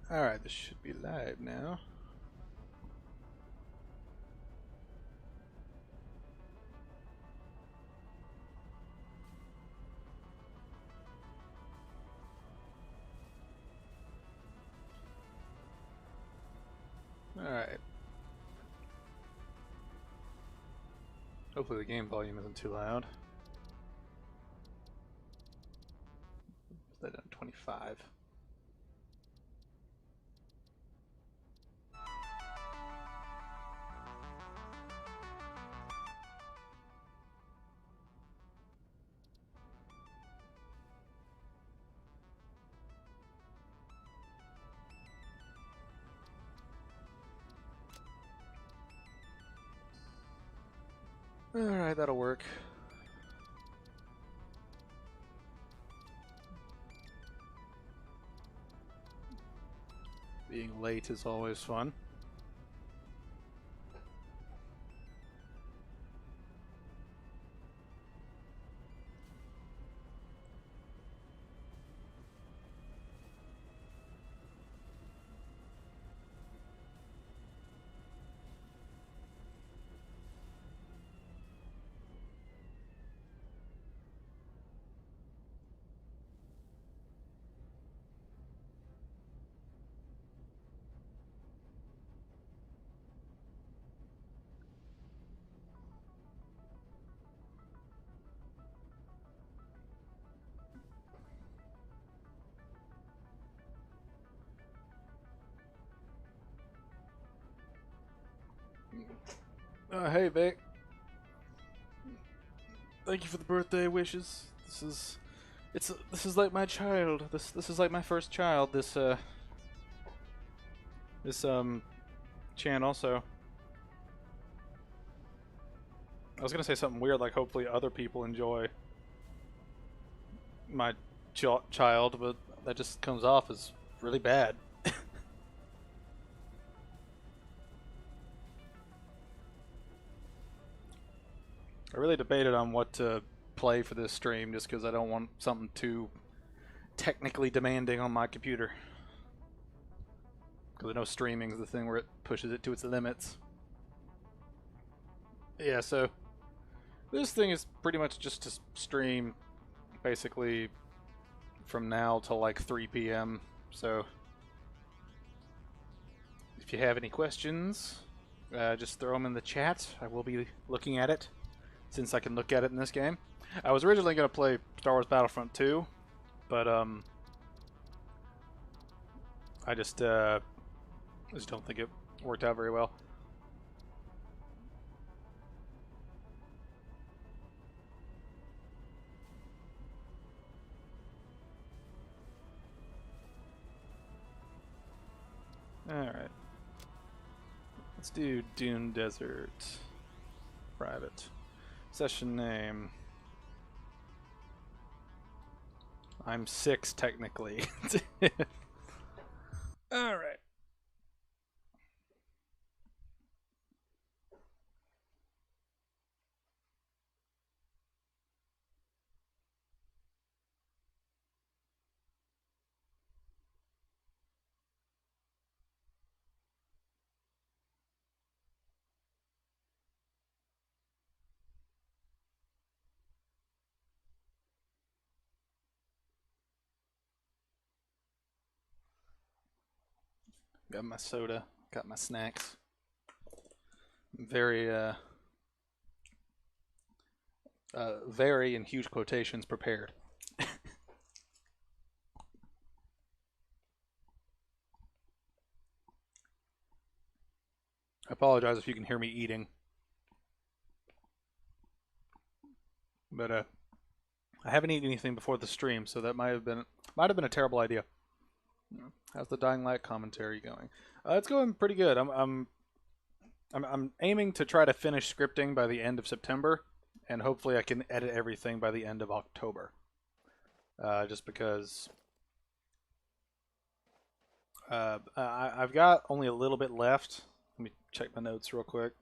Alright, this should be live now. Alright. Hopefully the game volume isn't too loud. Is that on 25? Alright, that'll work. Being late is always fun. Hey Vic. Thank you for the birthday wishes. This is like my child. This is like my first child. This channel. So I was gonna say something weird, like hopefully other people enjoy my child, but that just comes off as really bad. I really debated on what to play for this stream just because I don't want something too technically demanding on my computer. Because I know streaming is the thing where it pushes it to its limits. Yeah, so this thing is pretty much just to stream basically from now till like 3 p.m. So if you have any questions, just throw them in the chat. I will be looking at it since I can look at it in this game. I was originally going to play Star Wars Battlefront 2, but I just don't think it worked out very well. Alright. Let's do Dune Desert. Private. Session name. I'm 6 technically. Alright. Got my soda, got my snacks. Very, very in huge quotations prepared. I apologize if you can hear me eating. But I haven't eaten anything before the stream, so that might have been a terrible idea. How's the Dying Light commentary going? It's going pretty good. I'm aiming to try to finish scripting by the end of September, and hopefully I can edit everything by the end of October. Just because I've got only a little bit left. Let me check my notes real quick,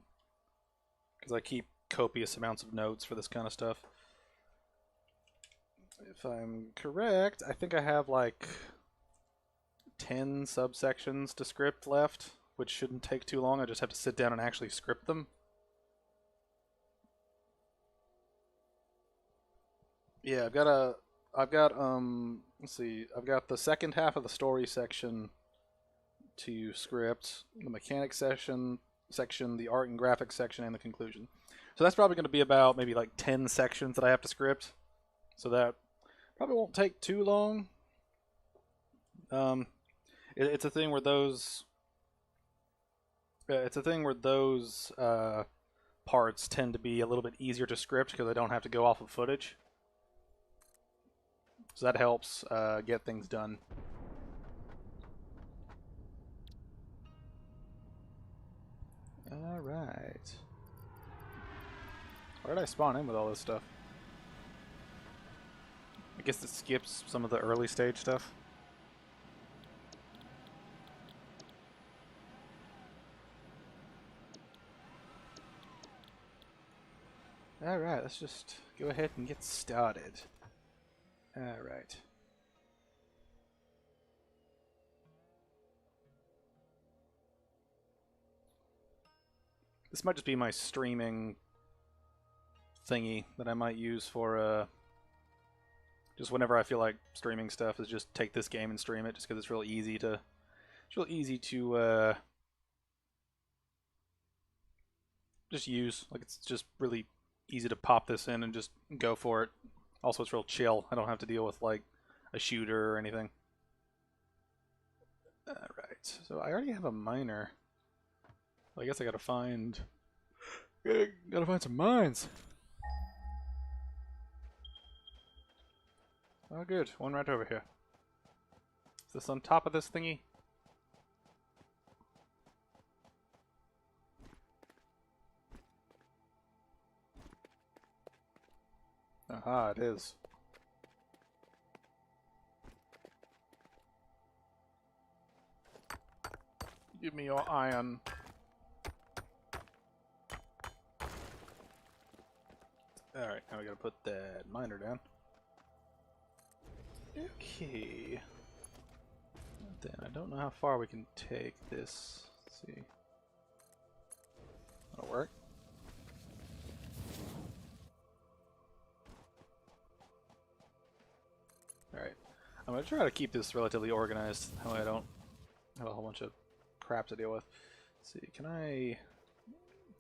because I keep copious amounts of notes for this kind of stuff. If I'm correct, I think I have like 10 subsections to script left, which shouldn't take too long. I just have to sit down and actually script them. Yeah, let's see, I've got the second half of the story section to script, the mechanics section, the art and graphics section, and the conclusion. So that's probably going to be about maybe like 10 sections that I have to script. So that probably won't take too long. It's a thing where those parts tend to be a little bit easier to script because I don't have to go off of footage. So that helps get things done. Alright. Where did I spawn in with all this stuff? I guess it skips some of the early stage stuff. Alright, let's just go ahead and get started. Alright. This might just be my streaming thingy that I might use for just whenever I feel like streaming stuff, is just take this game and stream it, just because it's real easy to just use. Like, it's just really easy to pop this in and just go for it. Also, it's real chill. I don't have to deal with like a shooter or anything. Alright, so I already have a miner. Well, I guess I gotta find some mines. Oh good, one right over here. Is this on top of this thingy? Aha, it is. Give me your iron. Alright, now we gotta put that miner down. Okay. Then I don't know how far we can take this. Let's see. That'll work. Alright. I'm gonna try to keep this relatively organized, that way I don't have a whole bunch of crap to deal with. Let's see, can I...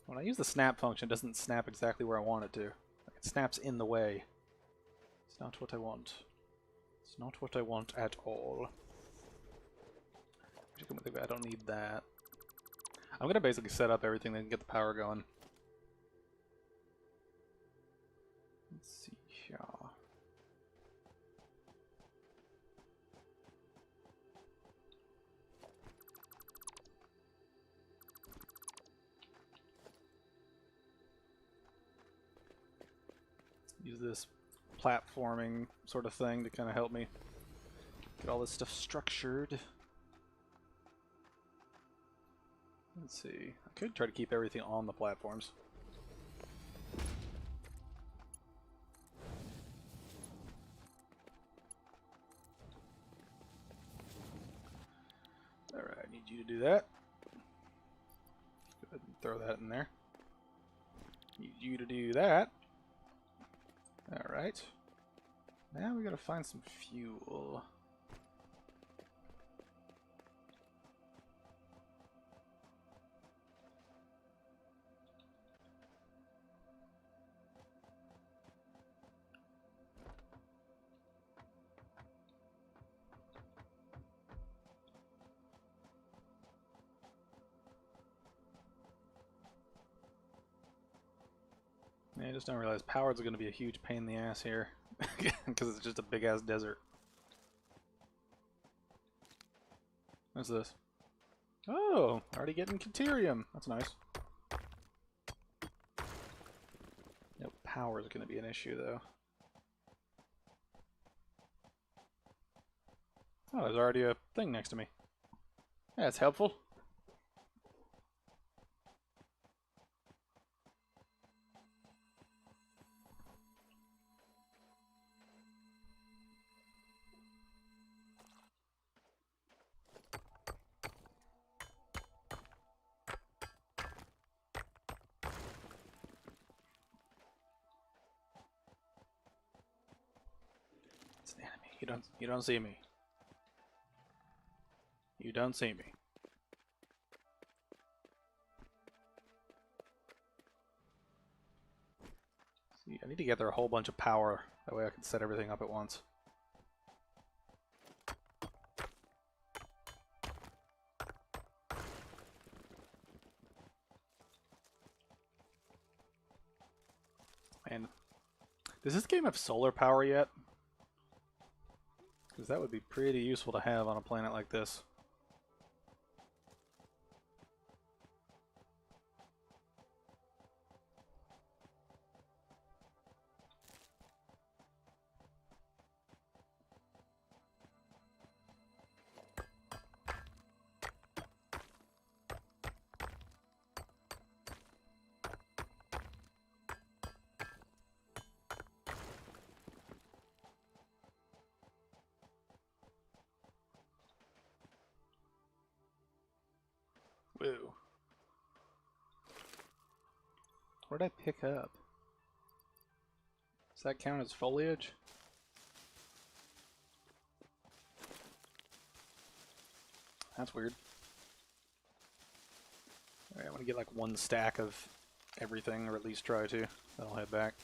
When I use the snap function, it doesn't snap exactly where I want it to. It snaps in the way. It's not what I want. It's not what I want at all. I don't need that. I'm gonna basically set up everything that can get the power going. Let's see here. Use this platforming sort of thing to kind of help me get all this stuff structured. Let's see. I could try to keep everything on the platforms. Alright, I need you to do that. Go ahead and throw that in there. Need you to do that. Alright. Now we gotta find some fuel. I just don't realize power's going to be a huge pain in the ass here, because it's just a big-ass desert. What's this? Oh, already getting Caterium. That's nice. Yep, power's going to be an issue, though. Oh, there's already a thing next to me. Yeah, that's helpful. You don't see me. You don't see me. See, I need to gather a whole bunch of power. That way I can set everything up at once. And does this game have solar power yet? Because that would be pretty useful to have on a planet like this. Woo. What did I pick up? Does that count as foliage? That's weird. Alright, I want to get like one stack of everything, or at least try to. Then I'll head back.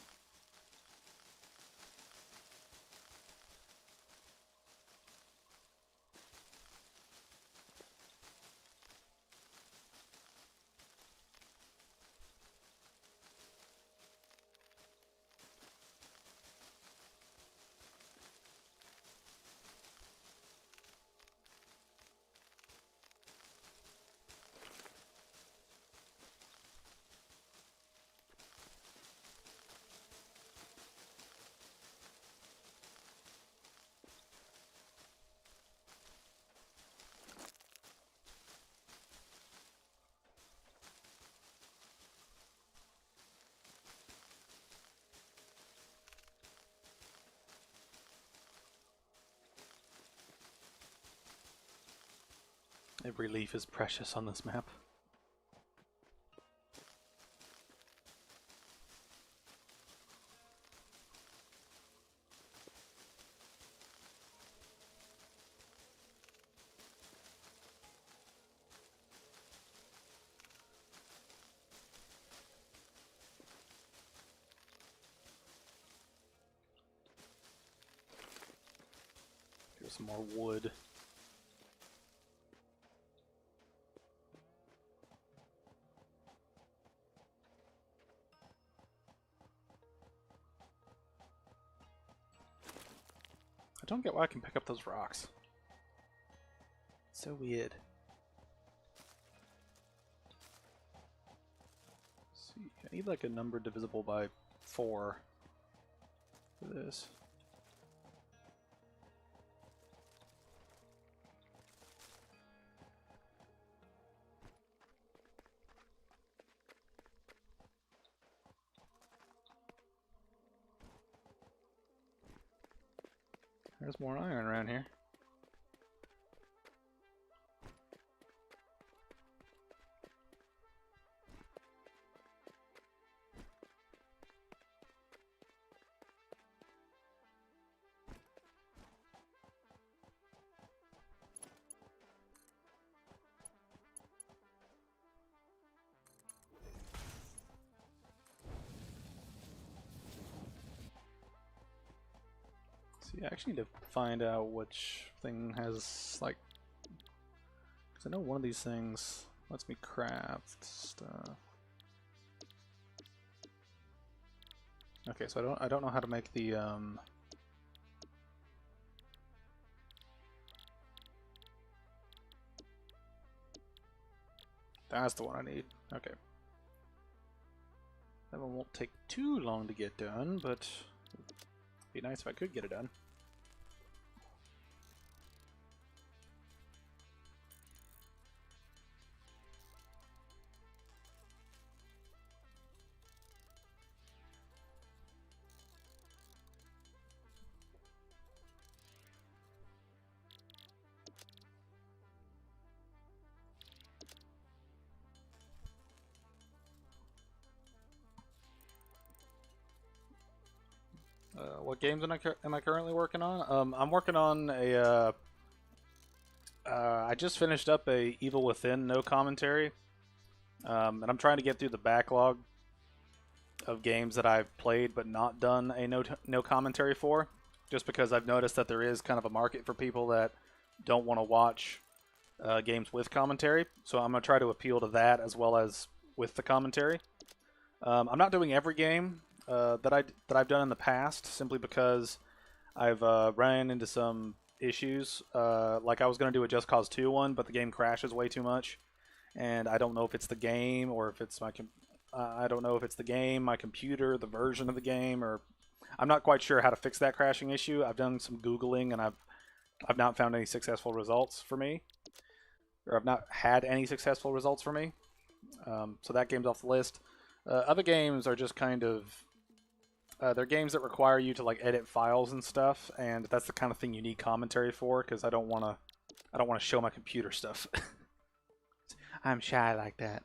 Every leaf is precious on this map. Here's some more wood. I don't get why I can pick up those rocks. It's so weird. Let's see, I need like a number divisible by 4 for this. There's more iron around here. See, I actually need to find out which thing has, like... Because I know one of these things lets me craft stuff. Okay, so I don't know how to make the, That's the one I need. Okay. That one won't take too long to get done, but it'd be nice if I could get it done. What games am I currently working on? I'm working on a. I just finished up a Evil Within no commentary, and I'm trying to get through the backlog of games that I've played but not done a no commentary for, just because I've noticed that there is kind of a market for people that don't want to watch games with commentary. So I'm gonna try to appeal to that as well as with the commentary. I'm not doing every game that I've done in the past, simply because I've ran into some issues. Like I was gonna do a Just Cause 2 one, but the game crashes way too much, and I don't know if it's the game or if it's I don't know if it's the game, my computer, the version of the game, or I'm not quite sure how to fix that crashing issue. I've done some Googling and I've not found any successful results for me, or I've not had any successful results for me. So that game's off the list. Other games are just kind of they're games that require you to like edit files and stuff, and that's the kind of thing you need commentary for, because I don't want to show my computer stuff. I'm shy like that.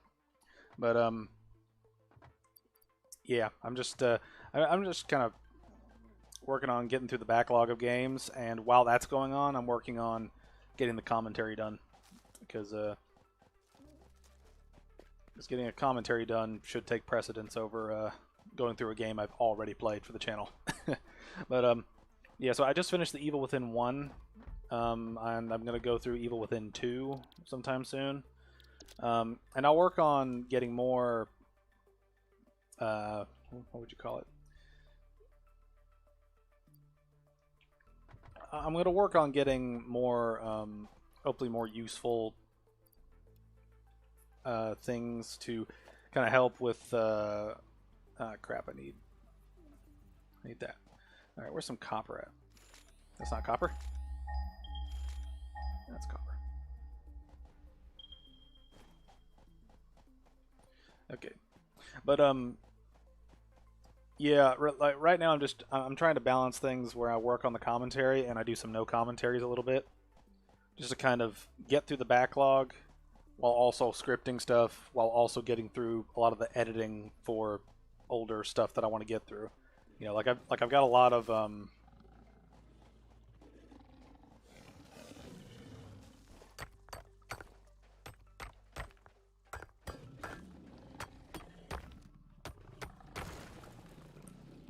But yeah, I'm just kind of working on getting through the backlog of games, and while that's going on, I'm working on getting the commentary done, because just getting a commentary done should take precedence over going through a game I've already played for the channel. But yeah, so I just finished the Evil Within 1, and I'm going to go through Evil Within 2 sometime soon. And I'll work on getting more, what would you call it? I'm going to work on getting more, hopefully more useful things to kind of help with, crap, I need that. Alright, where's some copper at? That's not copper? That's copper. Okay. But, yeah, like right now I'm trying to balance things where I work on the commentary and I do some no commentaries a little bit, just to kind of get through the backlog while also scripting stuff, while also getting through a lot of the editing for older stuff that I want to get through. You know, like I've got a lot of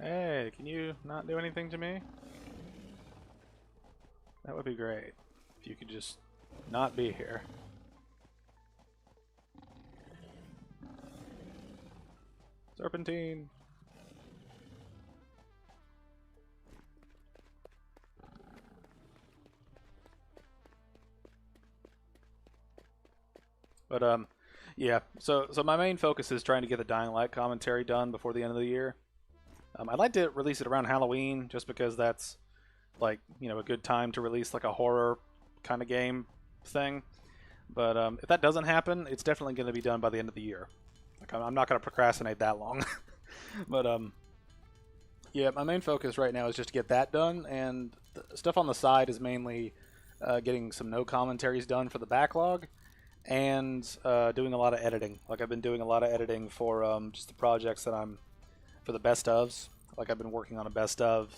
Hey, can you not do anything to me? That would be great if you could just not be here. Serpentine. But yeah. So my main focus is trying to get the Dying Light commentary done before the end of the year. I'd like to release it around Halloween, just because that's like, you know, a good time to release like a horror kind of game thing. But if that doesn't happen, it's definitely going to be done by the end of the year. Like I'm not going to procrastinate that long. But yeah, my main focus right now is just to get that done, and the stuff on the side is mainly getting some no commentaries done for the backlog, and doing a lot of editing. Like I've been doing a lot of editing for just the projects that I'm for the best ofs. Like I've been working on a best of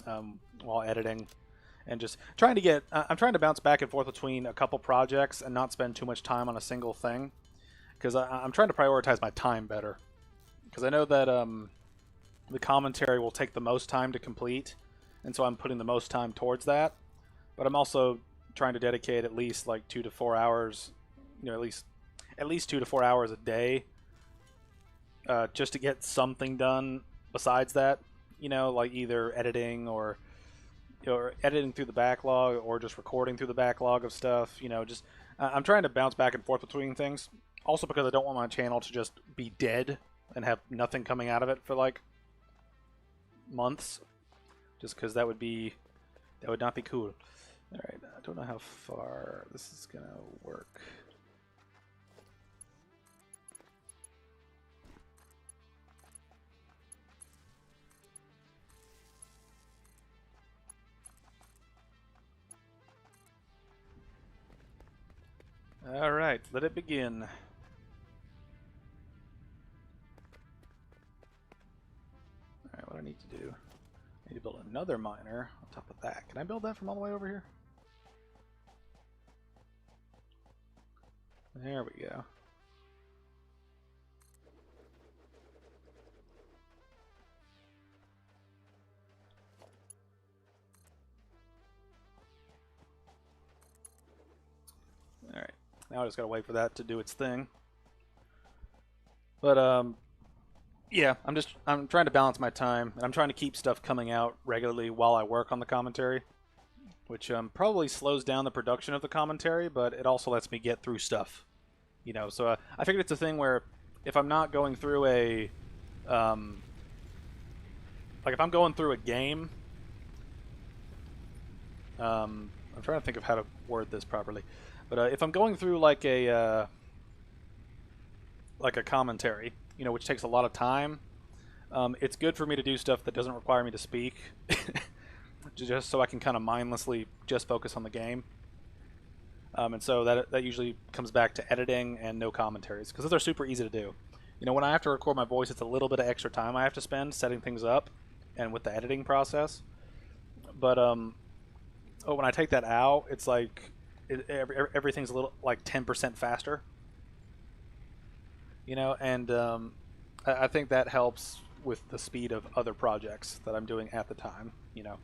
while editing, and just trying to get. I'm trying to bounce back and forth between a couple projects and not spend too much time on a single thing, because I'm trying to prioritize my time better. Because I know that the commentary will take the most time to complete, and so I'm putting the most time towards that. But I'm also trying to dedicate at least like 2 to 4 hours, you know, at least 2 to 4 hours a day, just to get something done besides that. You know, like either editing or editing through the backlog, or just recording through the backlog of stuff. You know, just I'm trying to bounce back and forth between things. Also because I don't want my channel to just be dead and have nothing coming out of it for like months, just because that would not be cool. All right, I don't know how far this is gonna work. All right, let it begin. Alright, what I need to do. I need to build another miner on top of that. Can I build that from all the way over here? There we go. Alright, now I just gotta wait for that to do its thing. But, yeah, I'm trying to balance my time, and I'm trying to keep stuff coming out regularly while I work on the commentary, which probably slows down the production of the commentary, but it also lets me get through stuff, you know. So I figured it's a thing where if I'm not going through a, like if I'm going through a game, I'm trying to think of how to word this properly, but if I'm going through like a commentary, you know, which takes a lot of time, it's good for me to do stuff that doesn't require me to speak, just so I can kind of mindlessly just focus on the game. And so that usually comes back to editing and no commentaries, because those are super easy to do. You know, when I have to record my voice, it's a little bit of extra time I have to spend setting things up and with the editing process. But when I take that out, it's like everything's a little like 10% faster. You know, and I think that helps with the speed of other projects that I'm doing at the time, you know.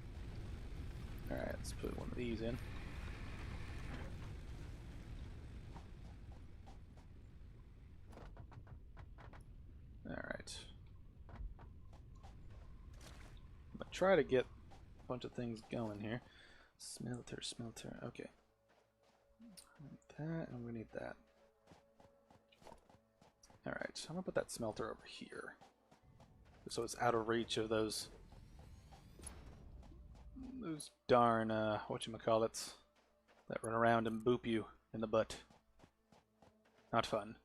Alright, let's put one of these in. Alright. I'm gonna try to get a bunch of things going here. Smelter, okay. We need that, and we need that. Alright, I'm gonna put that smelter over here, so it's out of reach of those darn whatchamacallits that run around and boop you in the butt. Not fun.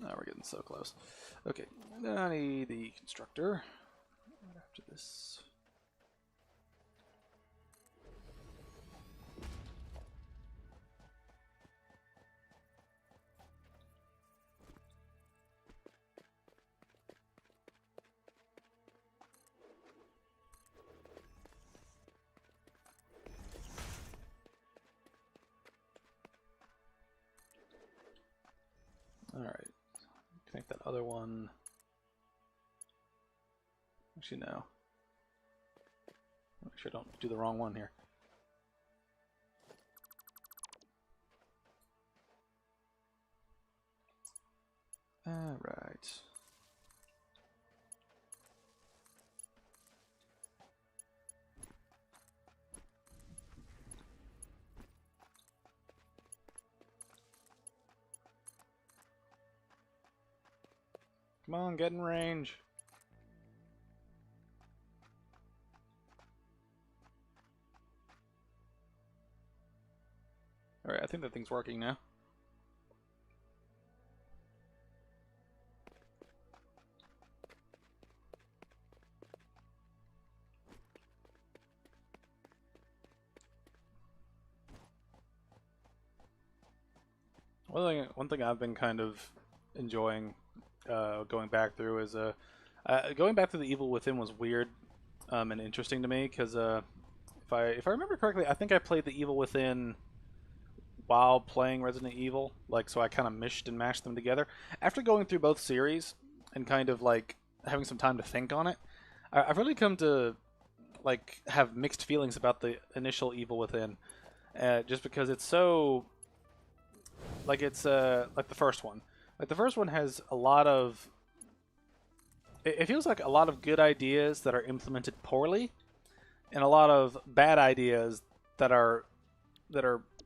Oh, we're getting so close. Okay, then I need the constructor right after this. Alright, connect that other one. Actually, no. Make sure I don't do the wrong one here. Alright. Come on, get in range. Alright, I think that thing's working now. One thing I've been kind of enjoying going back through is going back to the Evil Within was weird and interesting to me, because if I remember correctly, I think I played the Evil Within while playing Resident Evil, like, so I kind of mished and mashed them together. After going through both series and kind of like having some time to think on it, I've really come to like have mixed feelings about the initial Evil Within, just because it's so like it's like the first one. Like the first one has a lot of. It feels like a lot of good ideas that are implemented poorly, and a lot of bad ideas that are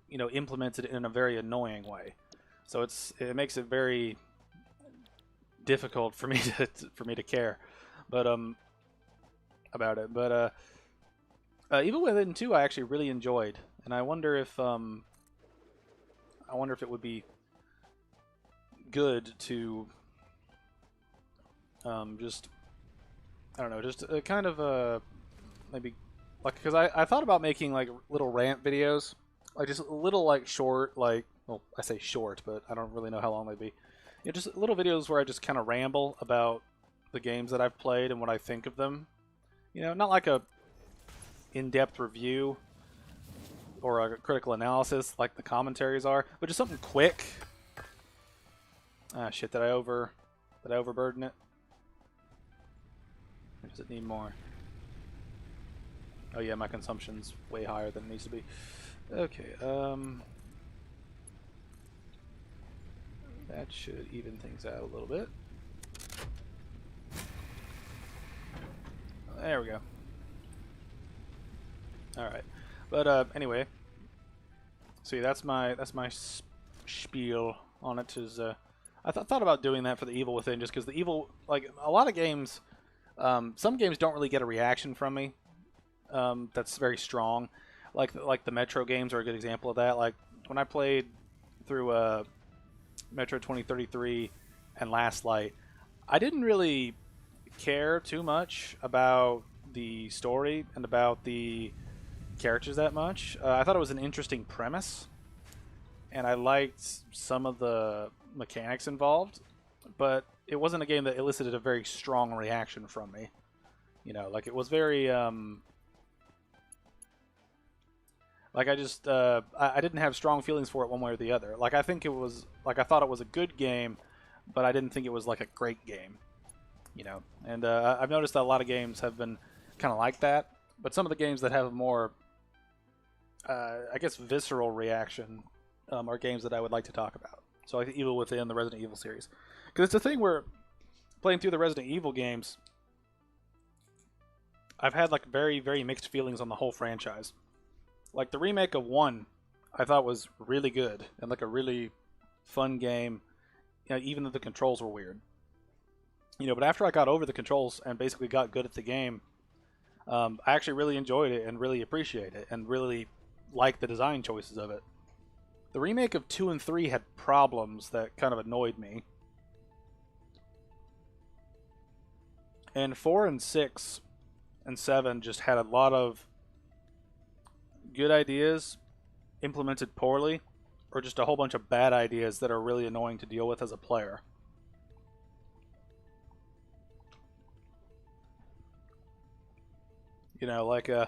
you know, implemented in a very annoying way. So it makes it very difficult for me to care, but about it. But Evil Within 2 I actually really enjoyed, and I wonder if it would be good to just, I don't know, just kind of maybe like, because I thought about making like little rant videos, like just a little like short, like, well, I say short, but I don't really know how long they'd be. You know, just little videos where I just kind of ramble about the games that I've played and what I think of them. You know, not like a in-depth review or a critical analysis like the commentaries are, but just something quick. Ah, shit, did I overburden it? Or does it need more? Oh yeah, my consumption's way higher than it needs to be. Okay, that should even things out a little bit. There we go. Alright. But anyway. See, that's my spiel on it. Is I thought about doing that for the Evil Within, just because the Evil, like a lot of games, some games don't really get a reaction from me. That's very strong. Like the Metro games are a good example of that. Like when I played through Metro 2033 and Last Light, I didn't really care too much about the story and about the characters that much. I thought it was an interesting premise, and I liked some of the mechanics involved, but it wasn't a game that elicited a very strong reaction from me. You know, like it was very like I just I didn't have strong feelings for it one way or the other. Like I think it was like I thought it was a good game, but I didn't think it was like a great game. You know, and I've noticed that a lot of games have been kind of like that, but some of the games that have a more I guess visceral reaction are games that I would like to talk about. So like the Evil Within, the Resident Evil series, because it's a thing where playing through the Resident Evil games, I've had like very, very mixed feelings on the whole franchise. Like the remake of 1, I thought was really good and like a really fun game, you know, even though the controls were weird. You know, but after I got over the controls and basically got good at the game, I actually really enjoyed it and really appreciate it and really like the design choices of it. The remake of 2 and 3 had problems that kind of annoyed me. And 4 and 6 and 7 just had a lot of good ideas implemented poorly, or just a whole bunch of bad ideas that are really annoying to deal with as a player. You know, like and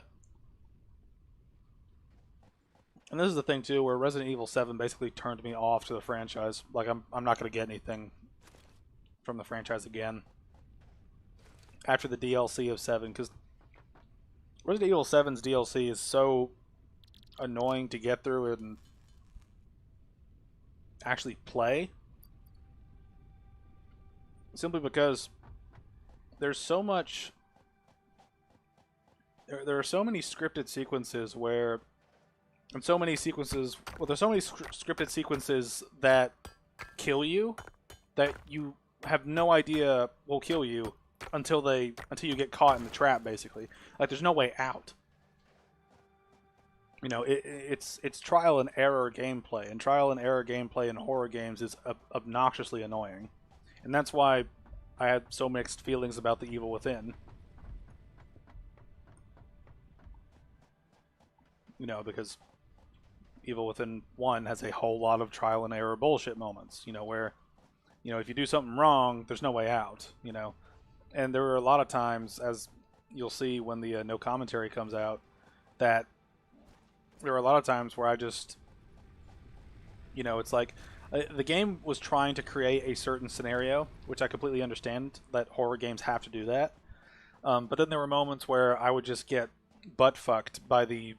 this is the thing too, where Resident Evil 7 basically turned me off to the franchise. Like I'm not going to get anything from the franchise again after the DLC of 7, because Resident Evil 7's DLC is so annoying to get through and actually play, simply because there's so much. There are so many scripted sequences where, and so many sequences. Well, there's so many scripted sequences that kill you, that you have no idea will kill you until you get caught in the trap. Basically, like there's no way out. You know, it's trial and error gameplay, and trial and error gameplay in horror games is obnoxiously annoying, and that's why I had so mixed feelings about the Evil Within. You know, because Evil Within 1 has a whole lot of trial and error bullshit moments, you know, where, you know, if you do something wrong, there's no way out, you know. And there were a lot of times, as you'll see when the no commentary comes out, that there were a lot of times where I just, you know, it's like the game was trying to create a certain scenario, which I completely understand that horror games have to do that. But then there were moments where I would just get butt fucked by the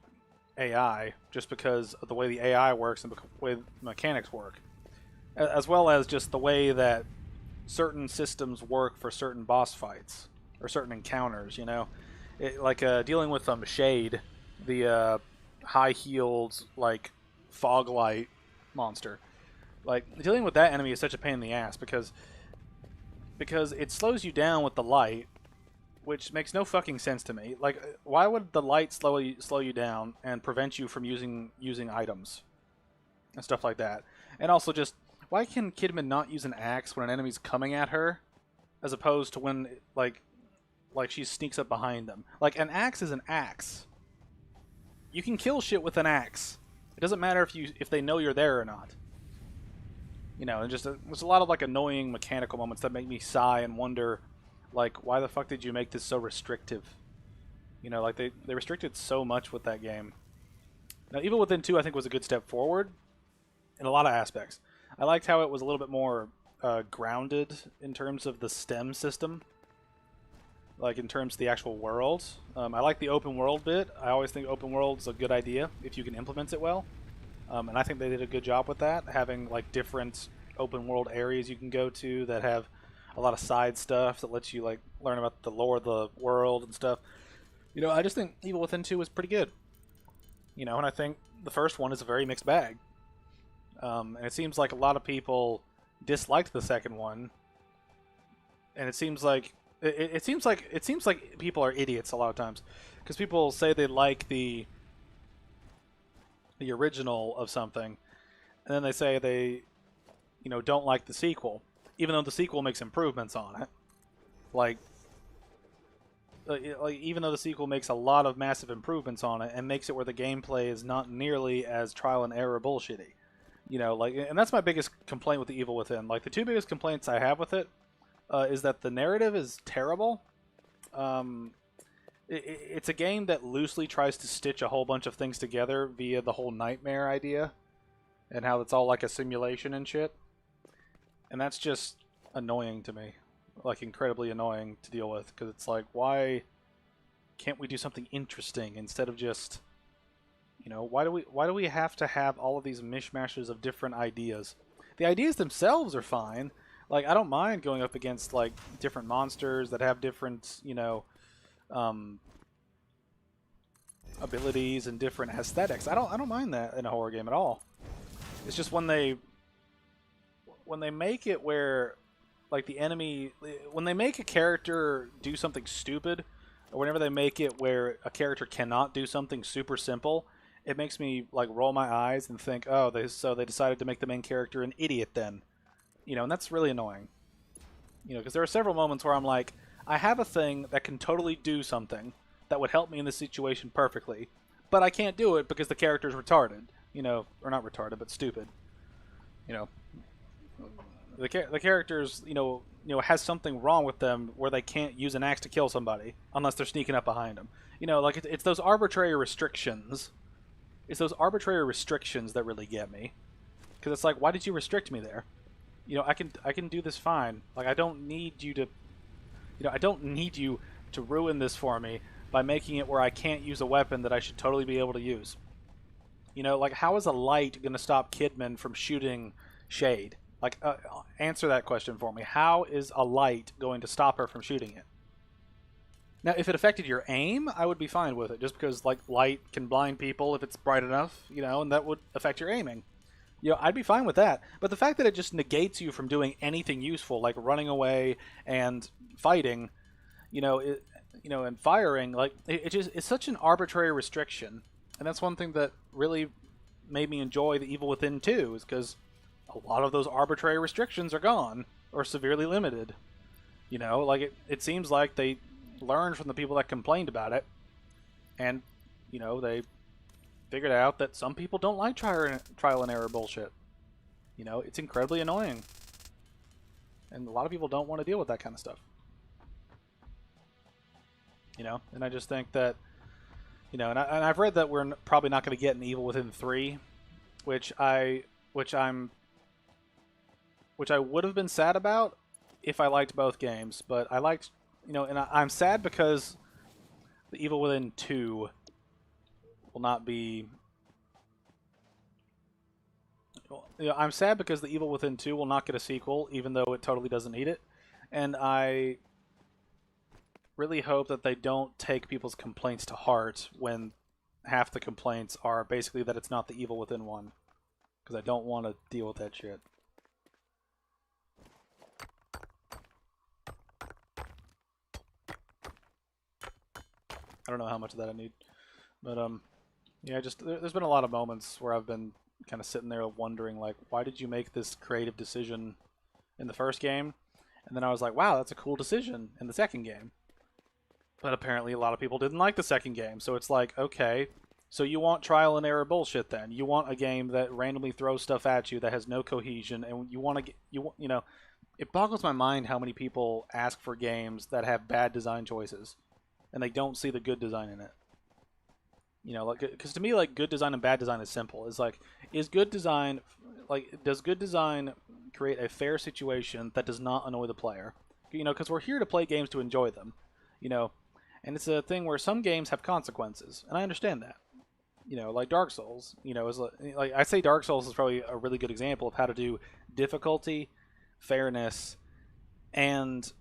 AI just because of the way the AI works and the way the mechanics work, as well as just the way that certain systems work for certain boss fights or certain encounters. You know, like dealing with Shade, the high-heeled like fog light monster. Like dealing with that enemy is such a pain in the ass because it slows you down with the light, which makes no fucking sense to me. Like, why would the light slow you down and prevent you from using items and stuff like that? And also, just why can Kidman not use an axe when an enemy's coming at her, as opposed to when like she sneaks up behind them? Like, an axe is an axe. You can kill shit with an axe. It doesn't matter if they know you're there or not. You know, and just there's a lot of like annoying mechanical moments that make me sigh and wonder Like, why the fuck did you make this so restrictive? You know, like they restricted so much with that game. Now, Evil Within 2, I think, was a good step forward in a lot of aspects. I liked how it was a little bit more grounded in terms of the STEM system, like in terms of the actual world. I like the open world bit. I always think open world is a good idea if you can implement it well. And I think they did a good job with that, having like different open world areas you can go to that have a lot of side stuff that lets you like learn about the lore of the world and stuff. You know, I just think Evil Within 2 was pretty good. You know, and I think the first one is a very mixed bag. And it seems like a lot of people disliked the second one, and it seems like it seems like people are idiots a lot of times, because people say they like the original of something, and then they say they, you know, don't like the sequel, even though the sequel makes improvements on it. Like even though the sequel makes a lot of massive improvements on it and makes it where the gameplay is not nearly as trial and error bullshitty. You know, like, and that's my biggest complaint with the Evil Within. Like, the two biggest complaints I have with it is that the narrative is terrible. It's a game that loosely tries to stitch a whole bunch of things together via the whole nightmare idea and how it's all like a simulation and shit. And that's just annoying to me. Like, incredibly annoying to deal with, because it's like, why can't we do something interesting instead of just, you know, why do we have to have all of these mishmashes of different ideas? The ideas themselves are fine. Like, I don't mind going up against like different monsters that have different, you know, abilities and different aesthetics. I don't mind that in a horror game at all. It's just when they make it where, like, the enemy, when they make a character do something stupid, or whenever they make it where a character cannot do something super simple, it makes me like roll my eyes and think, oh, they decided to make the main character an idiot then, you know, and that's really annoying. You know, because there are several moments where I'm like, I have a thing that can totally do something that would help me in this situation perfectly, but I can't do it because the character's retarded, you know, or not retarded, but stupid. You know, the characters, you know, has something wrong with them where they can't use an axe to kill somebody unless they're sneaking up behind them. You know, like it's those arbitrary restrictions. It's those arbitrary restrictions that really get me, because it's like, why did you restrict me there? You know, I can do this fine. Like, I don't need you to, you know, I don't need you to ruin this for me by making it where I can't use a weapon that I should totally be able to use. You know, like, how is a light going to stop Kidman from shooting Shade? Like, answer that question for me. How is a light going to stop her from shooting it? Now, if it affected your aim, I would be fine with it, just because, like, light can blind people if it's bright enough, you know, and that would affect your aiming. You know, I'd be fine with that. But the fact that it just negates you from doing anything useful, like running away and fighting, you know, and firing, like, it's such an arbitrary restriction. And that's one thing that really made me enjoy the Evil Within 2, is because a lot of those arbitrary restrictions are gone, or severely limited. You know, like, it seems like they learned from the people that complained about it, and, you know, they figured out that some people don't like trial and error bullshit. You know, it's incredibly annoying. And a lot of people don't want to deal with that kind of stuff. You know, and I just think that, you know, and I've read that we're probably not going to get an Evil Within 3, which I would have been sad about if I liked both games, but I liked, you know, and I'm sad because the Evil Within 2 will not be... You know, I'm sad because the Evil Within 2 will not get a sequel, even though it totally doesn't need it. And I really hope that they don't take people's complaints to heart when half the complaints are basically that it's not the Evil Within 1. Because I don't want to deal with that shit. I don't know how much of that I need. But, yeah, just, there's been a lot of moments where I've been kind of sitting there wondering, like, why did you make this creative decision in the first game? And then I was like, wow, that's a cool decision in the second game. But apparently a lot of people didn't like the second game. So it's like, okay, so you want trial and error bullshit then. You want a game that randomly throws stuff at you that has no cohesion, and you want to get, you know, it boggles my mind how many people ask for games that have bad design choices, and they don't see the good design in it. You know, like, because to me, like, good design and bad design is simple. It's like, is good design, like, does good design create a fair situation that does not annoy the player? You know, because we're here to play games to enjoy them. You know, and it's a thing where some games have consequences, and I understand that. You know, like Dark Souls. You know, is like I say, Dark Souls is probably a really good example of how to do difficulty, fairness, and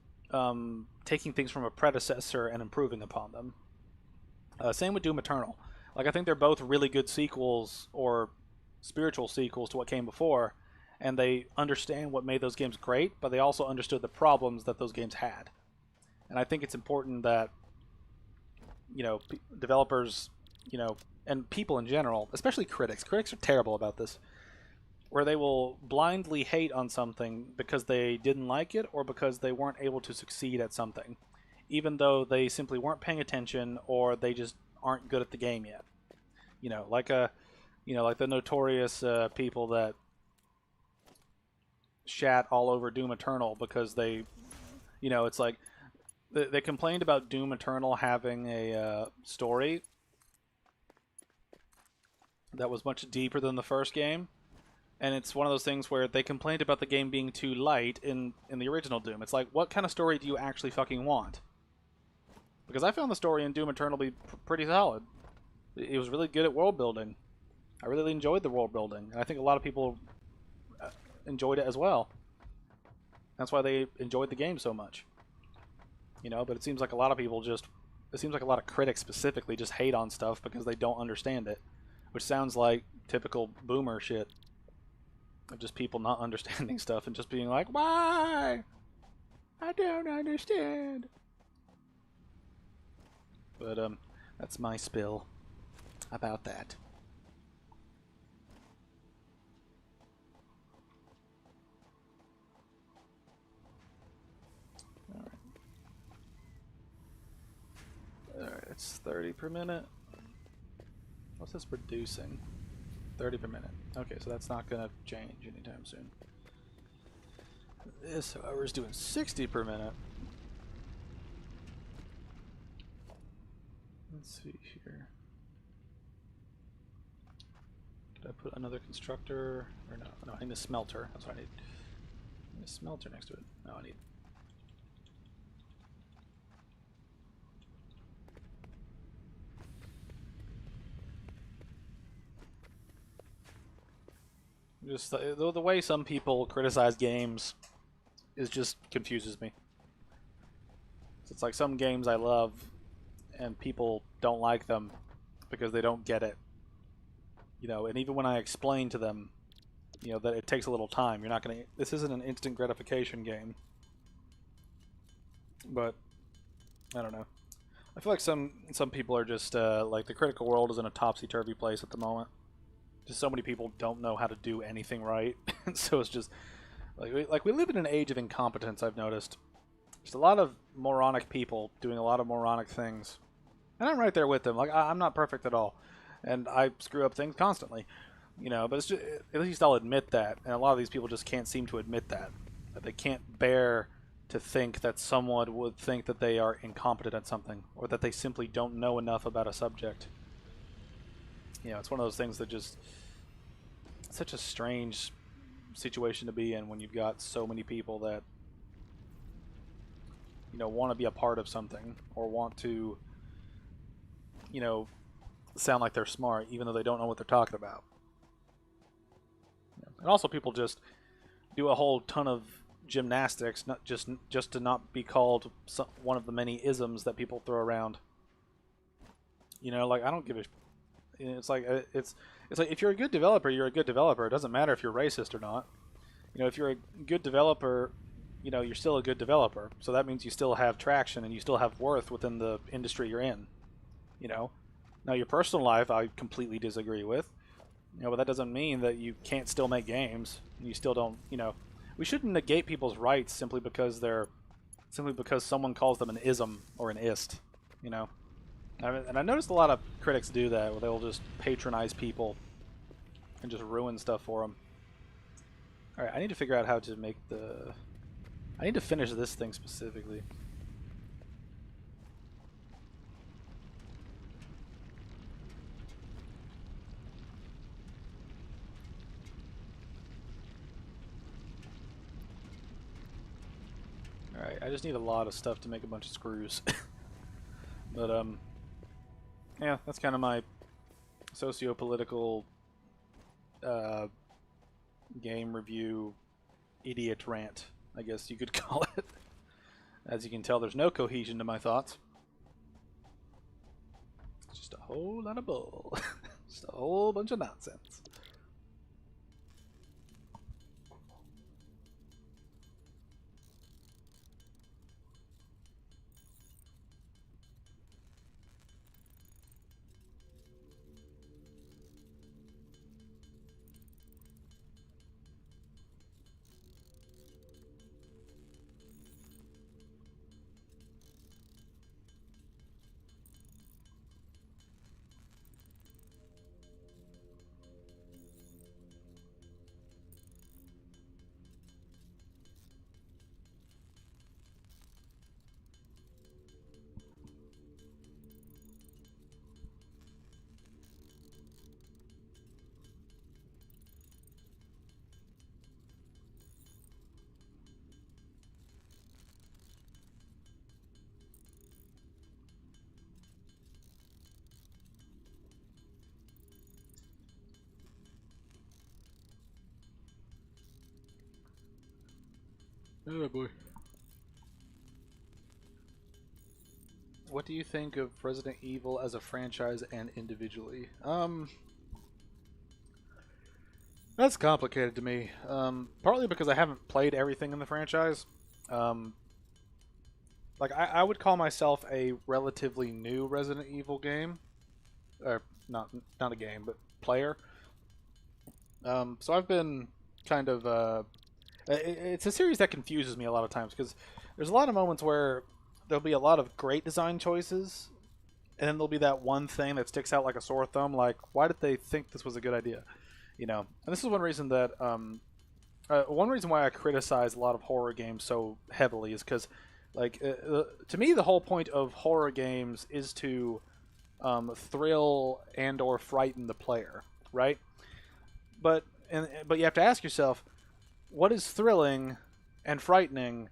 taking things from a predecessor and improving upon them. Same with Doom Eternal. Like, I think they're both really good sequels or spiritual sequels to what came before, and they understand what made those games great, but they also understood the problems that those games had. And I think it's important that, you know, developers, you know, and people in general, especially critics. Critics are terrible about this, where they will blindly hate on something because they didn't like it or because they weren't able to succeed at something, even though they simply weren't paying attention or they just aren't good at the game yet. You know, like the notorious people that shat all over Doom Eternal because they, you know, it's like they complained about Doom Eternal having a story that was much deeper than the first game, and it's one of those things where they complained about the game being too light in the original Doom. It's like, what kind of story do you actually fucking want? Because I found the story in Doom Eternal to be pretty solid. It was really good at world building. I really enjoyed the world building, and I think a lot of people enjoyed it as well. That's why they enjoyed the game so much. You know, but it seems like a lot of people just, it seems like a lot of critics specifically just hate on stuff because they don't understand it, which sounds like typical boomer shit of just people not understanding stuff and just being like, why? I don't understand. But that's my spill about that. Alright, it's 30 per minute. What's this producing? 30 per minute. Okay, so that's not gonna change anytime soon. This, however, is doing 60 per minute. Let's see here. Did I put another constructor? Or no? No, I need a smelter. That's what I need. I need a smelter next to it. No, I need. Just the way some people criticize games is just confuses me. It's like some games I love, and people don't like them because they don't get it. You know, and even when I explain to them, you know, that it takes a little time. You're not gonna. This isn't an instant gratification game. But I don't know. I feel like some people are just like, the critical world is in a topsy-turvy place at the moment. Just so many people don't know how to do anything right, so it's just like we live in an age of incompetence. I've noticed just a lot of moronic people doing a lot of moronic things, and I'm right there with them. Like, I'm not perfect at all, and I screw up things constantly, you know. But it's just, at least I'll admit that, and a lot of these people just can't seem to admit that they can't bear to think that someone would think that they are incompetent at something, or that they simply don't know enough about a subject. You know, it's one of those things that just, it's such a strange situation to be in when you've got so many people that, you know, want to be a part of something or want to, you know, sound like they're smart even though they don't know what they're talking about. And also people just do a whole ton of gymnastics, not just to not be called one of the many isms that people throw around. You know, like, I don't give a. It's like if you're a good developer, you're a good developer. It doesn't matter if you're racist or not. You know, if you're a good developer, you know, you're still a good developer. So that means you still have traction and you still have worth within the industry you're in. You know, now your personal life I completely disagree with. You know, but that doesn't mean that you can't still make games. You still don't. You know, we shouldn't negate people's rights simply because someone calls them an ism or an ist. You know. And I noticed a lot of critics do that, where they'll just patronize people and just ruin stuff for them. Alright, I need to figure out how to make the I need to finish this thing specifically. Alright, I just need a lot of stuff to make a bunch of screws. But, yeah, that's kind of my socio-political game review idiot rant, I guess you could call it. As you can tell, there's no cohesion to my thoughts. It's just a whole lot of bull. Just a whole bunch of nonsense. Oh boy. What do you think of Resident Evil as a franchise and individually? That's complicated to me. Partly because I haven't played everything in the franchise. Like I would call myself a relatively new Resident Evil game, or not a game, but player. So I've been kind of it's a series that confuses me a lot of times because there's a lot of moments where there'll be a lot of great design choices, and then there'll be that one thing that sticks out like a sore thumb. Like, why did they think this was a good idea? You know, and this is one reason that one reason why I criticize a lot of horror games so heavily is because, like, to me, the whole point of horror games is to thrill and or frighten the player, right? But you have to ask yourself, what is thrilling and frightening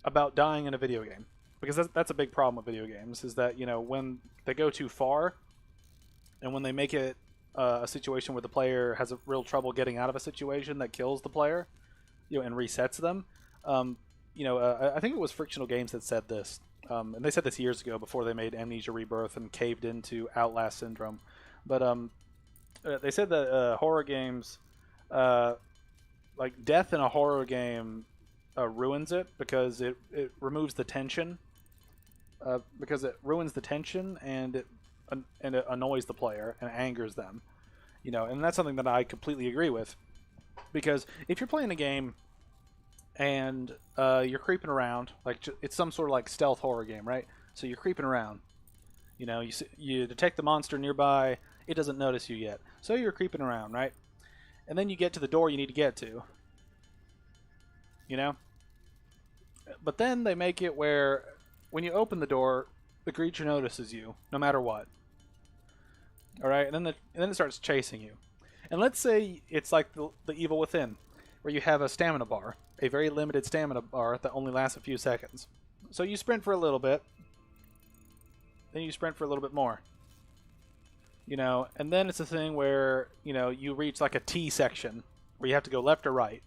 about dying in a video game? Because that's a big problem with video games, is that, you know, when they go too far and when they make it a situation where the player has a real trouble getting out of a situation that kills the player, you know, and resets them. You know, I think it was Frictional Games that said this, and they said this years ago before they made Amnesia Rebirth and caved into Outlast Syndrome. But they said that horror games, like death in a horror game, ruins it because it removes the tension. Because it ruins the tension and it annoys the player and angers them, you know, and that's something that I completely agree with. Because if you're playing a game and you're creeping around, like it's some sort of like stealth horror game, right? So you're creeping around, you know, you detect the monster nearby, it doesn't notice you yet, so you're creeping around, right? And then you get to the door you need to get to, you know. But then they make it where when you open the door, the creature notices you, no matter what. All right, and then it starts chasing you. And let's say it's like the Evil Within, where you have a stamina bar, a very limited stamina bar that only lasts a few seconds. So you sprint for a little bit, then you sprint for a little bit more. You know, and then it's a thing where, you know, you reach like a T section where you have to go left or right.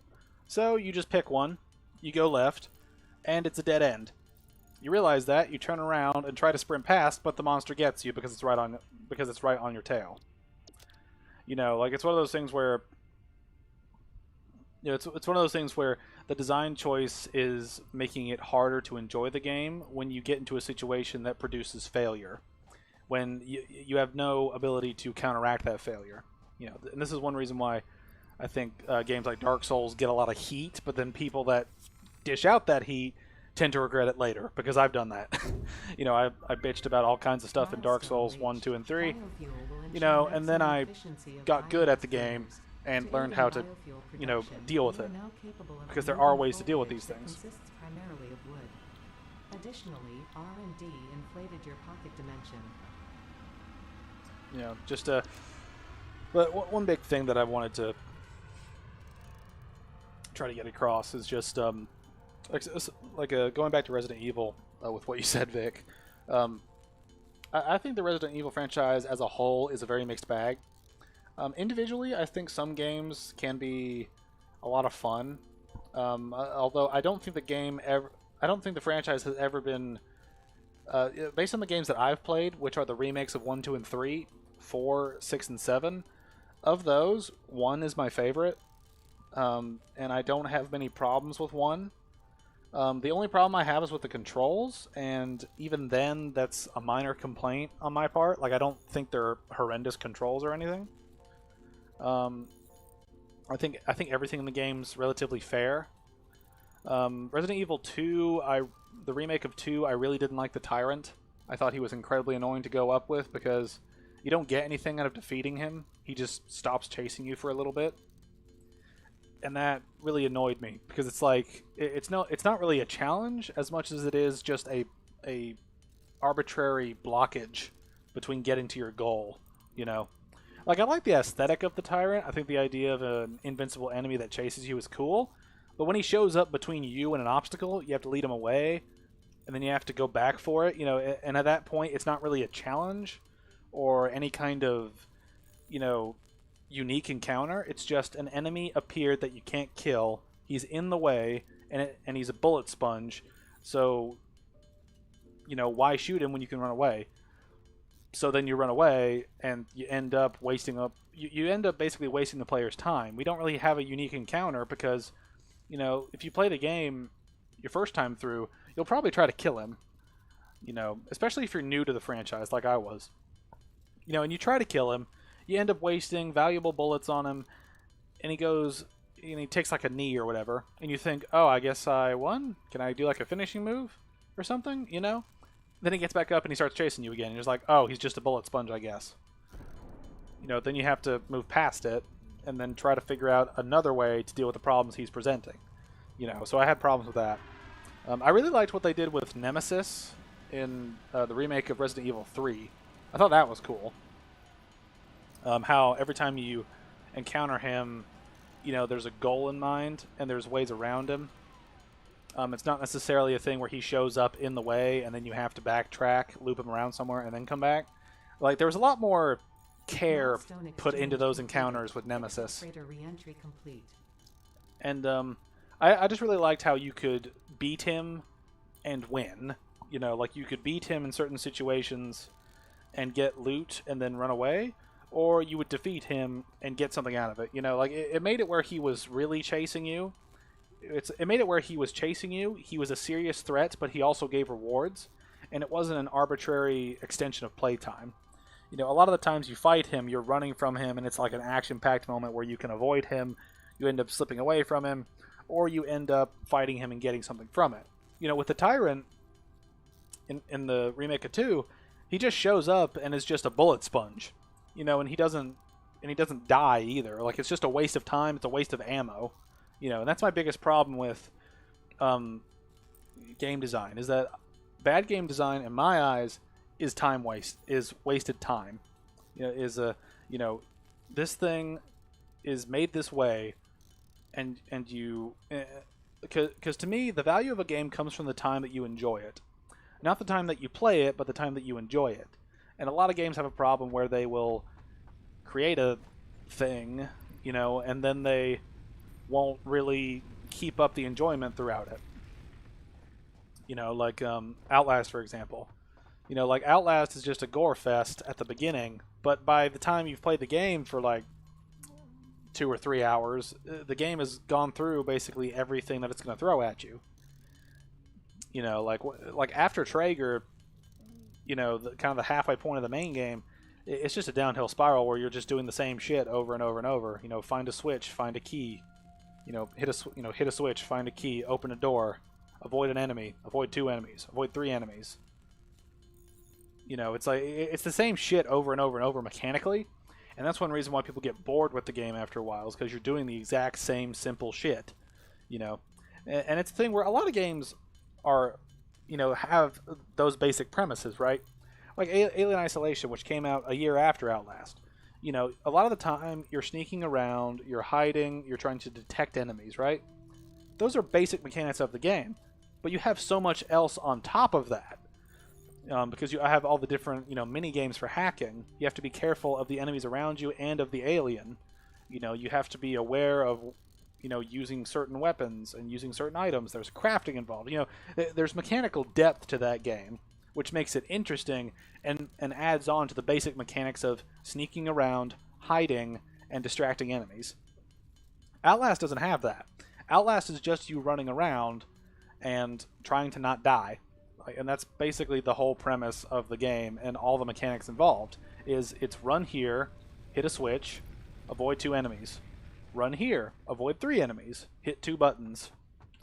So you just pick one, you go left, and it's a dead end. You realize that, you turn around and try to sprint past, but the monster gets you because it's right on your tail. You know, like it's one of those things where, you know, it's one of those things where the design choice is making it harder to enjoy the game when you get into a situation that produces failure, when you have no ability to counteract that failure. You know, and this is one reason why I think games like Dark Souls get a lot of heat, but then people that dish out that heat tend to regret it later, because I've done that. You know, I bitched about all kinds of stuff in Dark Souls 1, 2, and 3, you know, and then I got good at the game and learned how to, you know, deal with it, because there are ways to deal with these things. primarily of wood. Additionally, R&D inflated your pocket dimension. You know, just but one big thing that I wanted to try to get across is just going back to Resident Evil with what you said, Vic. I think the Resident Evil franchise as a whole is a very mixed bag. Individually, I think some games can be a lot of fun. Although I don't think I don't think the franchise has ever been, based on the games that I've played, which are the remakes of 1, 2, and 3, 4, 6, and 7. Of those, 1 is my favorite, and I don't have many problems with 1. The only problem I have is with the controls, and even then, that's a minor complaint on my part. Like, I don't think they're horrendous controls or anything. I think everything in the game's relatively fair. Resident Evil 2, the remake of 2, I really didn't like the Tyrant. I thought he was incredibly annoying to go up with because you don't get anything out of defeating him. He just stops chasing you for a little bit. And that really annoyed me because it's like it's not really a challenge as much as it is just a arbitrary blockage between getting to your goal, you know. Like, I like the aesthetic of the Tyrant. I think the idea of an invincible enemy that chases you is cool. But when he shows up between you and an obstacle, you have to lead him away, and then you have to go back for it, you know, and at that point, it's not really a challenge or any kind of, you know, unique encounter. It's just an enemy appeared that you can't kill. He's in the way, and he's a bullet sponge. So, you know, why shoot him when you can run away? So then you run away, and you end up you end up basically wasting the player's time. We don't really have a unique encounter because, you know, if you play the game your first time through, you'll probably try to kill him. You know, especially if you're new to the franchise like I was. You know, and you try to kill him, you end up wasting valuable bullets on him, and he takes like a knee or whatever, and you think, oh, I guess I won? Can I do like a finishing move or something, you know? Then he gets back up and he starts chasing you again, and you're just like, oh, he's just a bullet sponge, I guess. You know, then you have to move past it, and then try to figure out another way to deal with the problems he's presenting. You know, so I had problems with that. I really liked what they did with Nemesis in the remake of Resident Evil 3. I thought that was cool. How every time you encounter him, you know, there's a goal in mind, and there's ways around him. It's not necessarily a thing where he shows up in the way, and then you have to backtrack, loop him around somewhere, and then come back. Like, there was a lot more care put into those encounters with Nemesis. And I just really liked how you could beat him and win. You know, like, you could beat him in certain situations and get loot and then run away, or you would defeat him and get something out of it. You know, like, it made it where he was really chasing you. It made it where he was chasing you. He was a serious threat, but he also gave rewards, and it wasn't an arbitrary extension of playtime. You know, a lot of the times you fight him, you're running from him, and it's like an action-packed moment where you can avoid him, you end up slipping away from him, or you end up fighting him and getting something from it. You know, with the Tyrant, in the remake of 2, he just shows up and is just a bullet sponge. You know, and he doesn't die either. Like, it's just a waste of time, it's a waste of ammo. You know, and that's my biggest problem with game design, is that bad game design, in my eyes, is wasted time. You know, this thing is made this way, and you, because to me, the value of a game comes from the time that you enjoy it, not the time that you play it, but the time that you enjoy it. And a lot of games have a problem where they will create a thing, you know, and then they won't really keep up the enjoyment throughout it. You know, like Outlast, for example. You know, like, Outlast is just a gore fest at the beginning, but by the time you've played the game for like 2 or 3 hours, the game has gone through basically everything that it's going to throw at you. You know, like after Traeger, you know, kind of the halfway point of the main game, it's just a downhill spiral where you're just doing the same shit over and over and over. You know, find a switch, find a key. You know, hit a switch, find a key, open a door, avoid an enemy, avoid 2 enemies, avoid 3 enemies. You know, it's like, it's the same shit over and over and over mechanically, and that's one reason why people get bored with the game after a while, is because you're doing the exact same simple shit. You know, And it's a thing where a lot of games are, have those basic premises, right? Like Alien Isolation, which came out a year after Outlast. A lot of the time you're sneaking around, you're hiding, you're trying to detect enemies, right? Those are basic mechanics of the game, but you have so much else on top of that. Because you have all the different, mini games for hacking. You have to be careful of the enemies around you and of the alien. You have to be aware of, using certain weapons and using certain items. There's crafting involved. There's mechanical depth to that game, which makes it interesting and adds on to the basic mechanics of sneaking around, hiding, and distracting enemies. Outlast doesn't have that. Outlast is just you running around and trying to not die. And that's basically the whole premise of the game and all the mechanics involved. It's run here, hit a switch, avoid 2 enemies. Run here, avoid 3 enemies, hit 2 buttons.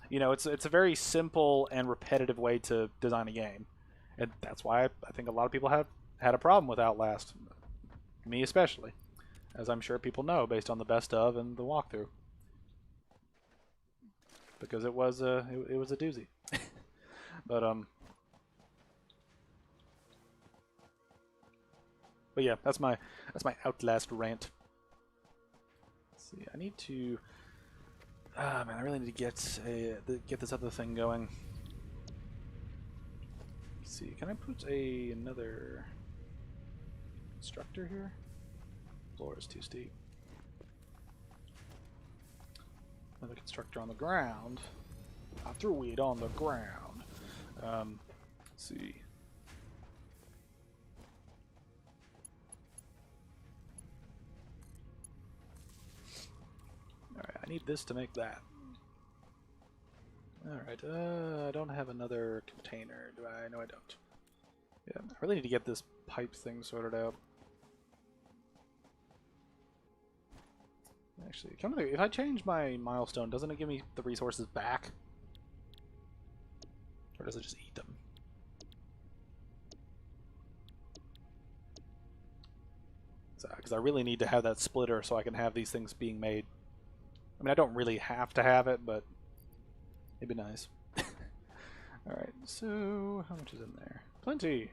It's a very simple and repetitive way to design a game. And that's why I think a lot of people have had a problem with Outlast. Me especially. As I'm sure people know based on the best of and the walkthrough. Because it was a doozy. But yeah, that's my Outlast rant. Let's see, I need to. Man, I really need to get this other thing going. Let's see, can I put another constructor here? Floor is too steep. Another constructor on the ground. I threw it on the ground. Let's see. Alright, I need this to make that. Alright, I don't have another container, do I? No, I don't. Yeah, I really need to get this pipe thing sorted out. Actually, if I change my milestone, doesn't it give me the resources back? Or does it just eat them? Because I really need to have that splitter so I can have these things being made. I mean, I don't really have to have it, but it'd be nice. Alright, so how much is in there? Plenty!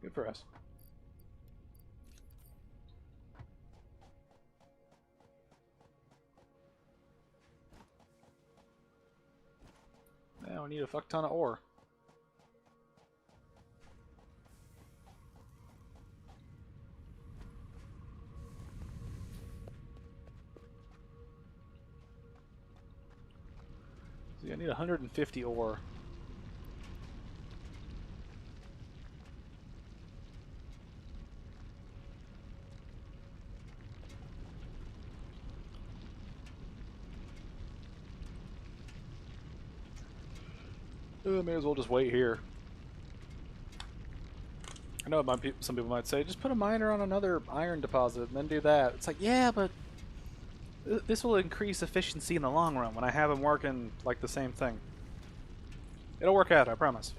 Good for us. Now we need a fuck ton of ore. See, I need 150 ore. May as well just wait here. I know some people might say, just put a miner on another iron deposit and then do that. It's like, yeah, but this will increase efficiency in the long run when I have them working like the same thing. It'll work out, I promise.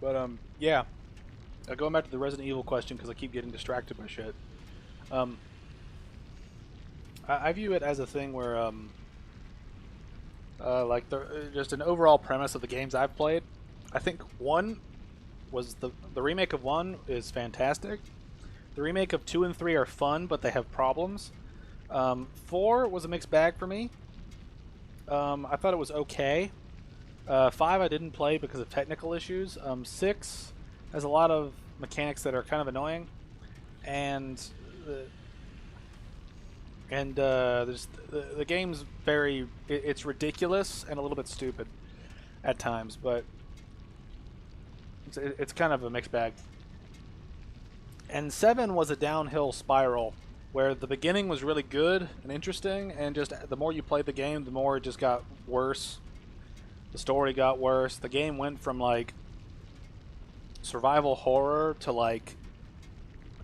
But, yeah. Going back to the Resident Evil question, because I keep getting distracted by shit. I view it as a thing where, like, just an overall premise of the games I've played. I think 1 was the remake of 1 is fantastic. The remake of 2 and 3 are fun, but they have problems. 4 was a mixed bag for me. I thought it was okay. 5 I didn't play because of technical issues. 6 has a lot of mechanics that are kind of annoying, and the game's it's ridiculous and a little bit stupid at times, but it's kind of a mixed bag. And 7 was a downhill spiral where the beginning was really good and interesting, and just the more you played the game, the more it just got worse. The story got worse. The game went from like survival horror to like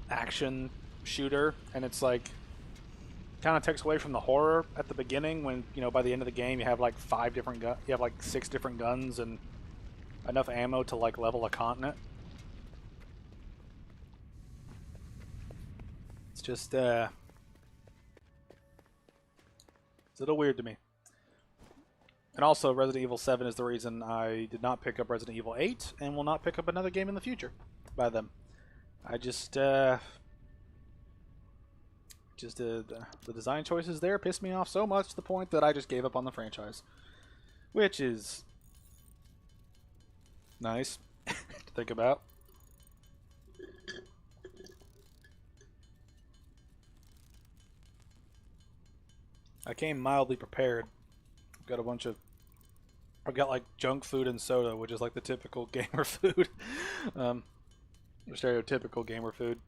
action shooter, and it's like kind of takes away from the horror at the beginning when, you know, by the end of the game you have like you have like 6 different guns and enough ammo to like level a continent. It's just it's a little weird to me. And also, Resident Evil 7 is the reason I did not pick up Resident Evil 8 and will not pick up another game in the future by them. I just the design choices there pissed me off so much to the point that I just gave up on the franchise. Which is nice to think about. I came mildly prepared. I've got like junk food and soda, which is like the typical gamer food. Or stereotypical gamer food.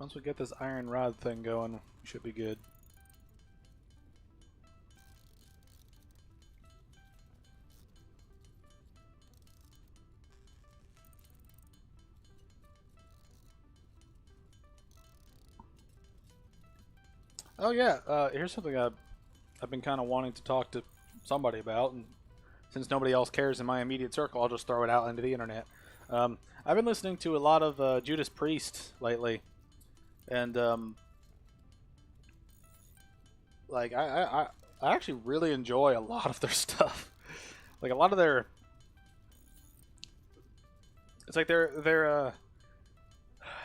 Once we get this iron rod thing going, we should be good. Oh yeah, here's something I've been kind of wanting to talk to somebody about, and since nobody else cares in my immediate circle, I'll just throw it out into the internet. I've been listening to a lot of Judas Priest lately, and like I actually really enjoy a lot of their stuff. Like a lot of their, it's like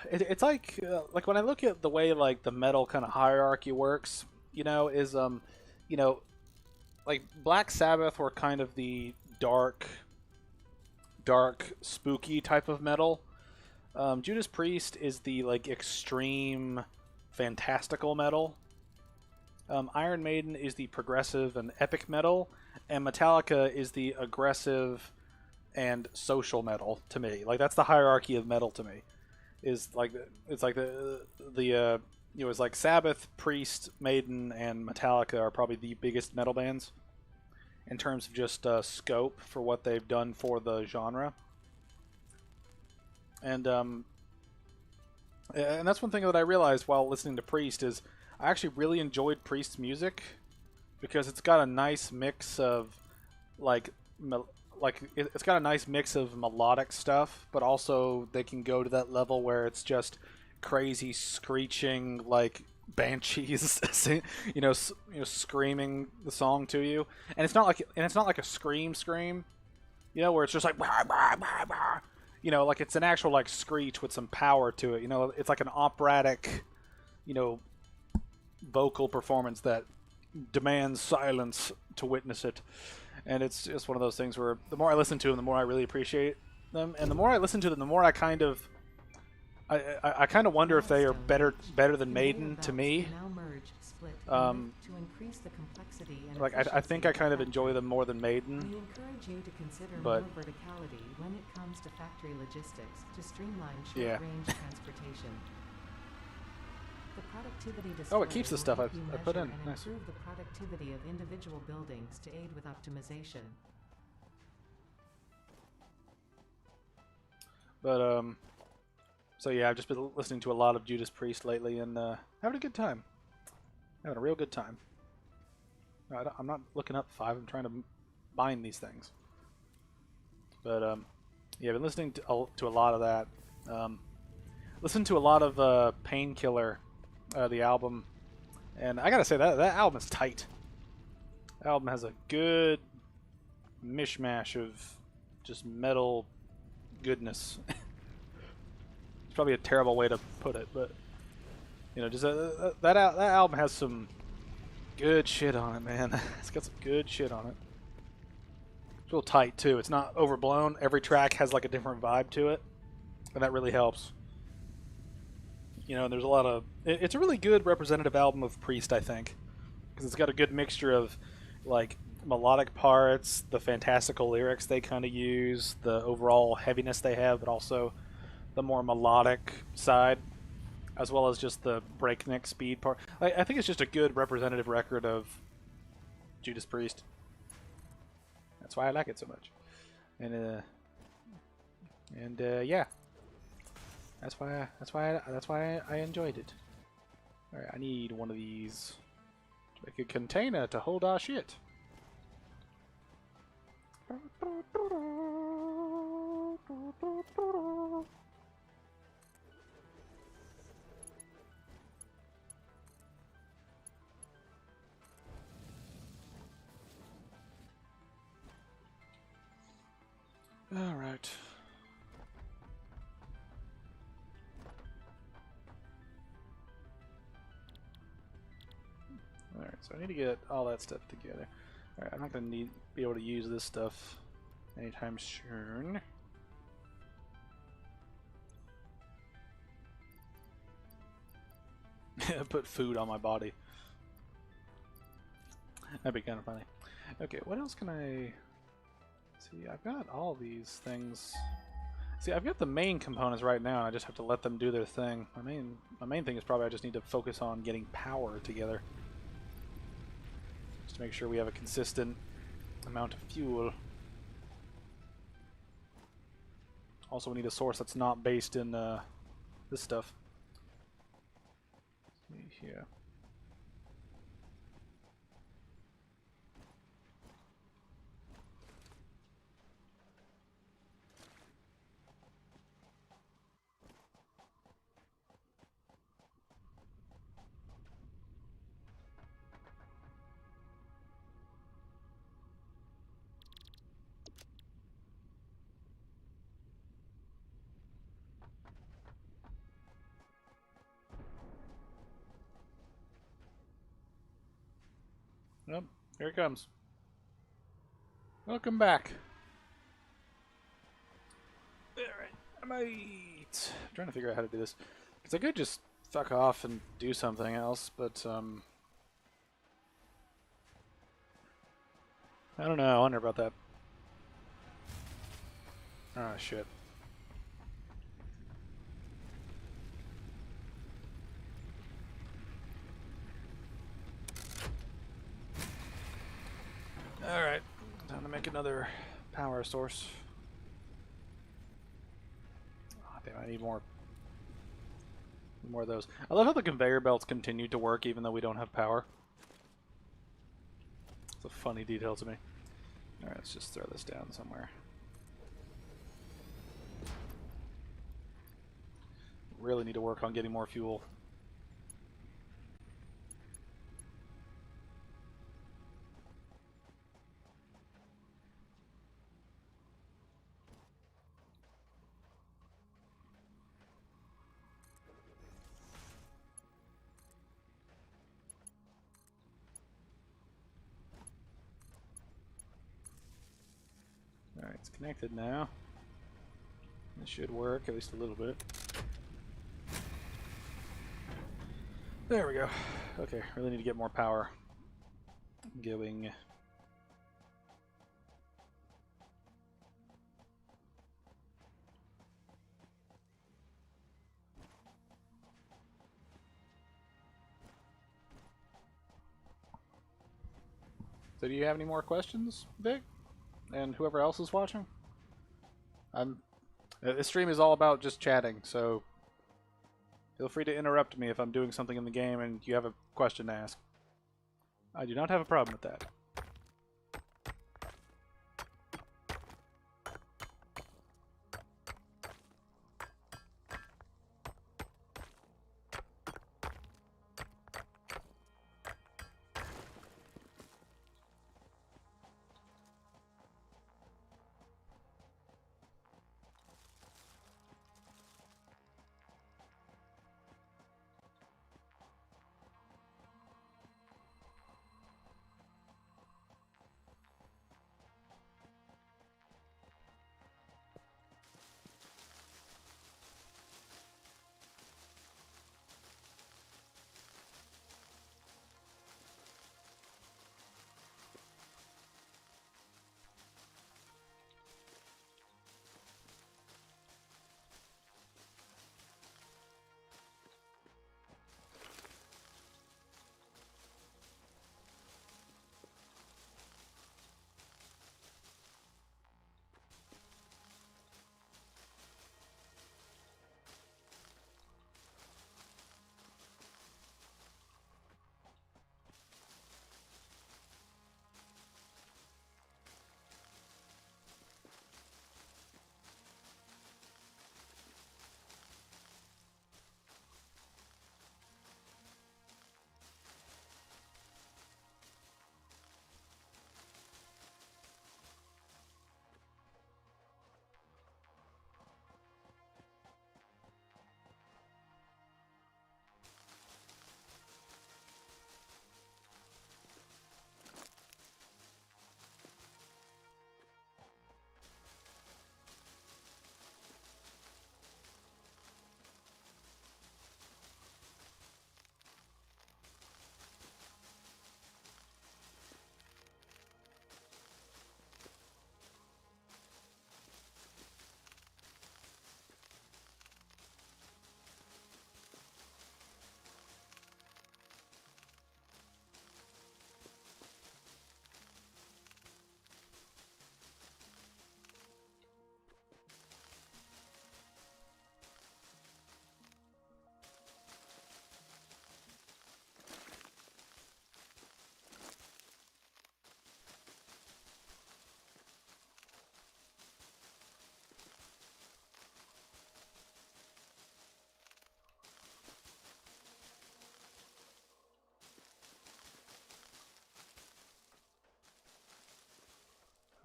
it's like when I look at the way like the metal kind of hierarchy works, you know, is you know, like Black Sabbath were kind of the dark, spooky type of metal. Judas Priest is the like extreme, fantastical metal. Iron Maiden is the progressive and epic metal, and Metallica is the aggressive and social metal to me. Like that's the hierarchy of metal to me. Is like it's like the you know, it's like Sabbath, Priest, Maiden, and Metallica are probably the biggest metal bands in terms of just scope for what they've done for the genre. And that's one thing that I realized while listening to Priest is I actually really enjoyed Priest's music because it's got a nice mix of it's got a nice mix of melodic stuff, but also they can go to that level where it's just crazy screeching like banshees, screaming the song to you, and it's not like a scream, you know, where it's just like bah, bah, bah, bah. You know, like it's an actual like screech with some power to it. You know, it's like an operatic, you know, vocal performance that demands silence to witness it. And it's just one of those things where the more I listen to them, the more I really appreciate them, and the more I listen to them, the more I kind of wonder if they are better than Maiden to me. Like I think I kind of enjoy them more than Maiden. We encourage you to consider but more verticality when it comes to factory logistics to streamline short-range transportation. The productivity display oh, it keeps the stuff will I help you put in. measure and Nice. improve the productivity of individual buildings to aid with optimization. But so yeah, I've just been listening to a lot of Judas Priest lately and having a good time. Having a real good time. No, I'm not looking up 5. I'm trying to bind these things. But yeah, I've been listening to a lot of that. Listened to a lot of Painkiller, the album, and I gotta say that album is tight. The album has a good mishmash of just metal goodness. It's probably a terrible way to put it, but you know, just that album has some good shit on it, man. It's got some good shit on it. It's real tight too. It's not overblown. Every track has like a different vibe to it, and that really helps. You know, there's a lot of. It's a really good representative album of Priest, I think, because it's got a good mixture of like melodic parts, the fantastical lyrics they kind of use, the overall heaviness they have, but also the more melodic side. as well as just the breakneck speed part. I think it's just a good representative record of Judas Priest. That's why I like it so much. And yeah, that's why I enjoyed it. All right, I need one of these to make a container to hold our shit. All right. Alright, so I need to get all that stuff together. Alright, I'm not going to be able to use this stuff anytime soon. Put food on my body. That'd be kind of funny. Okay, what else can I... See, I've got all these things. See, I've got the main components right now, and I just have to let them do their thing. My main thing is probably I just need to focus on getting power together. Just to make sure we have a consistent amount of fuel. Also, we need a source that's not based in this stuff. Let's see here. Yep, here it comes. Welcome back. Alright, I'm trying to figure out how to do this. Because I could just fuck off and do something else, but, I don't know, I wonder about that. Oh, shit. Alright, time to make another power source. Oh, damn, I need more of those. I love how the conveyor belts continue to work even though we don't have power. It's a funny detail to me. Alright, let's just throw this down somewhere. Really need to work on getting more fuel. Alright, it's connected now. It should work, at least a little bit. There we go. Okay, really need to get more power going. So do you have any more questions, Vic? And whoever else is watching? This stream is all about just chatting, so feel free to interrupt me if I'm doing something in the game and you have a question to ask. I do not have a problem with that.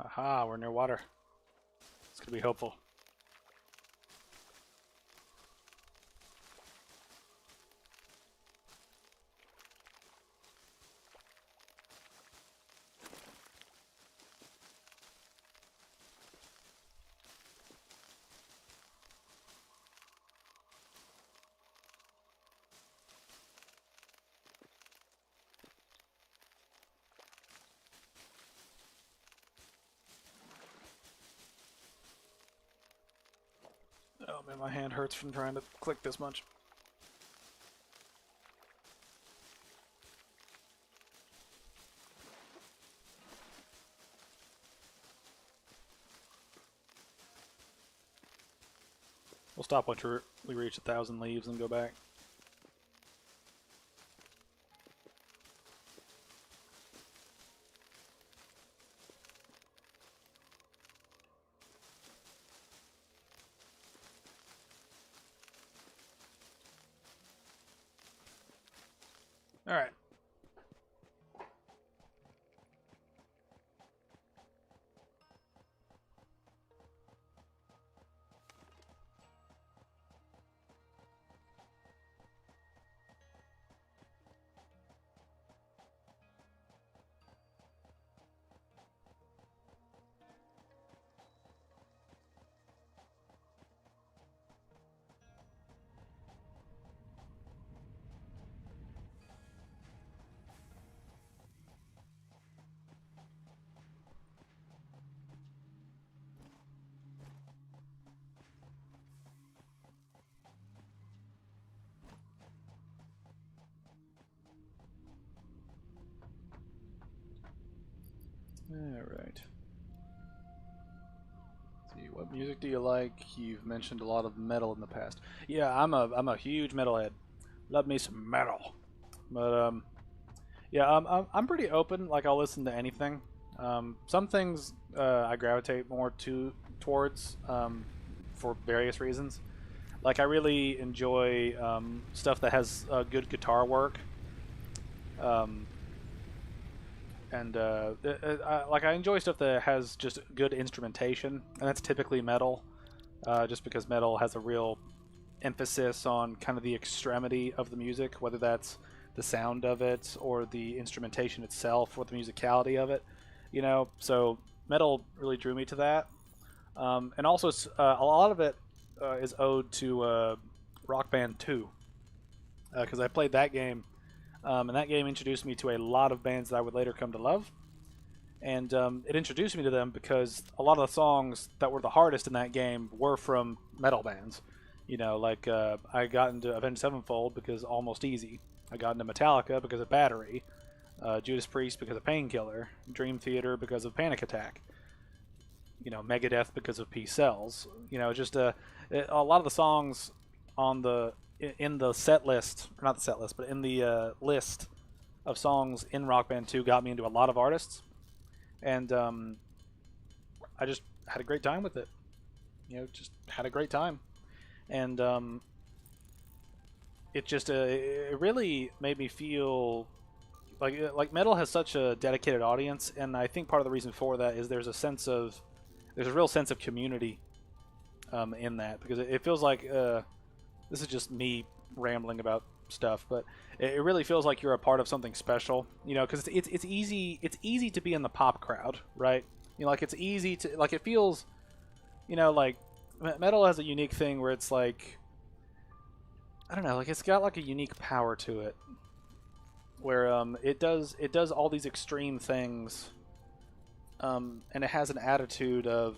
Aha, we're near water. It's gonna be helpful. Oh man, my hand hurts from trying to click this much. We'll stop once we reach 1,000 leaves and go back. All right. Alright. See, what music do you like? You've mentioned a lot of metal in the past. Yeah, I'm a huge metalhead. Love me some metal. But yeah, I'm pretty open. Like I'll listen to anything. Some things I gravitate more towards for various reasons. Like I really enjoy stuff that has good guitar work. And like I enjoy stuff that has just good instrumentation, and that's typically metal, just because metal has a real emphasis on kind of the extremity of the music, whether that's the sound of it or the instrumentation itself or the musicality of it, you know. So metal really drew me to that, and also a lot of it is owed to Rock Band 2, because I played that game. And that game introduced me to a lot of bands that I would later come to love. And it introduced me to them because a lot of the songs that were the hardest in that game were from metal bands. You know, like I got into Avenged Sevenfold because Almost Easy. I got into Metallica because of Battery. Judas Priest because of Painkiller. Dream Theater because of Panic Attack. You know, Megadeth because of Peace Cells. You know, just a lot of the songs on in the set list, or not the set list, but in the list of songs in Rock Band 2 got me into a lot of artists, and I just had a great time with it. You know, just had a great time, and it really made me feel like metal has such a dedicated audience, and I think part of the reason for that is there's a real sense of community in that, because it feels like. This is just me rambling about stuff, but it really feels like you're a part of something special, you know, because it's easy to be in the pop crowd, right? You know, like it's easy to, like, it feels, you know, like metal has a unique thing where it's like, I don't know, like it's got like a unique power to it, where it does all these extreme things, and it has an attitude of,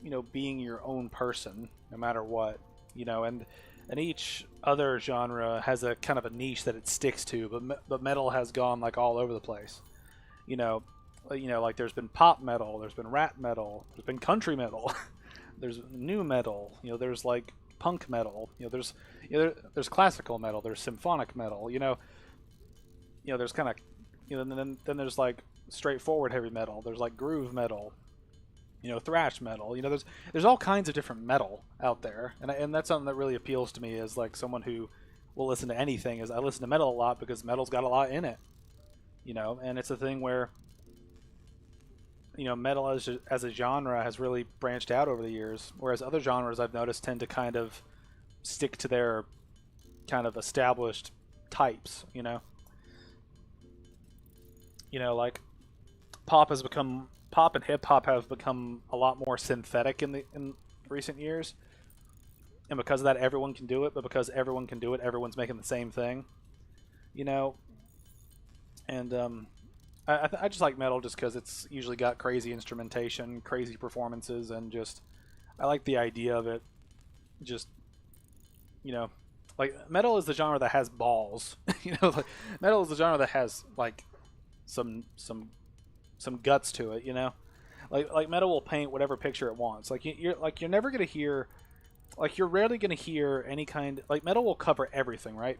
you know, being your own person no matter what, you know, and each other genre has a kind of a niche that it sticks to, but metal has gone like all over the place. You know, like there's been pop metal, there's been rap metal, there's been country metal, there's new metal. You know, there's like punk metal. You know, there's classical metal, there's symphonic metal. You know, there's kind of, you know, then there's like straightforward heavy metal. There's like groove metal. You know, thrash metal. You know, there's all kinds of different metal out there, and that's something that really appeals to me as like someone who will listen to anything. Is I listen to metal a lot because metal's got a lot in it. You know, and it's a thing where metal as a genre has really branched out over the years, whereas other genres I've noticed tend to kind of stick to their kind of established types. Like pop and hip hop have become a lot more synthetic in recent years, and because of that, everyone can do it. But because everyone can do it, everyone's making the same thing. You know, and I just like metal just because it's usually got crazy instrumentation, crazy performances, and just I like the idea of it. Just you know, like metal is the genre that has balls. Like metal is the genre that has like some guts to it. Like metal will paint whatever picture it wants. Like you're never gonna hear, like you're rarely gonna hear any kind, like metal will cover everything, right?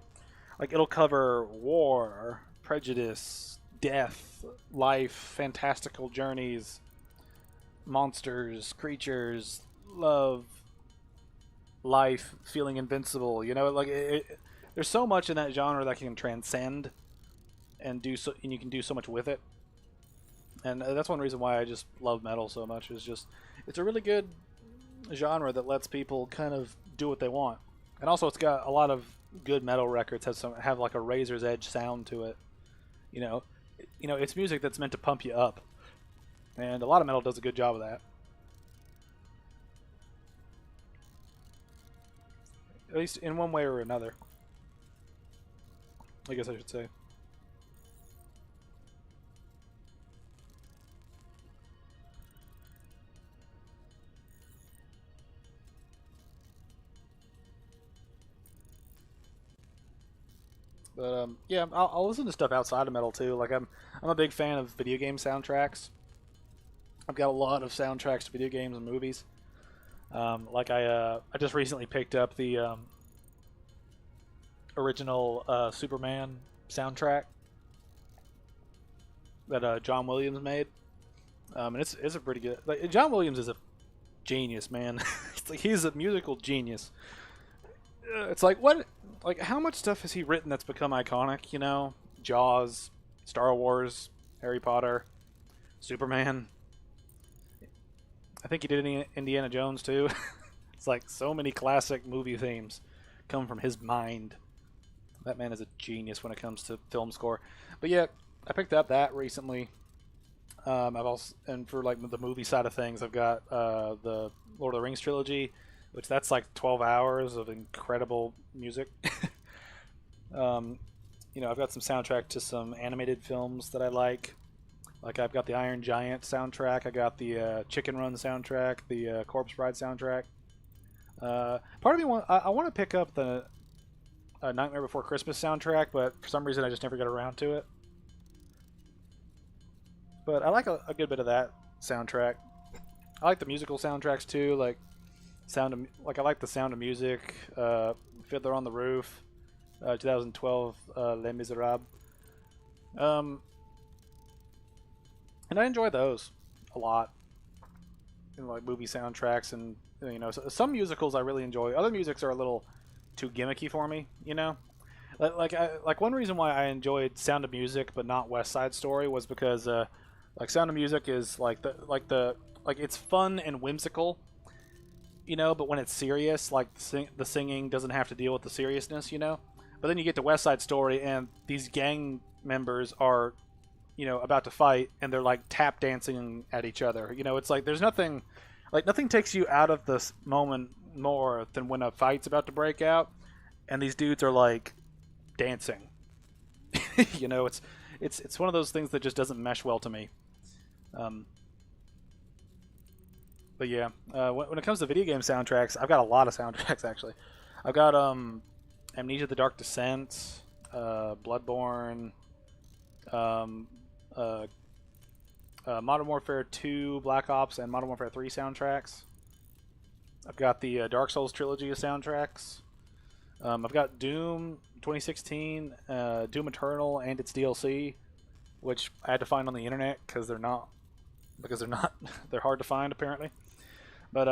Like it'll cover war, prejudice, death, life, fantastical journeys, monsters, creatures, love, life, feeling invincible. Like there's so much in that genre that can transcend and you can do so much with it. And that's one reason why I just love metal so much. Is just it's a really good genre that lets people kind of do what they want, and also it's got a lot of good metal records have like a razor's edge sound to it. You know, it's music that's meant to pump you up, and a lot of metal does a good job of that. At least in one way or another, I guess I should say. But yeah, I'll listen to stuff outside of metal too. Like I'm a big fan of video game soundtracks. I've got a lot of soundtracks to video games and movies. Like I just recently picked up the original Superman soundtrack that John Williams made, and it's a pretty good. Like John Williams is a genius, man. It's like he's a musical genius. It's like what, like how much stuff has he written that's become iconic? Jaws, Star Wars, Harry Potter, Superman. I think he did Indiana Jones too. It's like so many classic movie themes come from his mind. That man is a genius when it comes to film score. But yeah, I picked up that recently. I've also, and for like the movie side of things, I've got the Lord of the Rings trilogy, which that's like 12 hours of incredible music. I've got some soundtrack to some animated films that I like. Like I've got the Iron Giant soundtrack, I got the Chicken Run soundtrack, the Corpse Bride soundtrack. Part of me I want to pick up the Nightmare Before Christmas soundtrack, but for some reason I just never got around to it. But I like a good bit of that soundtrack. I like the musical soundtracks too, like I like the Sound of Music, Fiddler on the Roof, 2012 Les Miserables. And I enjoy those a lot. Like movie soundtracks, and some musicals I really enjoy. Other musics are a little too gimmicky for me. Like one reason why I enjoyed Sound of Music but not West Side Story was because like Sound of Music is like it's fun and whimsical, but when it's serious, like the singing doesn't have to deal with the seriousness, But then you get to West Side Story, and these gang members are, about to fight, and they're like tap dancing at each other. It's like there's nothing takes you out of this moment more than when a fight's about to break out, and these dudes are like dancing. It's one of those things that just doesn't mesh well to me. But yeah, when it comes to video game soundtracks, I've got a lot of soundtracks actually. I've got Amnesia: The Dark Descent, Bloodborne, Modern Warfare 2, Black Ops, and Modern Warfare 3 soundtracks. I've got the Dark Souls trilogy of soundtracks. I've got Doom 2016, Doom Eternal, and its DLC, which I had to find on the internet because they're not they're hard to find apparently. But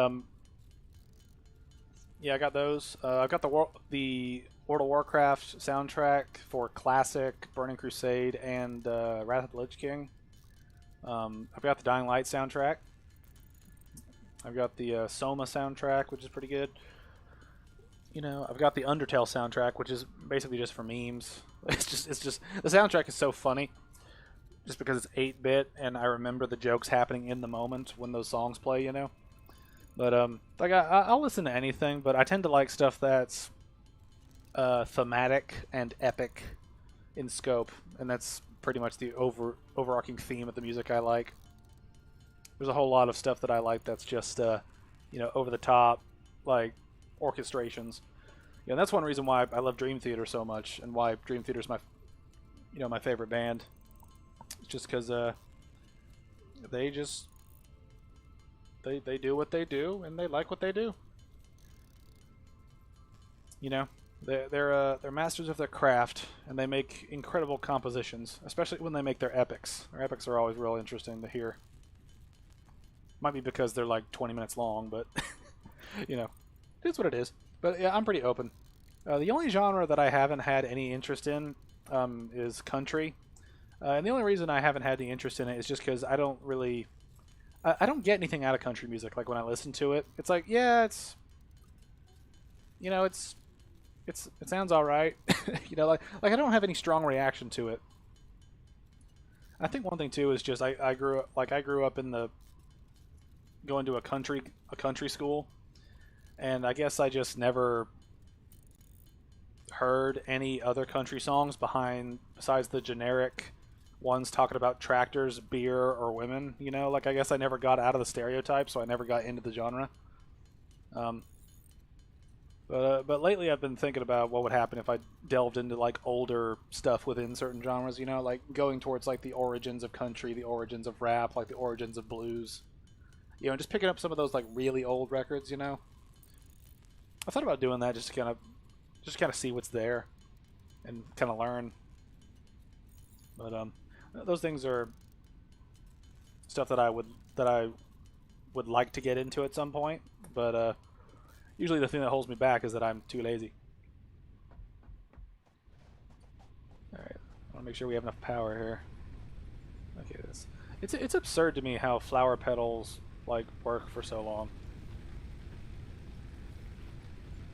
yeah, I got those. I've got the World of Warcraft soundtrack for Classic, Burning Crusade, and Wrath of the Lich King. I've got the Dying Light soundtrack. I've got the Soma soundtrack, which is pretty good. You know, I've got the Undertale soundtrack, which is basically just for memes. It's just the soundtrack is so funny, just because it's 8-bit, and I remember the jokes happening in the moment when those songs play. You know, but like I'll listen to anything, but I tend to like stuff that's thematic and epic in scope, and that's pretty much the overarching theme of the music I like. There's a whole lot of stuff that I like that's just you know, over the top, like orchestrations. Yeah, and that's one reason why I love Dream Theater so much, and why Dream Theater is my, you know, my favorite band. It's just because they just they do what they do, and they like what they do. You know, they're masters of their craft, and they make incredible compositions, especially when they make their epics. Their epics are always real interesting to hear. Might be because they're like 20 minutes long, but you know, it's what it is. But yeah, I'm pretty open. The only genre that I haven't had any interest in is country, and the only reason I haven't had any interest in it is just because I don't really, I don't get anything out of country music. Like when I listen to it, it's like, yeah, it's, you know, it sounds all right. You know, like I don't have any strong reaction to it. I think one thing too is just I grew up in the going to a country school, and I guess I just never heard any other country songs besides the generic ones talking about tractors, beer, or women. You know, like I guess I never got out of the stereotype, so I never got into the genre. But lately I've been thinking about what would happen if I delved into like older stuff within certain genres. You know, like going towards like the origins of country, the origins of rap, like the origins of blues. You know, just picking up some of those like really old records. You know, I thought about doing that just to kind of see what's there and kind of learn. But those things are stuff that I would like to get into at some point. But usually the thing that holds me back is that I'm too lazy. All right, I want to make sure we have enough power here. Okay, it's absurd to me how flower petals like work for so long.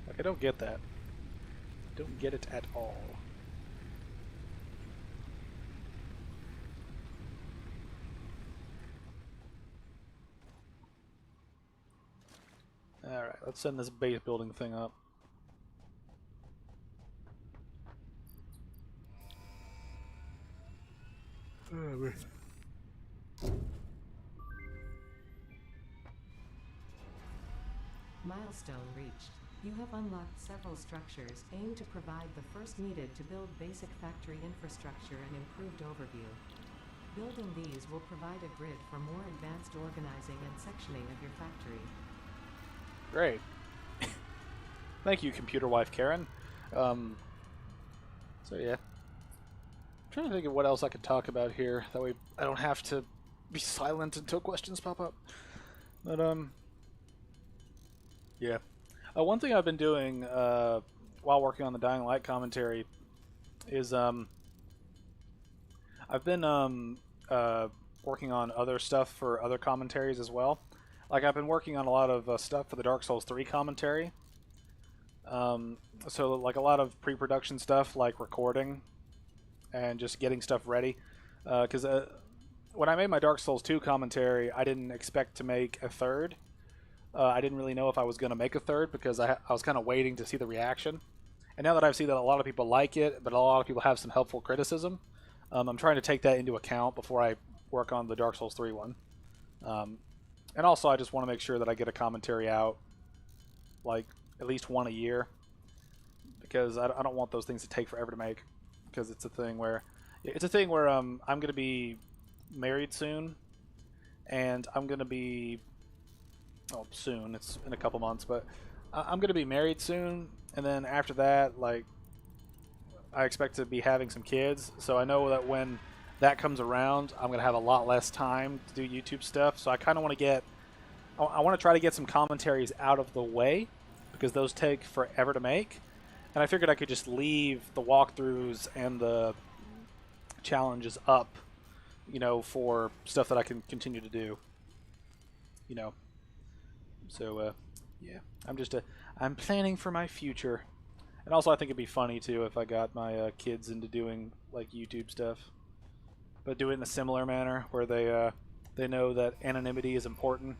Like I don't get that. Don't get it at all. Alright, let's send this base building thing up. Milestone reached. You have unlocked several structures aimed to provide the first needed to build basic factory infrastructure and improved overview. Building these will provide a grid for more advanced organizing and sectioning of your factory. Great. Thank you, computer wife Karen. So yeah. I'm trying to think of what else I could talk about here. That way I don't have to be silent until questions pop up. But yeah. One thing I've been doing while working on the Dying Light commentary is I've been working on other stuff for other commentaries as well. Like I've been working on a lot of stuff for the Dark Souls 3 commentary. So like a lot of pre-production stuff, like recording and just getting stuff ready. Because when I made my Dark Souls 2 commentary, I didn't expect to make a third. I didn't really know if I was going to make a third because I was kind of waiting to see the reaction. And now that I've seen that a lot of people like it, but a lot of people have some helpful criticism, I'm trying to take that into account before I work on the Dark Souls 3 one. And also, I just want to make sure that I get a commentary out, like, at least one a year. Because I don't want those things to take forever to make. Because it's a thing where I'm going to be married soon. And I'm going to be... Oh, soon. It's in a couple months. But I'm going to be married soon. And then after that, like, I expect to be having some kids. So I know that when that comes around, I'm going to have a lot less time to do YouTube stuff. So I kind of want to I want to try to get some commentaries out of the way because those take forever to make. And I figured I could just leave the walkthroughs and the challenges up you know, for stuff that I can continue to do. You know, so yeah, I'm planning for my future, and also I think it'd be funny too if I got my kids into doing like YouTube stuff, but do it in a similar manner where they know that anonymity is important.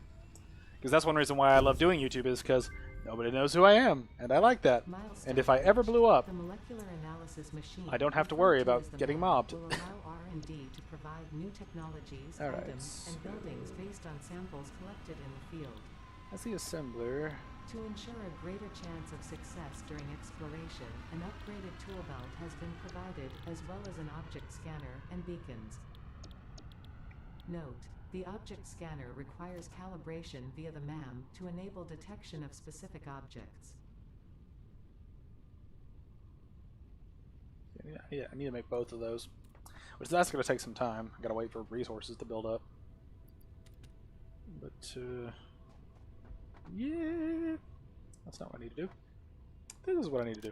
Because that's one reason why I love doing YouTube is because nobody knows who I am, and I like that. Milestone And if I ever blew up, the molecular analysis machine, I don't have to referred worry to about as the getting MAB, mobbed. will allow R&D to provide new technologies, All right, items, and buildings based on samples collected in the field. That's the assembler. To ensure a greater chance of success during exploration, an upgraded tool belt has been provided, as well as an object scanner and beacons. Note: the object scanner requires calibration via the MAM to enable detection of specific objects. Yeah, I need to make both of those. Which that's going to take some time. I got to wait for resources to build up. But, yeah. That's not what I need to do. This is what I need to do.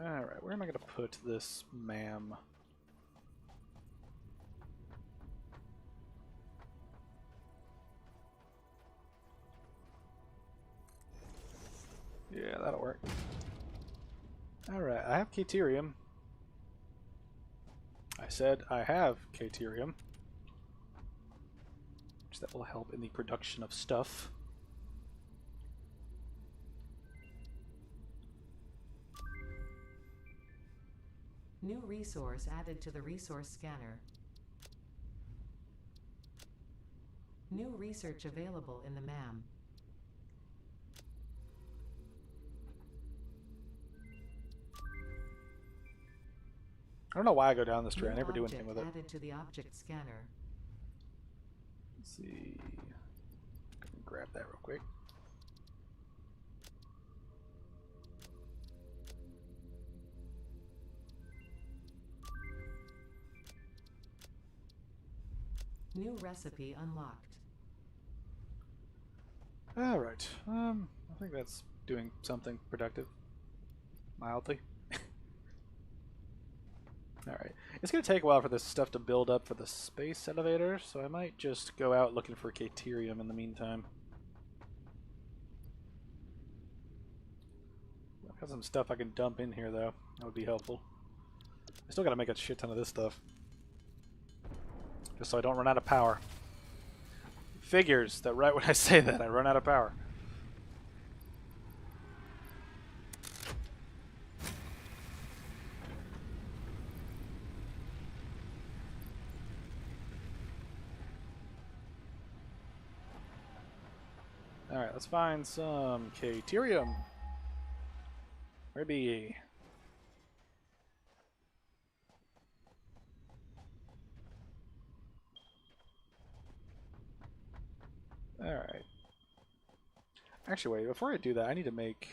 Alright, where am I going to put this MAM? Yeah, that'll work. Alright, I have Caterium. I said I have Caterium. Which that will help in the production of stuff. New resource added to the resource scanner. New research available in the MAM. I don't know why I go down this tree. I New never do object anything with it. added to the object scanner. Let's see. Grab that real quick. New recipe unlocked. Alright. I think that's doing something productive. Mildly. Alright. It's going to take a while for this stuff to build up for the space elevator, so I might just go out looking for Caterium in the meantime. I've got some stuff I can dump in here, though. That would be helpful. I still got to make a shit ton of this stuff. Just so I don't run out of power. Figures that right when I say that, I run out of power. Alright, let's find some Caterium. Where be ye? Alright. Actually, wait, before I do that, I need to make...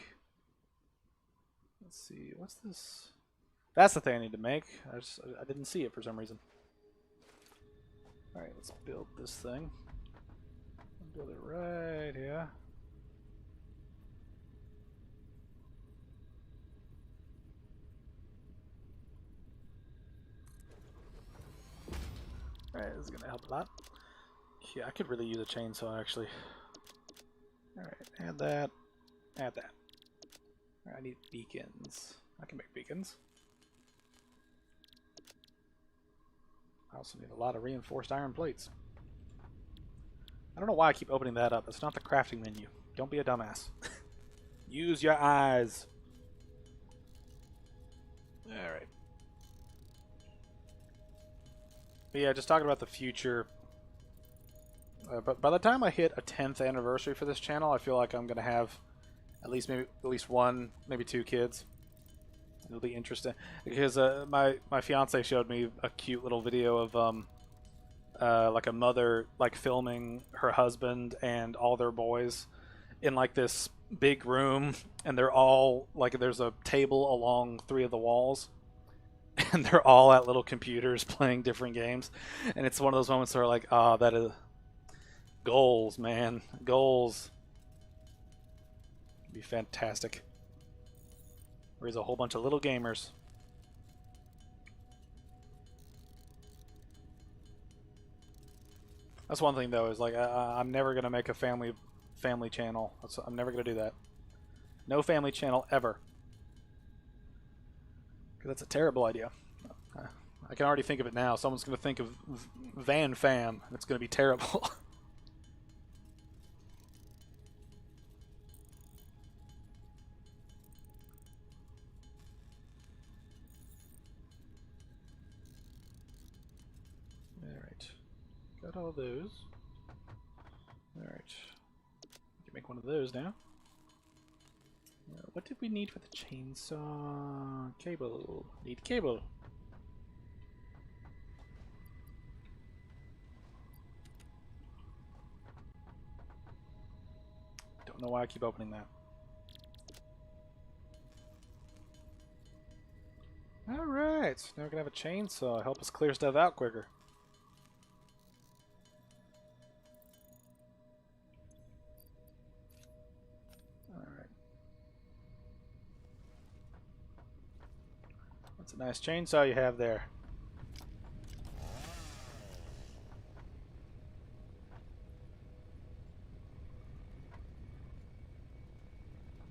Let's see, what's this? That's the thing I need to make. I didn't see it for some reason. Alright, let's build this thing. Build it right here. Alright, this is going to help a lot. Yeah, I could really use a chainsaw, actually. Alright, add that. Add that. Alright, I need beacons. I can make beacons. I also need a lot of reinforced iron plates. I don't know why I keep opening that up. It's not the crafting menu. Don't be a dumbass. Use your eyes. Alright. But yeah, just talking about the future. But by the time I hit a 10th anniversary for this channel, I feel like I'm gonna have at least one, maybe two kids. It'll be interesting because my fiance showed me a cute little video of like a mother like filming her husband and all their boys in like this big room, and they're all like there's a table along three of the walls. And they're all at little computers playing different games, and it's one of those moments where like, ah, that is goals, man, goals. It'd be fantastic. Raise a whole bunch of little gamers. That's one thing though, is like I'm never gonna make a family channel. I'm never gonna do that. No family channel ever. Because that's a terrible idea. I can already think of it now. Someone's gonna think of Van Fam, and it's gonna be terrible. Alright. Got all those. Alright. We can make one of those now. What did we need for the chainsaw? Cable. Need cable. Don't know why I keep opening that. Alright, now we can have a chainsaw. Help us clear stuff out quicker. Alright. That's a nice chainsaw you have there.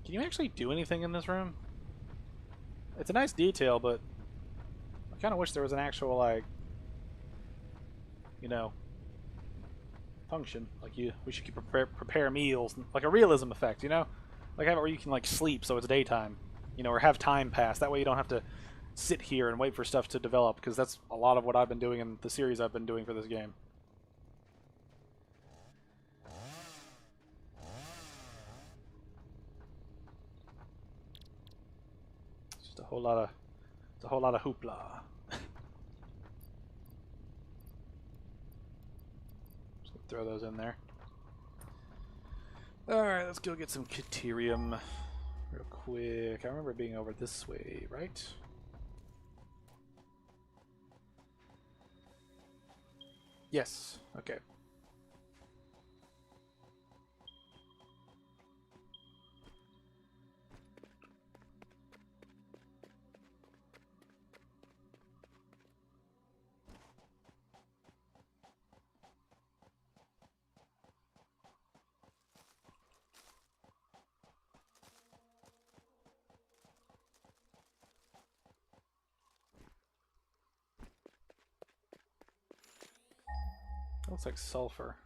Can you actually do anything in this room? It's a nice detail, but I kind of wish there was an actual, like, you know, function. Like we should prepare meals, like a realism effect, you know? Like have it where you can like sleep so it's daytime, you know, or have time pass. That way you don't have to sit here and wait for stuff to develop, because that's a lot of what I've been doing in the series I've been doing for this game. It's just a whole lot of hoopla. Just gonna throw those in there. Alright, let's go get some Caterium real quick. I remember it being over this way, right? Yes. Okay. Looks like sulfur.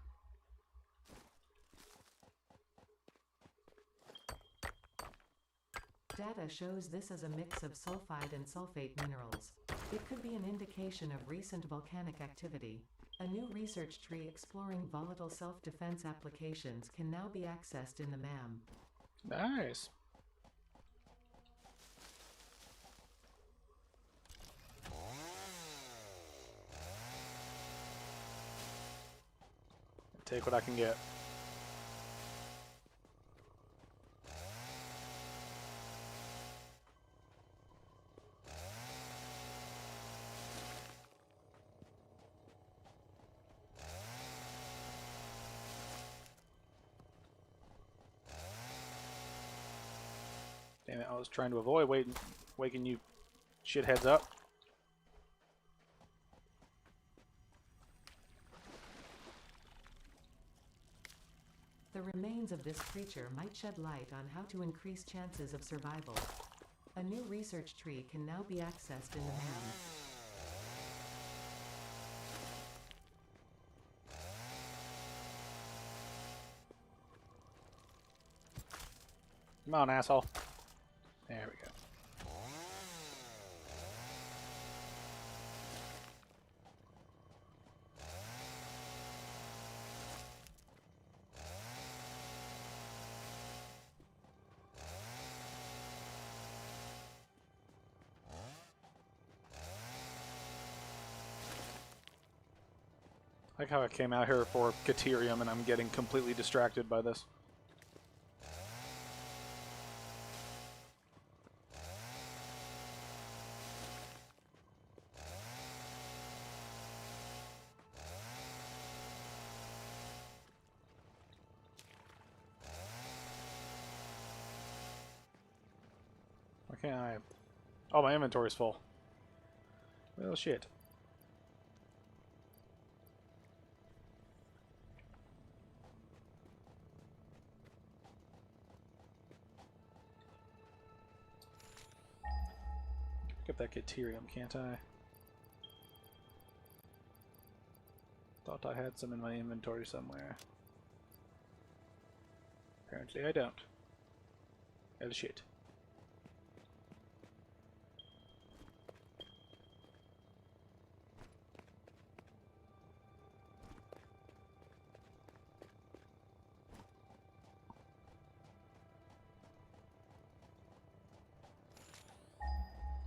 Data shows this as a mix of sulfide and sulfate minerals. It could be an indication of recent volcanic activity. A new research tree exploring volatile self-defense applications can now be accessed in the MAM. Nice. Take what I can get. Damn it, I was trying to avoid waking you shitheads up. The remains of this creature might shed light on how to increase chances of survival. A new research tree can now be accessed in the MAM. Come on, asshole. There we go. I like how I came out here for Caterium and I'm getting completely distracted by this. Why can't I? Oh, my inventory's full. Well, shit. Pick up that Caterium, can't I? Thought I had some in my inventory somewhere. Apparently I don't. Well, shit.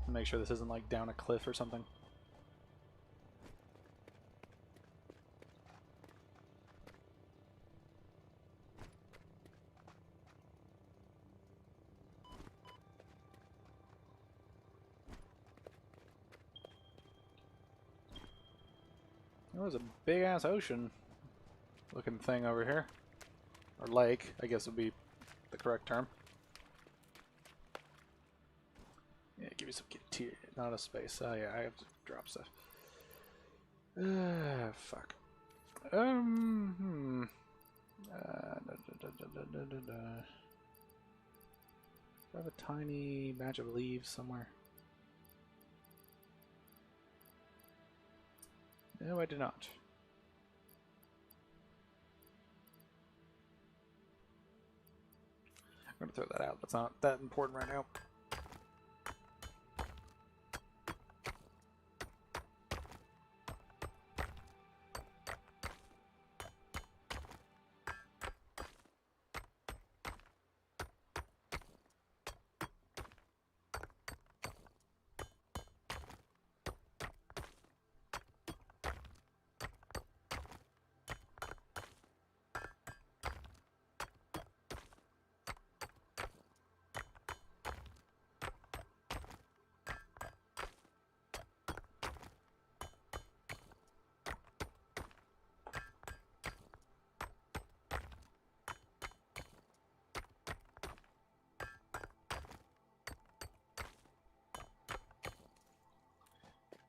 Make sure this isn't like down a cliff or something. There was a big ass ocean looking thing over here. Or lake, I guess would be the correct term. Yeah, give me some tier, not a space. Oh yeah, I have to drop stuff. Fuck. Do I have a tiny batch of leaves somewhere? No, I do not. I'm gonna throw that out. That's not that important right now.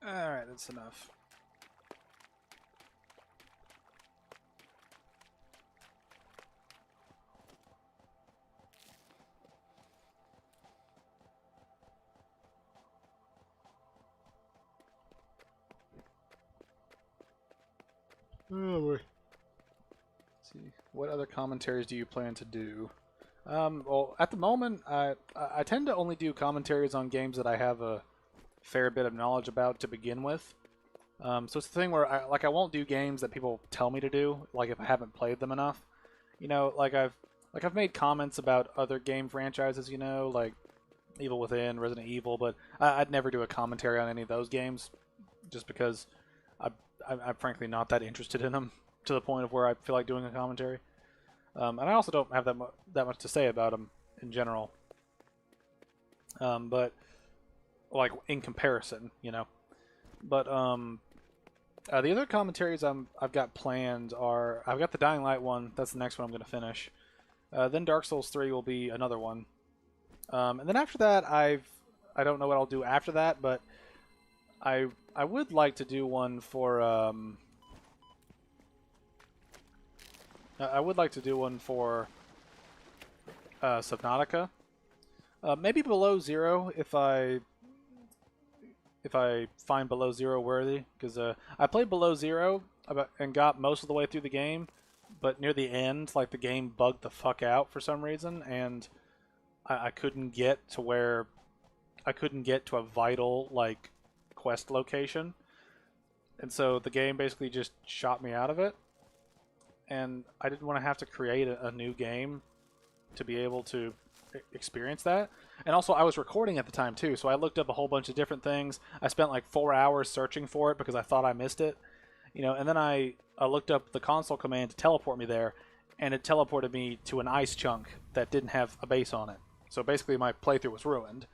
Alright, that's enough. Oh boy. Let's see, what other commentaries do you plan to do? Well, at the moment, I tend to only do commentaries on games that I have a fair bit of knowledge about to begin with. So it's the thing where I won't do games that people tell me to do, like if I haven't played them enough. You know, I've made comments about other game franchises, you know, like Evil Within, Resident Evil, but I'd never do a commentary on any of those games, just because I'm frankly not that interested in them to the point of where I feel like doing a commentary. And I also don't have that much to say about them in general. But like in comparison, you know. But the other commentaries I've got planned are I've got the Dying Light one. That's the next one I'm going to finish. Then Dark Souls 3 will be another one. And then after that, I don't know what I'll do after that, but I would like to do one for Subnautica. Maybe Below Zero if I find Below Zero worthy, because I played Below Zero and got most of the way through the game, but near the end, like, the game bugged the fuck out for some reason, and I couldn't get to a vital, like, quest location, and so the game basically just shot me out of it, and I didn't want to have to create a new game to be able to experience that. And also, I was recording at the time too, so I looked up a whole bunch of different things. I spent like 4 hours searching for it because I thought I missed it, you know. And then I looked up the console command to teleport me there, and it teleported me to an ice chunk that didn't have a base on it. So basically, my playthrough was ruined,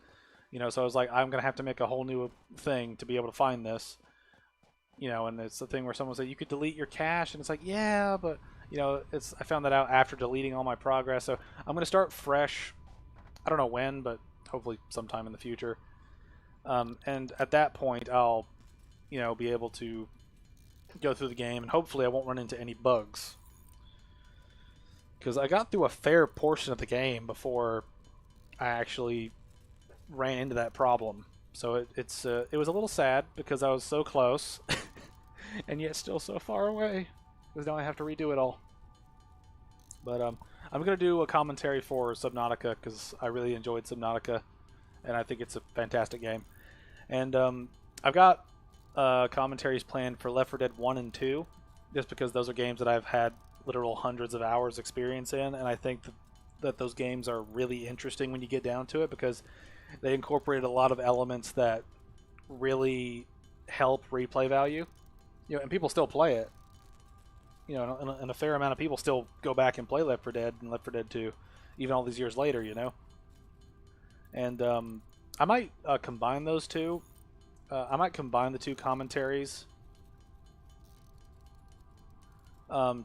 you know. So I was like, I'm gonna have to make a whole new thing to be able to find this, you know. And it's the thing where someone said you could delete your cache, and it's like, yeah, but you know, I found that out after deleting all my progress. So I'm gonna start fresh. I don't know when, but hopefully sometime in the future. And at that point, I'll, be able to go through the game, and hopefully I won't run into any bugs. Because I got through a fair portion of the game before I actually ran into that problem. So it was a little sad because I was so close, and yet still so far away. Because now I have to redo it all. But I'm gonna do a commentary for Subnautica because I really enjoyed Subnautica, and I think it's a fantastic game. And I've got commentaries planned for Left 4 Dead 1 and 2, just because those are games that I've had literal hundreds of hours experience in, and I think that those games are really interesting when you get down to it because they incorporated a lot of elements that really help replay value. And people still play it. And a fair amount of people still go back and play Left 4 Dead and Left 4 Dead 2, even all these years later, And I might combine those two. I might combine the two commentaries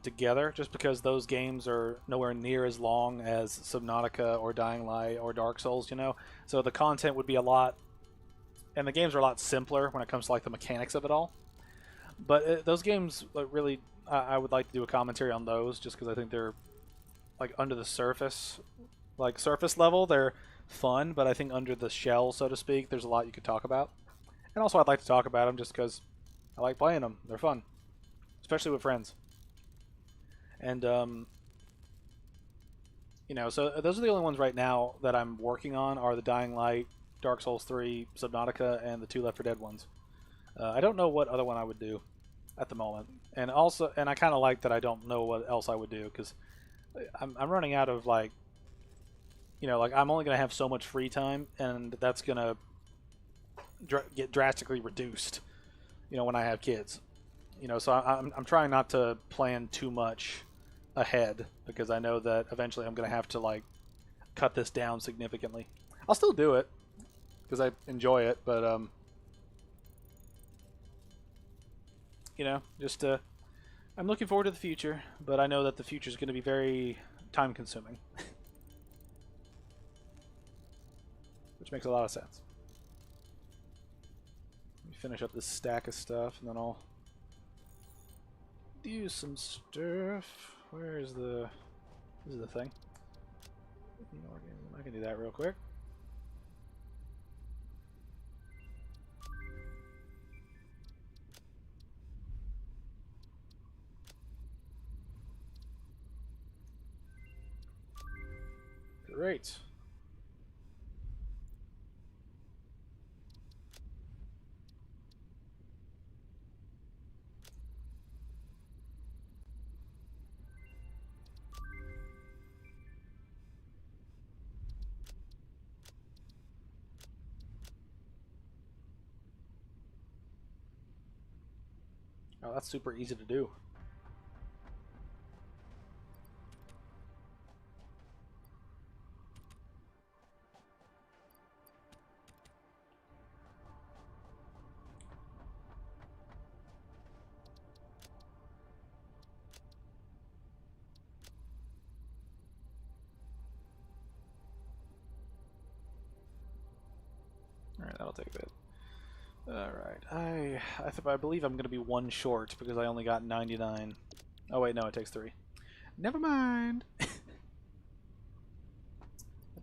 together, just because those games are nowhere near as long as Subnautica or Dying Light or Dark Souls, So the content would be a lot, and the games are a lot simpler when it comes to like the mechanics of it all. But those games really, I would like to do a commentary on those, just because I think they're like under the surface, like surface level, they're fun, but I think under the shell, so to speak, there's a lot you could talk about. And also I'd like to talk about them just because I like playing them. They're fun, especially with friends. And so those are the only ones right now that I'm working on are the Dying Light, Dark Souls 3, Subnautica, and the 2 Left 4 Dead ones. I don't know what other one I would do at the moment, and I kind of like that I don't know what else I would do because I'm running out of like I'm only gonna have so much free time, and that's gonna get drastically reduced when I have kids. So I'm trying not to plan too much ahead because I know that eventually I'm gonna have to like cut this down significantly. I'll still do it because I enjoy it, but I'm looking forward to the future, but I know that the future is going to be very time consuming. Which makes a lot of sense. Let me finish up this stack of stuff and then I'll do some stuff. Where is the... This is the thing. I can do that real quick. Great. Oh, that's super easy to do. Alright, that'll take a bit. Alright, I believe I'm going to be one short because I only got 99. Oh wait, no, it takes 3. Never mind! That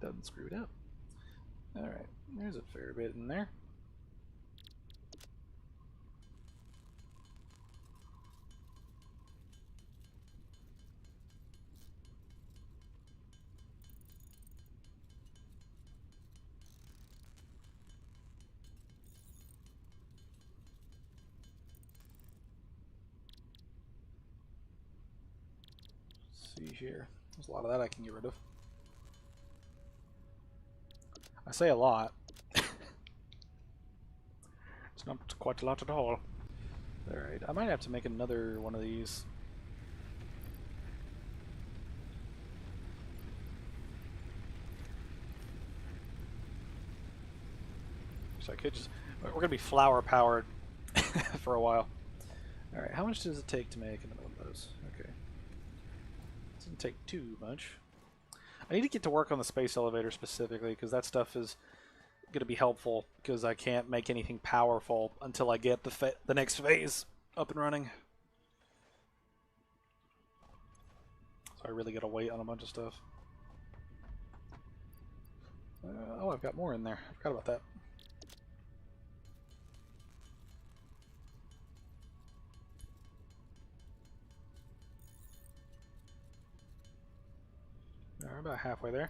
doesn't screw it up. Alright, there's a fair bit in there. See here. There's a lot of that I can get rid of. I say a lot. It's not quite a lot at all. Alright, I might have to make another one of these. So I could just... We're going to be flower powered for a while. Alright, how much does it take to make another one of those? Okay. Doesn't take too much. I need to get to work on the space elevator specifically because that stuff is going to be helpful because I can't make anything powerful until I get the next phase up and running. So I really got to wait on a bunch of stuff. Oh, I've got more in there. I forgot about that. We're about halfway there.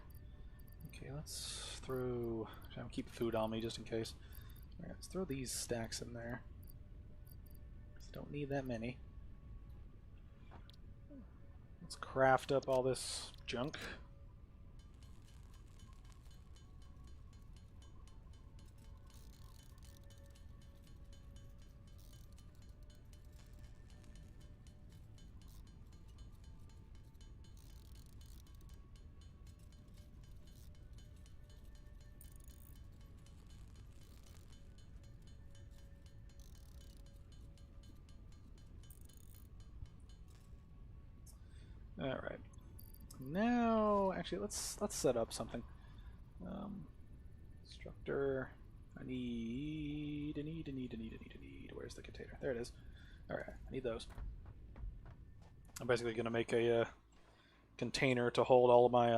Okay, let's throw... I'm keep food on me just in case. Alright, let's throw these stacks in there. Don't need that many. Let's craft up all this junk. All right. Now, actually, let's set up something. Instructor. I need. Where's the container? There it is. All right, I need those. I'm basically gonna make a container to hold all of my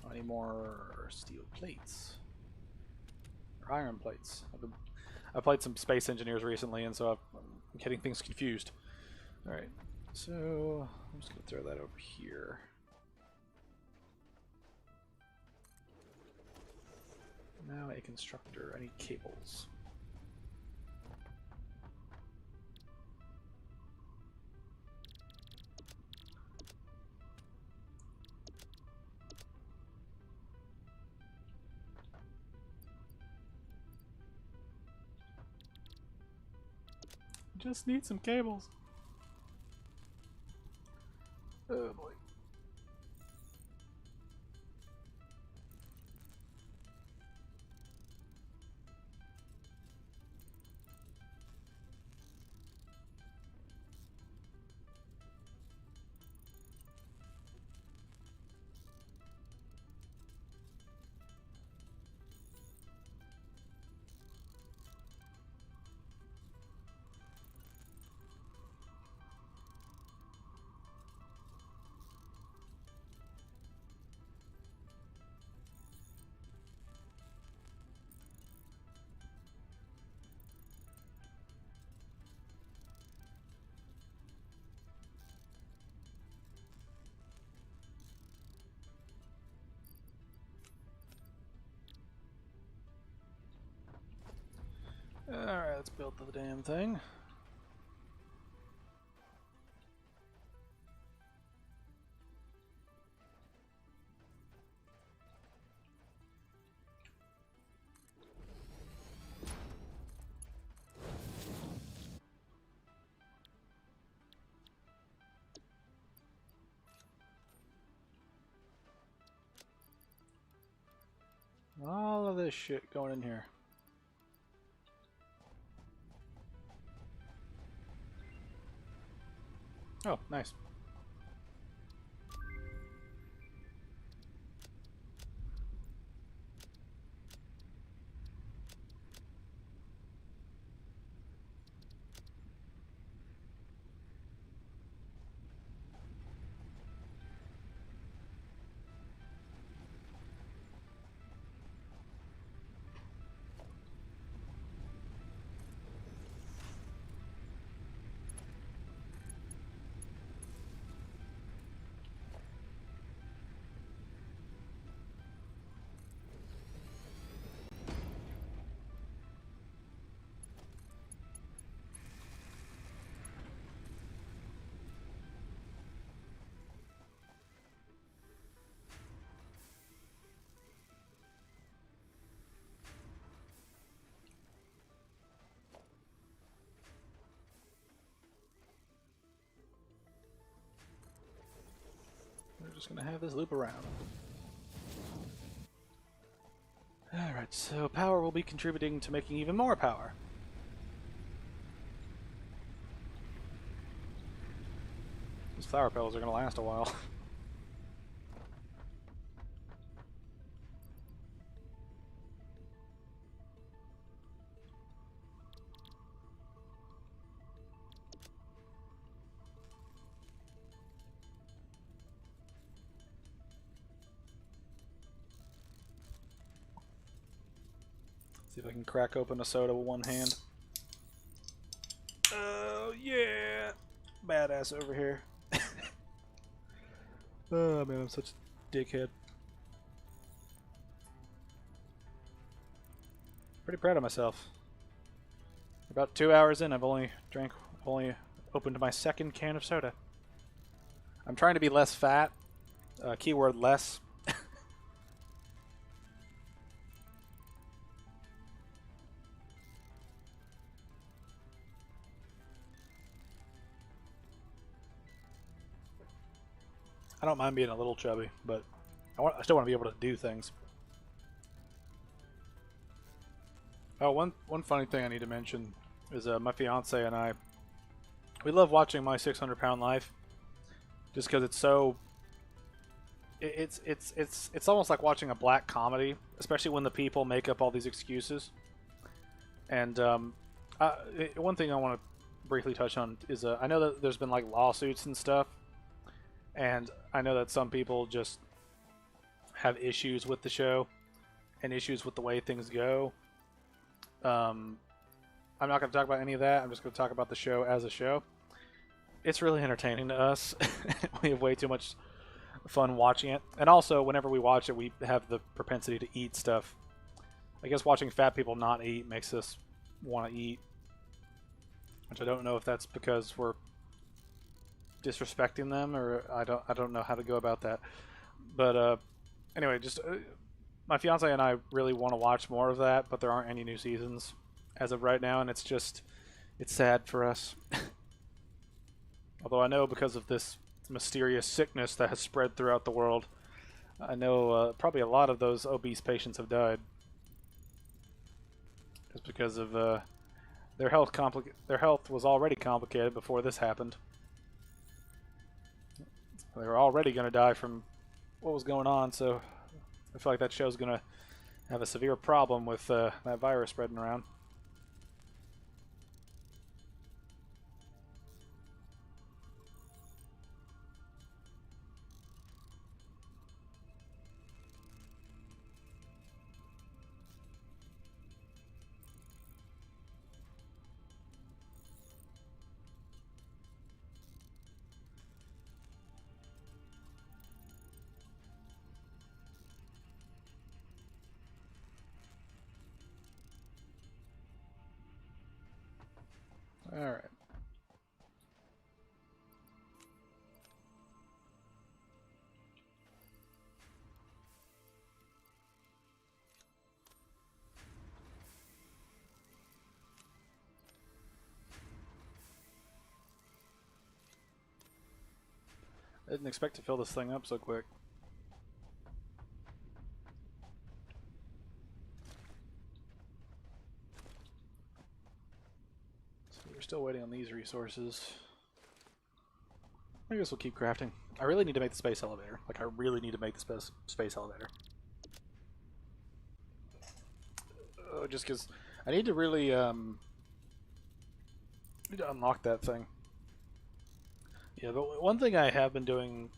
I need more steel plates or iron plates. I played some Space Engineers recently, and so I'm getting things confused. All right, so I'm just gonna throw that over here. Now a constructor. I need cables. Just need some cables. Oh boy. Alright, let's build the damn thing. All of this shit going in here. Oh, nice. We're just gonna have this loop around. Alright, so power will be contributing to making even more power. These flower petals are gonna last a while. See if I can crack open a soda with one hand. Oh, yeah! Badass over here. Oh, man, I'm such a dickhead. Pretty proud of myself. About 2 hours in, I've only opened my second can of soda. I'm trying to be less fat. Keyword less. I don't mind being a little chubby, but I still want to be able to do things. Oh, one funny thing I need to mention is my fiance and I, we love watching My 600 Pound Life, just because it's so. It's almost like watching a black comedy, especially when the people make up all these excuses. And one thing I want to briefly touch on is I know that there's been like lawsuits and stuff, and I know that some people just have issues with the show and issues with the way things go. I'm not going to talk about any of that. I'm just going to talk about the show as a show. It's really entertaining to us. We have way too much fun watching it. And also, whenever we watch it, we have the propensity to eat stuff. I guess watching fat people not eat makes us want to eat. Which I don't know if that's because we're disrespecting them, or I don't know how to go about that. But anyway, just my fiance and I really want to watch more of that, but there aren't any new seasons as of right now, and it's sad for us. Although I know because of this mysterious sickness that has spread throughout the world, I know probably a lot of those obese patients have died just because of their health. Their health was already complicated before this happened. They were already going to die from what was going on, so I feel like that show's going to have a severe problem with that virus spreading around. Alright. I didn't expect to fill this thing up so quick. So we're still waiting on these resources. I guess we'll keep crafting. I really need to make the space elevator. Like, I really need to make the space elevator. Just because I need to really need to unlock that thing. Yeah, but one thing I have been doing,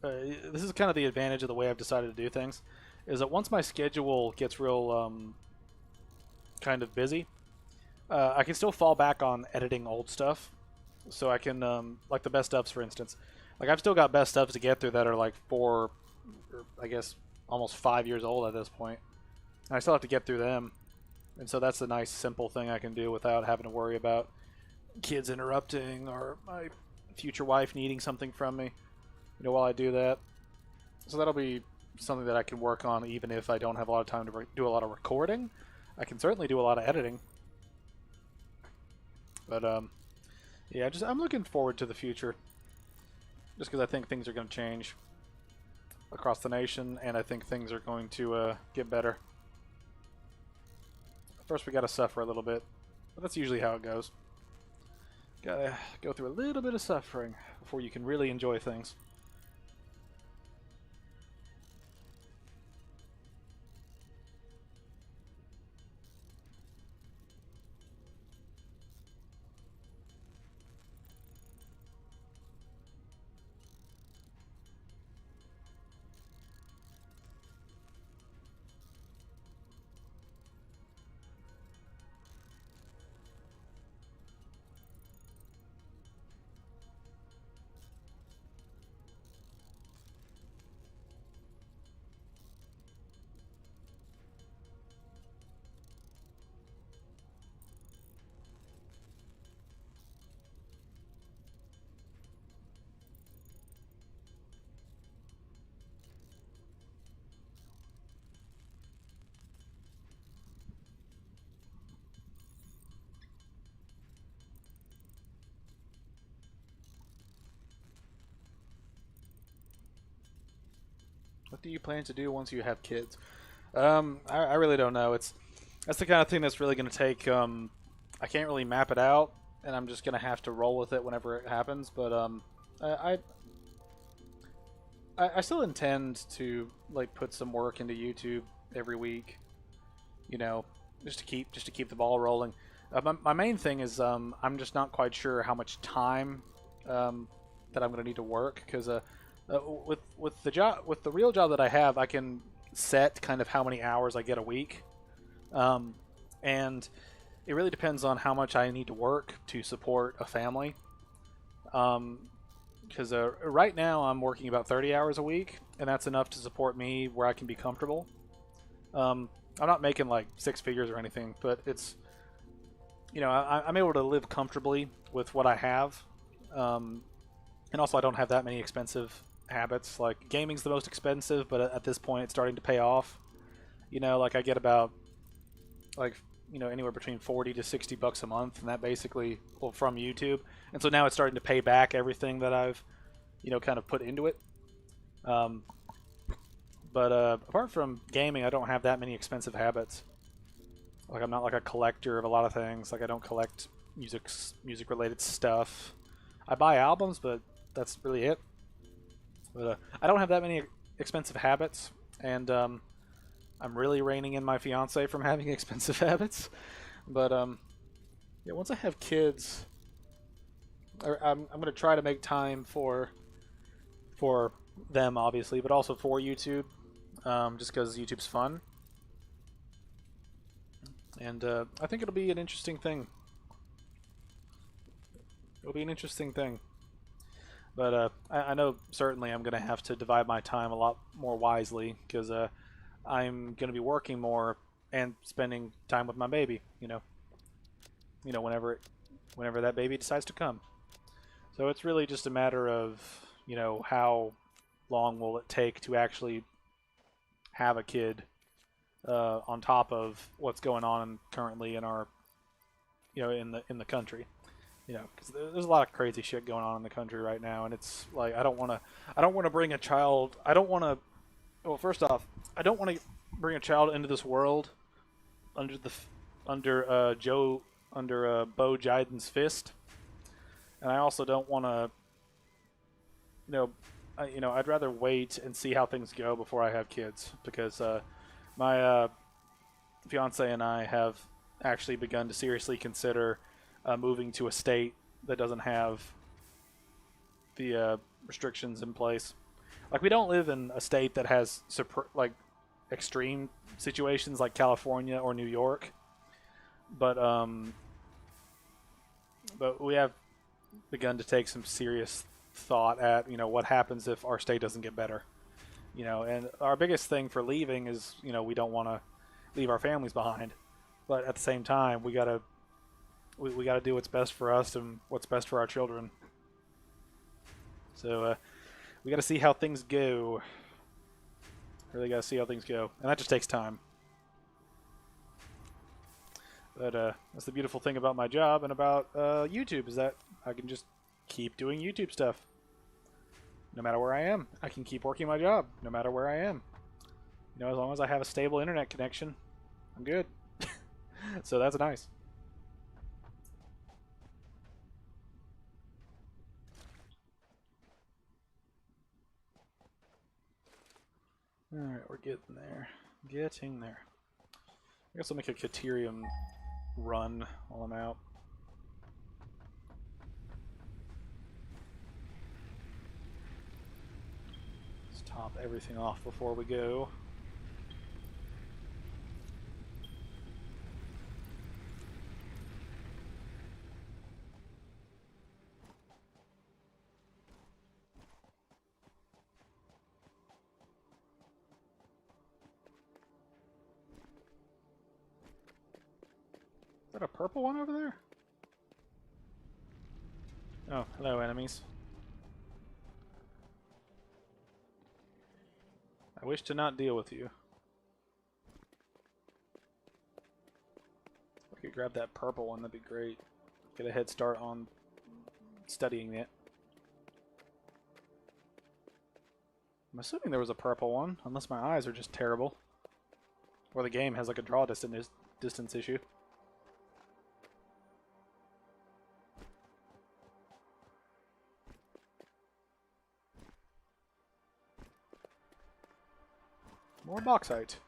this is kind of the advantage of the way I've decided to do things, is that once my schedule gets real kind of busy, I can still fall back on editing old stuff. So I can, like the best ofs, for instance. Like, I've still got best ofs to get through that are like 4, or I guess almost 5 years old at this point. And I still have to get through them. And so that's a nice, simple thing I can do without having to worry about kids interrupting or my future wife needing something from me, while I do that. So that'll be something that I can work on even if I don't have a lot of time to do a lot of recording. I can certainly do a lot of editing. But, yeah, I'm looking forward to the future. Just because I think things are going to change across the nation, and I think things are going to get better. First, we got to suffer a little bit, but that's usually how it goes. Gotta go through a little bit of suffering before you can really enjoy things. What do you plan to do once you have kids? I really don't know. That's the kind of thing that's really going to take. I can't really map it out, and I'm just going to have to roll with it whenever it happens. But I, I still intend to like put some work into YouTube every week. You know, just to keep the ball rolling. My main thing is I'm just not quite sure how much time that I'm going to need to work because with the real job that I have, I can set kind of how many hours I get a week, and it really depends on how much I need to work to support a family. Because right now I'm working about 30 hours a week, and that's enough to support me where I can be comfortable. I'm not making like six figures or anything, but it's I'm able to live comfortably with what I have, and also I don't have that many expensive habits. Like gaming's the most expensive, but at this point it's starting to pay off. Like I get about like anywhere between 40 to 60 bucks a month, and that basically from YouTube, and so now it's starting to pay back everything that I've kind of put into it. Um, but apart from gaming, I don't have that many expensive habits. Like I'm not like a collector of a lot of things. Like I don't collect music related stuff. I buy albums, but that's really it. But I don't have that many expensive habits, and I'm really reining in my fiance from having expensive habits. But yeah, once I have kids, I'm going to try to make time for them, obviously, but also for YouTube, just because YouTube's fun. And I think it'll be an interesting thing. It'll be an interesting thing. But I know certainly I'm going to have to divide my time a lot more wisely because I'm going to be working more and spending time with my baby. Whenever that baby decides to come. So it's really just a matter of how long will it take to actually have a kid on top of what's going on currently in our in the country. Because there's a lot of crazy shit going on in the country right now, and it's like I don't want to bring a child. I don't want to. Well, first off, I don't want to bring a child into this world under Bo Jiden's fist, and I also don't want to. I'd rather wait and see how things go before I have kids because my fiance and I have actually begun to seriously consider moving to a state that doesn't have the restrictions in place. Like we don't live in a state that has extreme situations like California or New York, but we have begun to take some serious thought at what happens if our state doesn't get better. And our biggest thing for leaving is we don't want to leave our families behind, but at the same time we gotta do what's best for us and what's best for our children. So we gotta see how things go. Really gotta see how things go, and that just takes time. But that's the beautiful thing about my job and about YouTube is that I can just keep doing YouTube stuff. No matter where I am, I can keep working my job no matter where I am. As long as I have a stable internet connection, I'm good. So that's nice. Alright, we're getting there. Getting there. I guess I'll make a Caterium run while I'm out. Let's top everything off before we go. Is that a purple one over there? Oh, hello enemies. I wish to not deal with you. If I could grab that purple one, that'd be great. Get a head start on studying it. I'm assuming there was a purple one, unless my eyes are just terrible. Or the game has like a draw distance issue. More bauxite.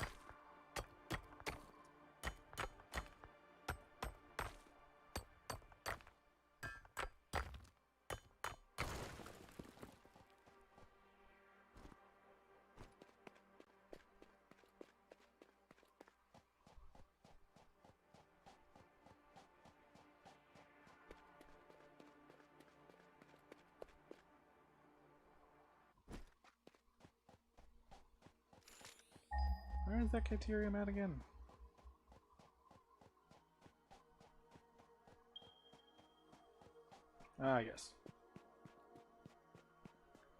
Where is that Caterium at again? Ah, yes.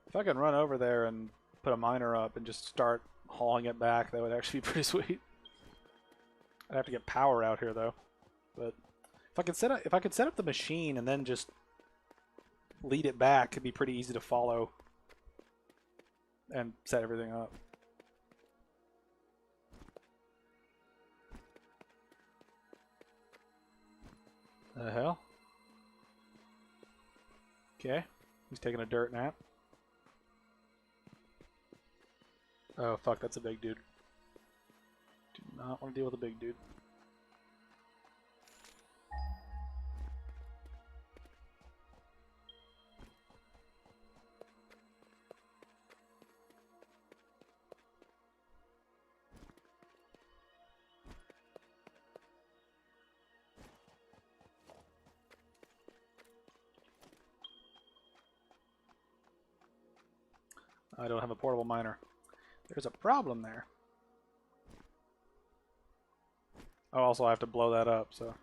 If I can run over there and put a miner up and just start hauling it back, that would actually be pretty sweet. I'd have to get power out here though. But if I could set up the machine and then just lead it back, it'd be pretty easy to follow and set everything up. The hell? Okay. He's taking a dirt nap. Oh, fuck, that's a big dude. Do not want to deal with a big dude. I don't have a portable miner. There's a problem there. Oh, also I have to blow that up, so.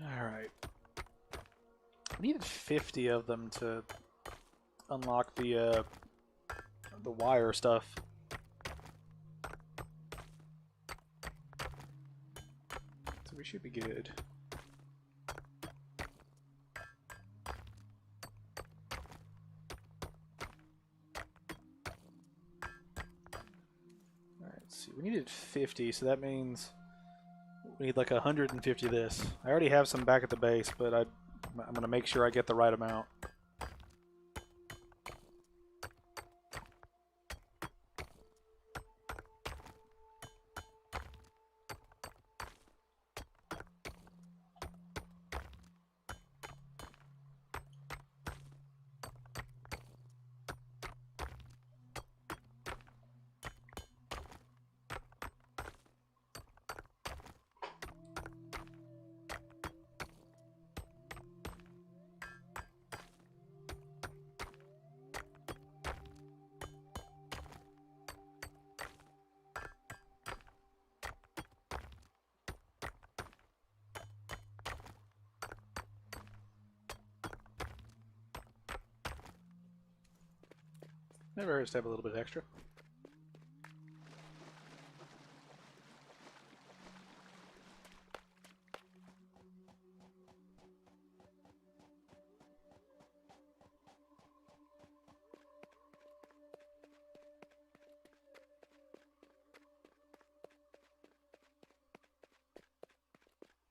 Alright. I needed 50 of them to unlock the wire stuff. So we should be good. Alright, let's see. We needed 50, so that means we need like 150 of this. I already have some back at the base, but I'm going to make sure I get the right amount. Never hurts to have a little bit extra.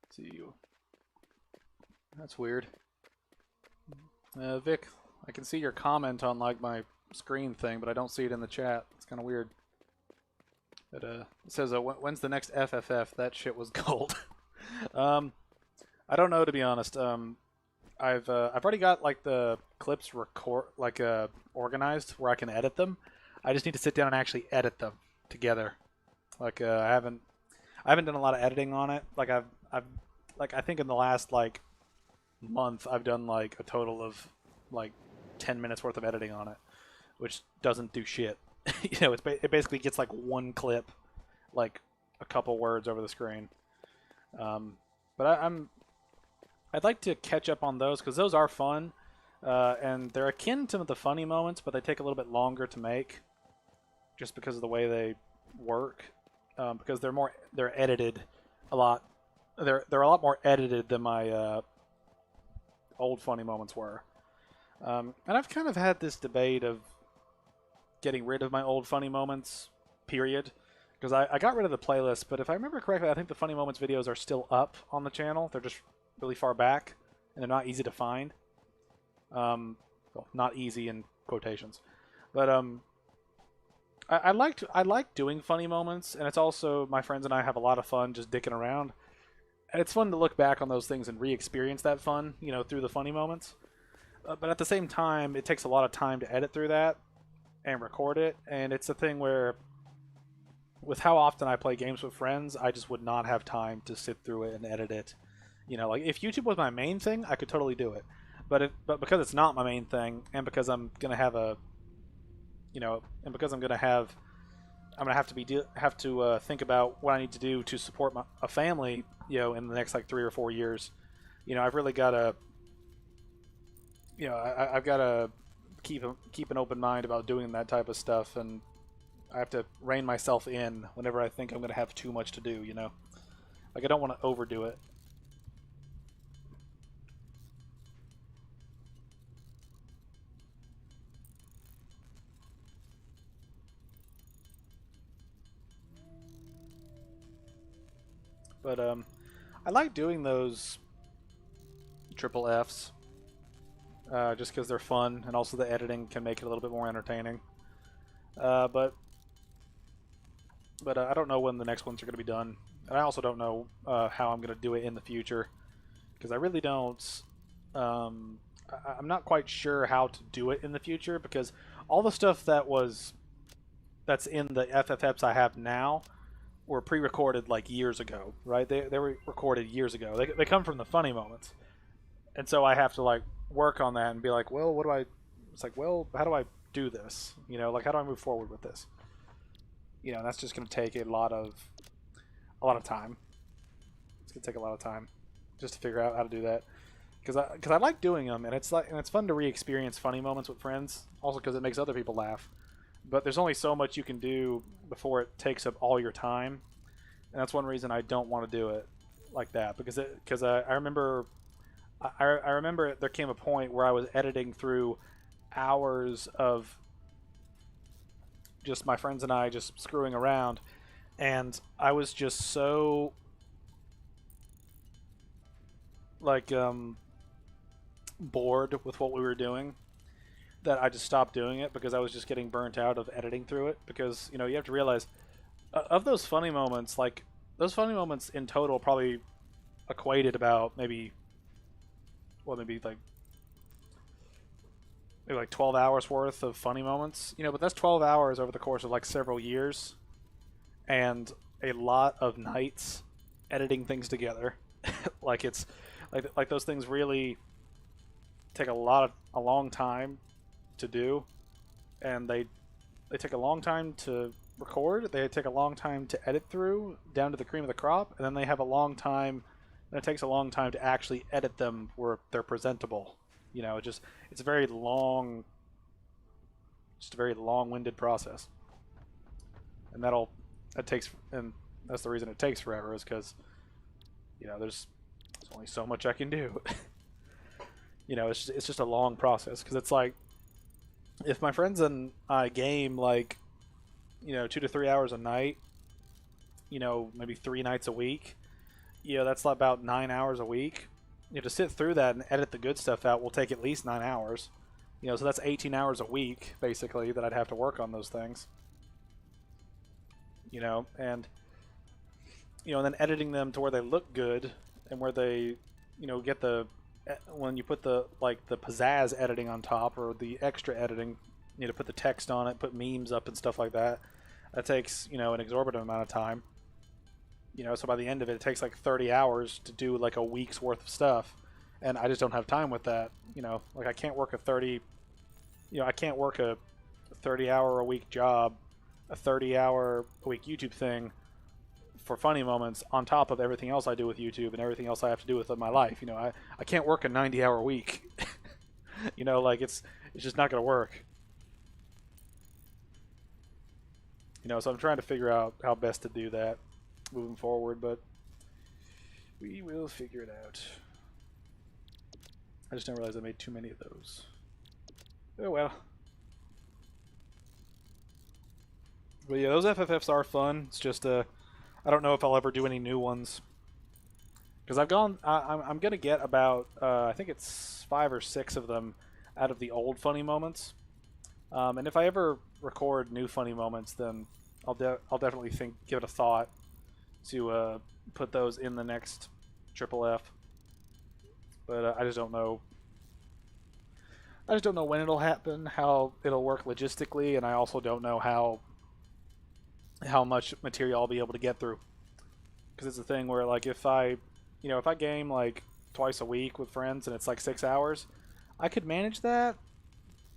See you. That's weird. Vic, I can see your comment on like my screen thing, but I don't see it in the chat. It's kind of weird. It says, when's the next FFF? That shit was gold. I don't know, to be honest. I've already got like the clips organized where I can edit them. I just need to sit down and actually edit them together. Like I haven't done a lot of editing on it. Like I think in the last like month I've done like a total of like 10 minutes worth of editing on it, which doesn't do shit. You know, it basically gets like one clip, like a couple words over the screen. But I'd like to catch up on those because those are fun. and they're akin to the funny moments, but they take a little bit longer to make, just because of the way they work. Because they're edited a lot. They're a lot more edited than my old funny moments were. And I've kind of had this debate of getting rid of my old funny moments, period. Because I got rid of the playlist, but if I remember correctly, I think the funny moments videos are still up on the channel. They're just really far back, and they're not easy to find. Well, not easy in quotations, but I like doing funny moments, and it's also, my friends and I have a lot of fun just dicking around. And it's fun to look back on those things and re-experience that fun, through the funny moments. But at the same time, it takes a lot of time to edit through that and record it, and it's a thing where, with how often I play games with friends, I just would not have time to sit through it and edit it. Like if YouTube was my main thing, I could totally do it. But because it's not my main thing, and because I'm gonna have and because I'm gonna have to think about what I need to do to support a family, in the next like 3 or 4 years. I've really got to, I've got to keep an open mind about doing that type of stuff, and I have to rein myself in whenever I think I'm gonna have too much to do. Like I don't want to overdo it. But I like doing those triple Fs, just because they're fun, and also the editing can make it a little bit more entertaining. But I don't know when the next ones are going to be done. And I also don't know how I'm going to do it in the future, because I really don't. I'm not quite sure how to do it in the future, because all the stuff that's in the FFFs I have now were pre-recorded like years ago, right? They were recorded years ago. They come from the funny moments, and so I have to like work on that and be like, well, what do I? It's like, well, how do I do this? Like how do I move forward with this? That's just going to take a lot of time. It's going to take a lot of time just to figure out how to do that. Because I like doing them, and it's fun to re-experience funny moments with friends. Also because it makes other people laugh. But there's only so much you can do before it takes up all your time, and that's one reason I don't want to do it like that. Because I remember there came a point where I was editing through hours of just my friends and I just screwing around, and I was just so like bored with what we were doing that I just stopped doing it, because I was just getting burnt out of editing through it. Because you have to realize, of those funny moments, like those funny moments in total probably equated about maybe like 12 hours worth of funny moments, but that's 12 hours over the course of like several years, and a lot of nights editing things together. Like it's like those things really take a long time to do, and they take a long time to record. They take a long time to edit through down to the cream of the crop, and then they have a long time. And it takes a long time to actually edit them where they're presentable. It's a very long, just a very long-winded process, and and that's the reason it takes forever, is because there's only so much I can do. It's just a long process, because it's like, if my friends and I game like 2 to 3 hours a night, maybe 3 nights a week, that's about 9 hours a week. To sit through that and edit the good stuff out will take at least 9 hours. So that's 18 hours a week, basically, that I'd have to work on those things. And then editing them to where they look good, and where they, get when you put the pizzazz editing on top, or the extra editing, to put the text on it, put memes up and stuff like that. That takes, an exorbitant amount of time. So by the end of it, it takes like 30 hours to do like a week's worth of stuff, and I just don't have time with that. Like I can't work a 30-hour a week job, a 30-hour a week YouTube thing for funny moments on top of everything else I do with YouTube and everything else I have to do with my life. I can't work a 90-hour week. You know, like it's just not gonna work. You know, so I'm trying to figure out how best to do that moving forward, but we will figure it out. I just didn't realize I made too many of those. Oh well. But yeah, those FFFs are fun. It's just I don't know if I'll ever do any new ones because I've gone. I'm gonna get about I think it's 5 or 6 of them out of the old funny moments. And if I ever record new funny moments, then I'll definitely give it a thought to put those in the next Triple F. But I just don't know. I just don't know when it'll happen, how it'll work logistically, and I also don't know how much material I'll be able to get through. Because it's a thing where, like, if I game like twice a week with friends and it's like 6 hours, I could manage that,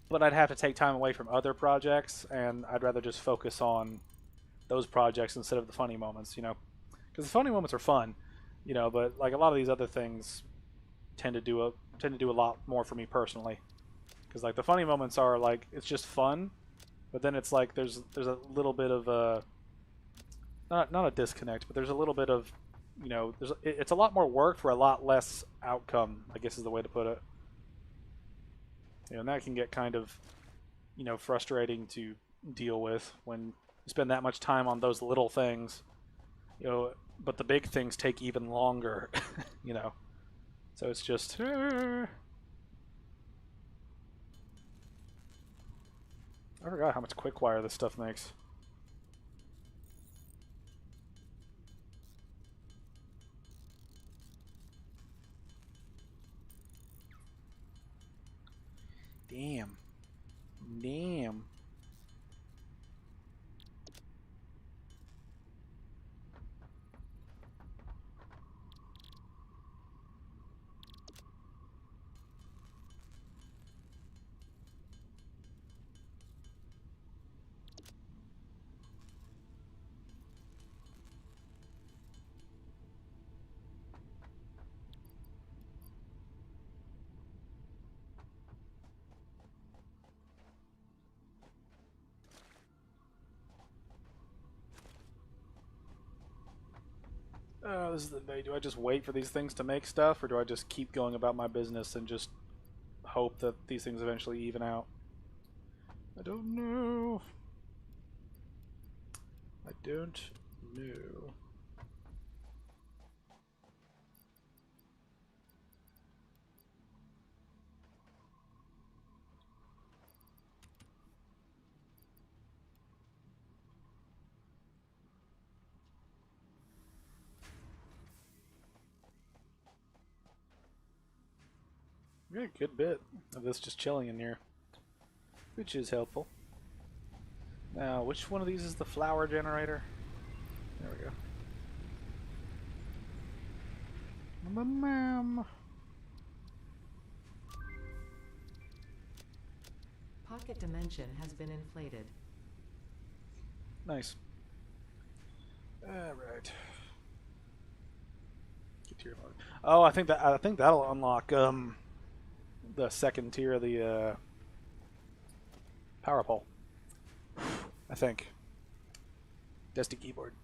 but I'd have to take time away from other projects, and I'd rather just focus on those projects instead of the funny moments, you know. Because the funny moments are fun, you know, but like a lot of these other things tend to do a lot more for me personally. Because like the funny moments are like it's just fun, but then it's like there's a little bit of a not a disconnect, but there's a little bit of, you know, it's a lot more work for a lot less outcome, I guess is the way to put it. You know, and that can get kind of, you know, frustrating to deal with when you spend that much time on those little things, you know, but the big things take even longer, you know. So it's just I forgot how much quick wire this stuff makes. Damn. Damn. This is the day. Do I just wait for these things to make stuff, or do I just keep going about my business and just hope that these things eventually even out? I don't know. I don't know. We got a good bit of this just chilling in here, which is helpful. Now, which one of these is the flower generator? There we go. Ma'am. Pocket dimension has been inflated. Nice. Alright. Tier mode. Oh, I think that'll unlock the second tier of the power pole. I think. Dusty keyboard.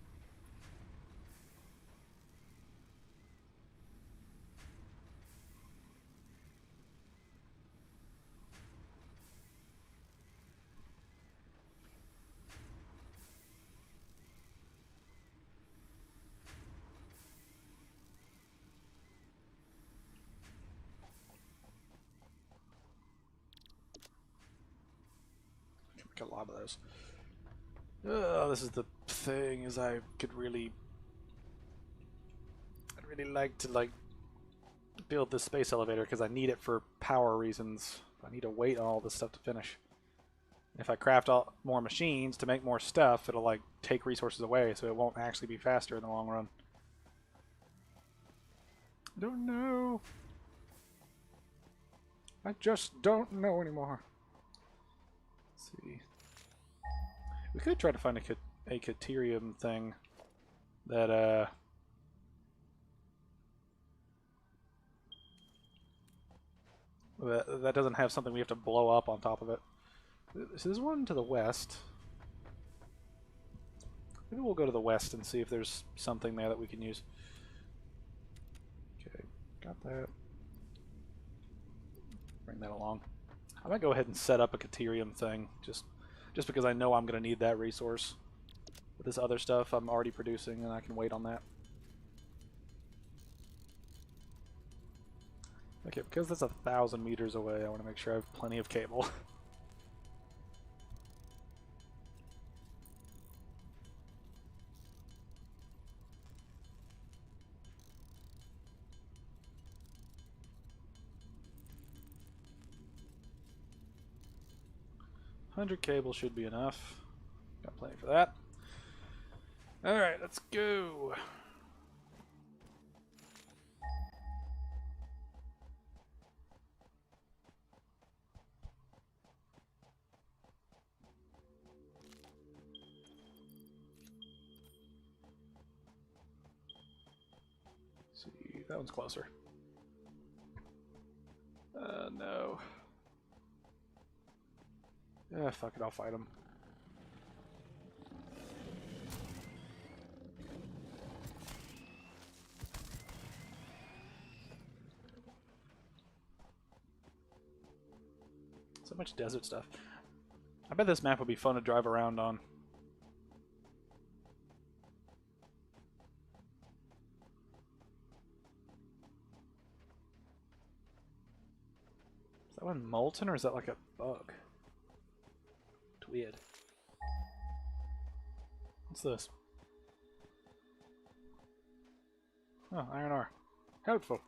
A lot of those. This is the thing, is I'd really like to build this space elevator because I need it for power reasons. I need to wait on all this stuff to finish. If I craft more machines to make more stuff, it'll like take resources away, so it won't actually be faster in the long run. I don't know. I just don't know anymore. Let's see. We could try to find a Caterium thing that That doesn't have something we have to blow up on top of it. So there's one to the west. Maybe we'll go to the west and see if there's something there that we can use. Okay, got that. Bring that along. I might go ahead and set up a Caterium thing, just because I know I'm going to need that resource. With this other stuff I'm already producing, and I can wait on that. Okay, because that's 1,000 meters away, I want to make sure I have plenty of cable. $100 cable should be enough. Got plenty for that. Alright, let's go. See, that one's closer. No. Yeah, fuck it, I'll fight him. So much desert stuff. I bet this map would be fun to drive around on. Is that one molten or is that like a bug? It's weird. What's this? Oh, iron ore. Helpful.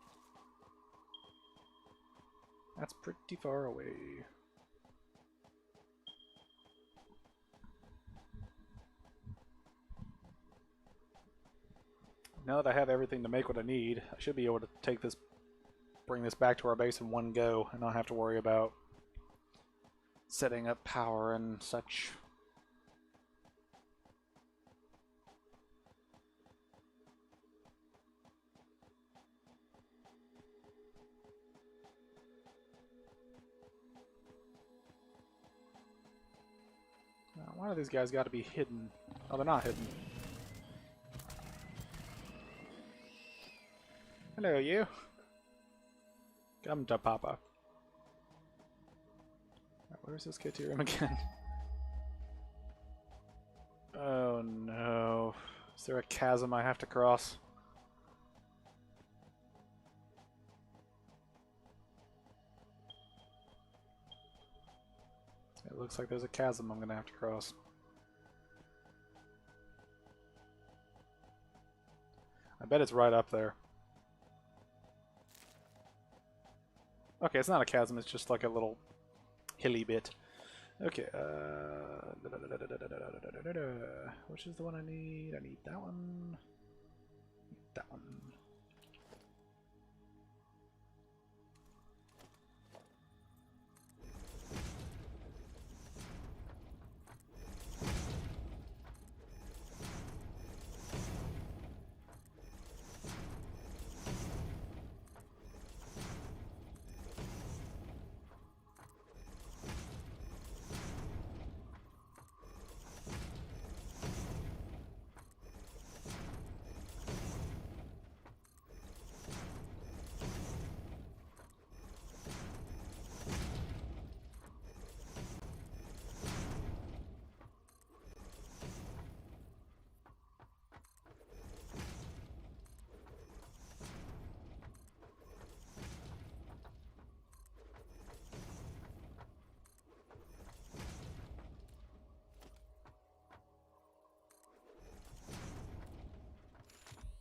That's pretty far away. Now that I have everything to make what I need, I should be able to take this, bring this back to our base in one go and not have to worry about setting up power and such. Now, one of these guys got to be hidden. Oh, they're not hidden. Hello, you. Come to Papa. Where's this Caterium again? Oh no. Is there a chasm I have to cross? It looks like there's a chasm I'm gonna have to cross. I bet it's right up there. Okay, it's not a chasm, it's just like a little hilly bit. Okay, which is the one I need? I need that one. That one.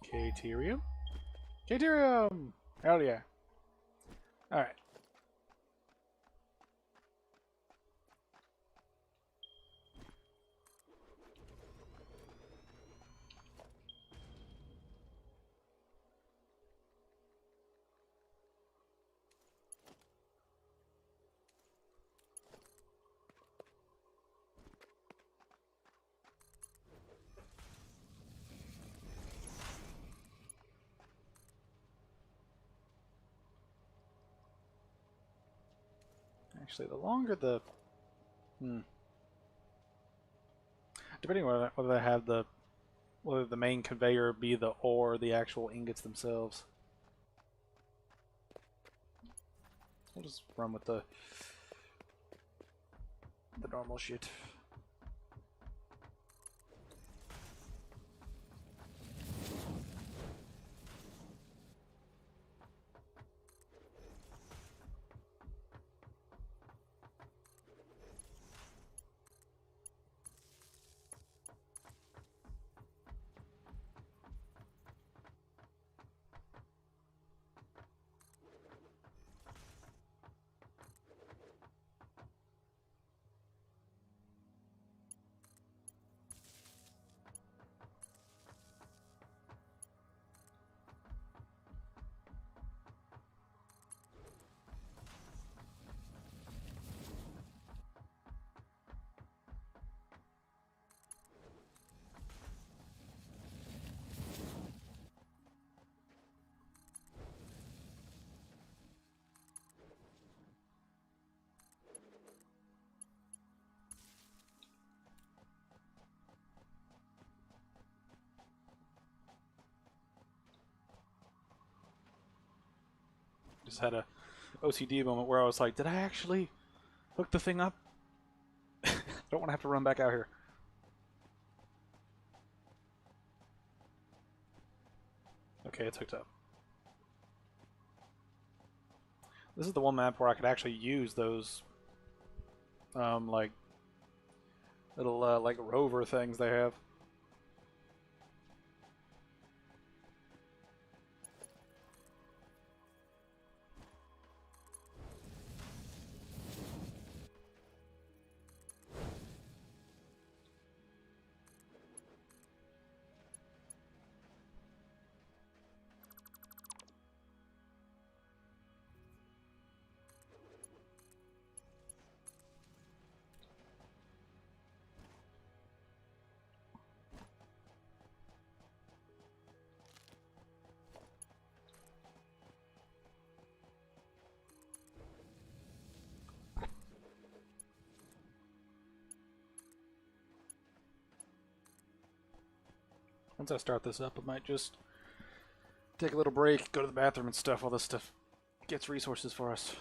Caterium? Caterium! Hell yeah. Alright. Actually, the longer the... Depending on whether they have the... Whether the main conveyor be the ore or the actual ingots themselves. We'll just run with the normal shit. Just had a OCD moment where I was like, did I actually hook the thing up? Don't want to have to run back out here. Okay, it's hooked up. This is the one map where I could actually use those, like, little, like, rover things they have. Once I start this up, I might just take a little break, go to the bathroom and stuff while this stuff gets resources for us.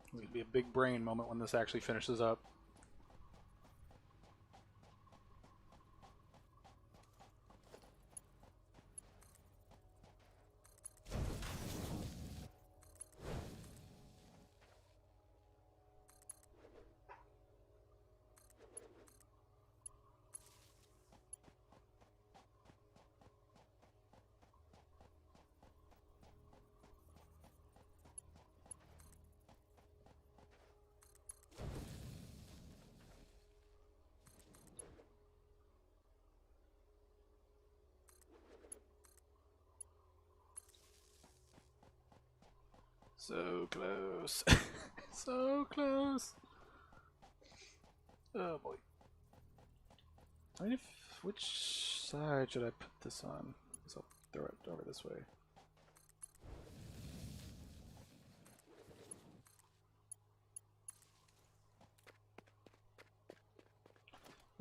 It's going to be a big brain moment when this actually finishes up. So close. So close. Oh boy. I mean, which side should I put this on? So I'll throw it over this way.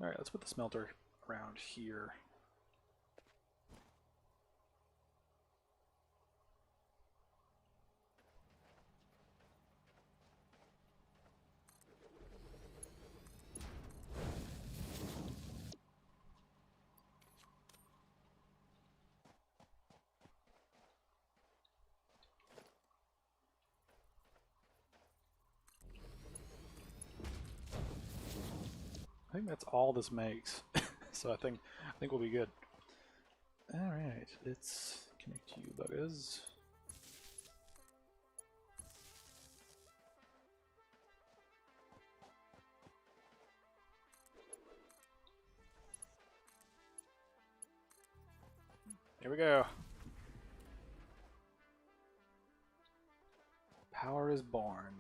Alright, let's put the smelter around here. I think that's all this makes. So I think we'll be good. Alright, let's connect you buggers. Here we go. Power is born.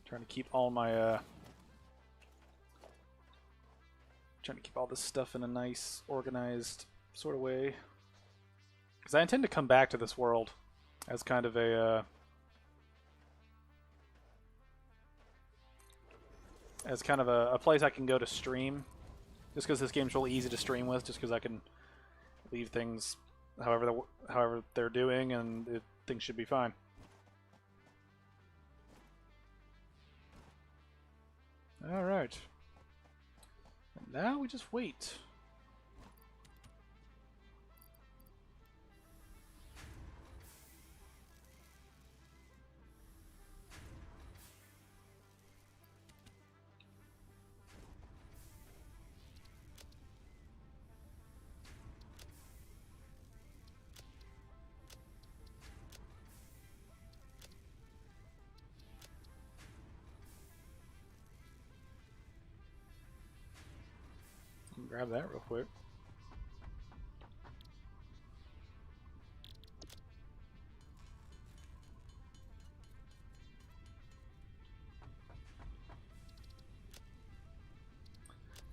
Trying to keep all my trying to keep all this stuff in a nice, organized sort of way. Because I intend to come back to this world as kind of a place I can go to stream. Just because this game's really easy to stream with, just because I can leave things however they're doing, and things should be fine. Alright. And now we just wait. Grab that real quick.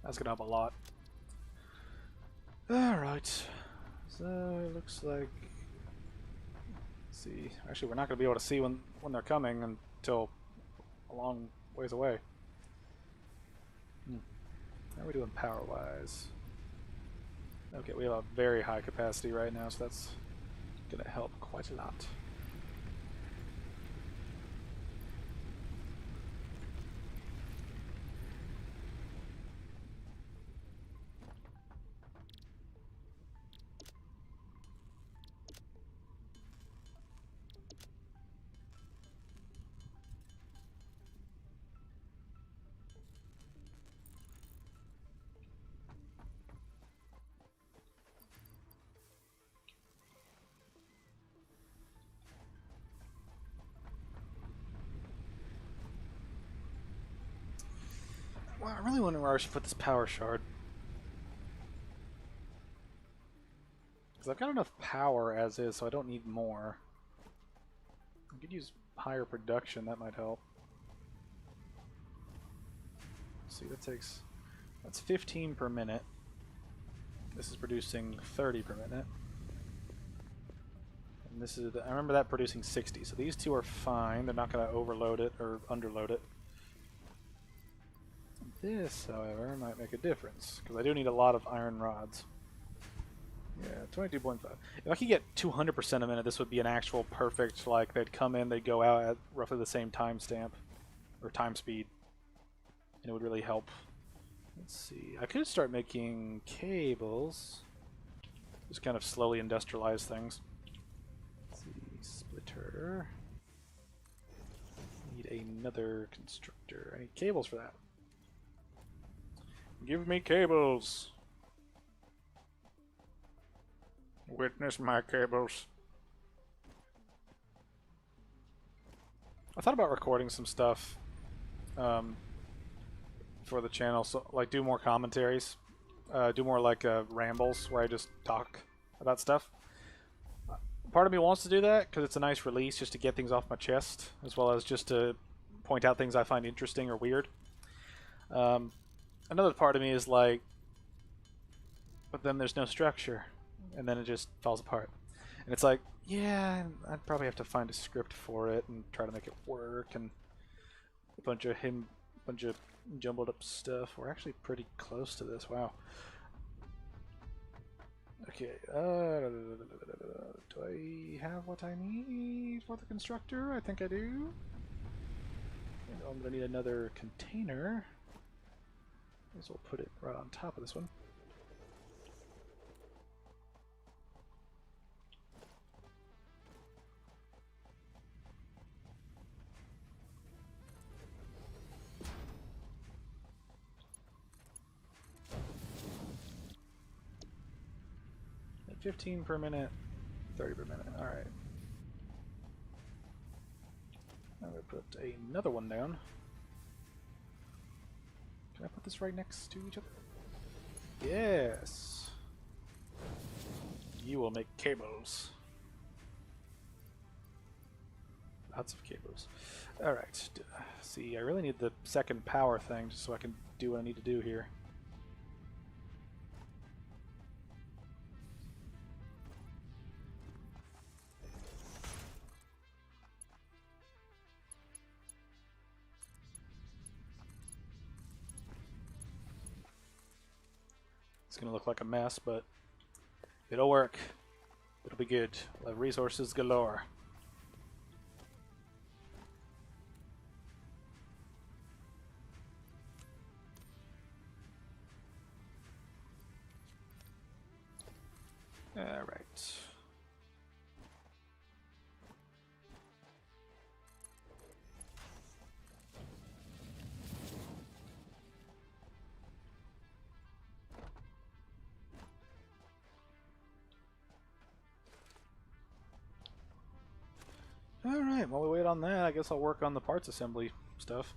That's gonna help a lot. Alright. So it looks like, let's see. Actually, we're not gonna be able to see when they're coming until a long ways away. How are we doing power-wise? Okay, we have a very high capacity right now, so that's gonna help quite a lot. Well, I really wonder where I should put this power shard. Because I've got enough power as is, so I don't need more. I could use higher production, that might help. Let's see, that's 15 per minute. This is producing 30 per minute. And this is, I remember that producing 60, so these two are fine. They're not going to overload it or underload it. This, however, might make a difference, because I do need a lot of iron rods. Yeah, 22.5. If I could get 200% a minute, this would be an actual perfect, like, they'd come in, they'd go out at roughly the same timestamp, or time speed, and it would really help. Let's see, I could start making cables, just kind of slowly industrialize things. Let's see, splitter. Need another constructor. I need cables for that. Give me cables. Witness my cables. I thought about recording some stuff for the channel. So like do more commentaries, do more like rambles where I just talk about stuff. Part of me wants to do that because it's a nice release just to get things off my chest, as well as just to point out things I find interesting or weird. Another part of me is like, but then there's no structure, and then it just falls apart. And it's like, yeah, I'd probably have to find a script for it and try to make it work, and a bunch of jumbled up stuff. We're actually pretty close to this. Wow. Okay. Do I have what I need for the constructor? I think I do. And I'm gonna need another container. So we'll put it right on top of this one. At 15 per minute, 30 per minute. All right. I'm gonna put another one down. Can I put this right next to each other? Yes. You will make cables. Lots of cables. Alright. See, I really need the second power thing just so I can do what I need to do here. It's gonna look like a mess, but it'll work. It'll be good. We'll have resources galore. Alright. Alright, while we wait on that, I guess I'll work on the parts assembly stuff.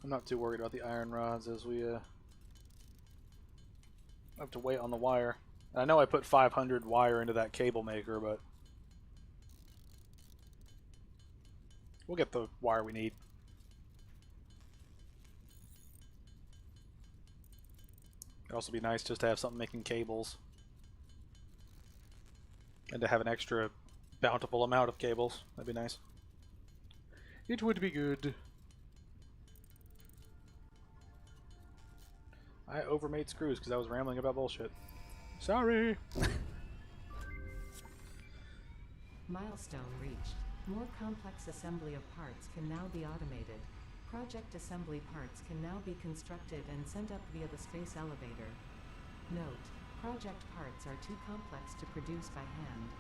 I'm not too worried about the iron rods as we have to wait on the wire. And I know I put 500 wire into that cable maker, but we'll get the wire we need. It'd also be nice just to have something making cables. And to have an extra bountiful amount of cables. That'd be nice. It would be good. I overmade screws because I was rambling about bullshit. Sorry! Milestone reached. More complex assembly of parts can now be automated. Project assembly parts can now be constructed and sent up via the space elevator. Note: project parts are too complex to produce by hand.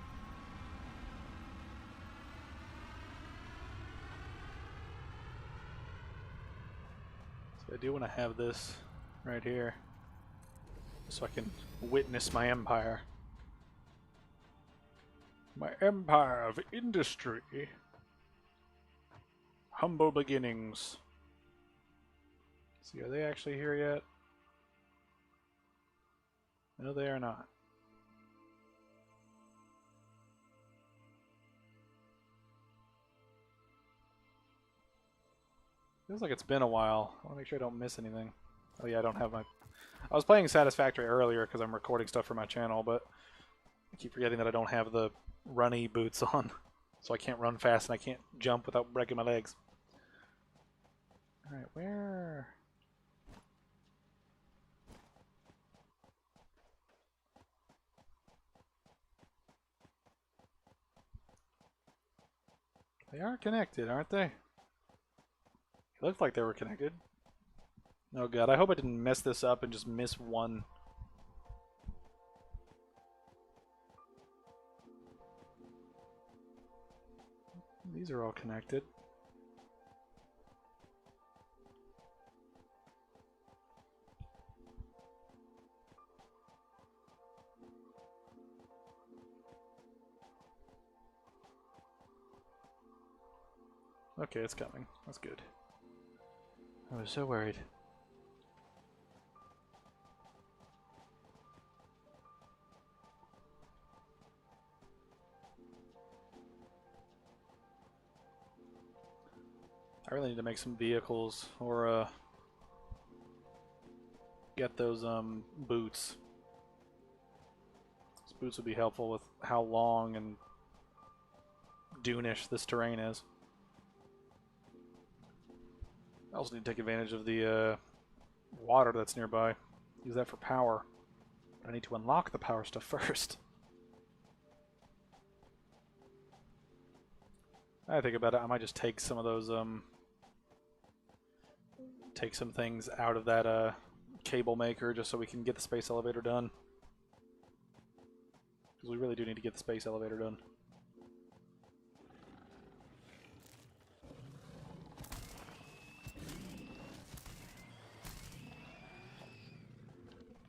So I do want to have this right here so I can witness my empire. My empire of industry. Humble beginnings. See, are they actually here yet? No, they are not. Feels like it's been a while. I want to make sure I don't miss anything. Oh yeah, I don't have my... I was playing Satisfactory earlier because I'm recording stuff for my channel, but I keep forgetting that I don't have the runny boots on. So I can't run fast and I can't jump without breaking my legs. Alright, where... They are connected, aren't they? It looked like they were connected. Oh god, I hope I didn't mess this up and just miss one. These are all connected. Okay, it's coming. That's good. I was so worried. I really need to make some vehicles or get those boots. Those boots would be helpful with how long and dune-ish this terrain is. I also need to take advantage of the water that's nearby. Use that for power. I need to unlock the power stuff first. I think about it, I might just take some of those take some things out of that cable maker just so we can get the space elevator done. Because we really do need to get the space elevator done.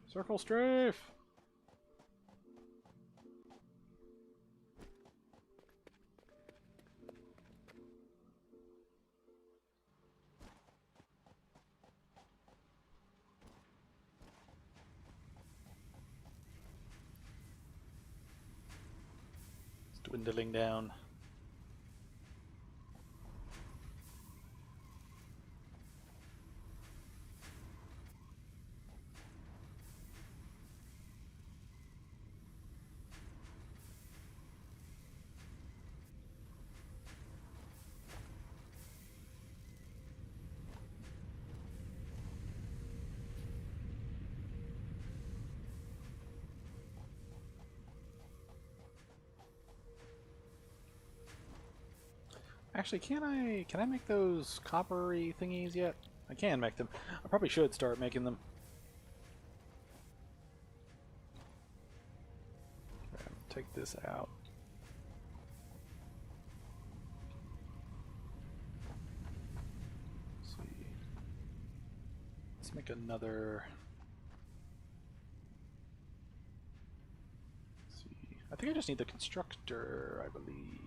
Circle strafe! It's dwindling down. Actually, can I make those coppery thingies yet? I can make them. I probably should start making them. Take this out. Let's see. Let's make another. Let's see. I think I just need the constructor, I believe.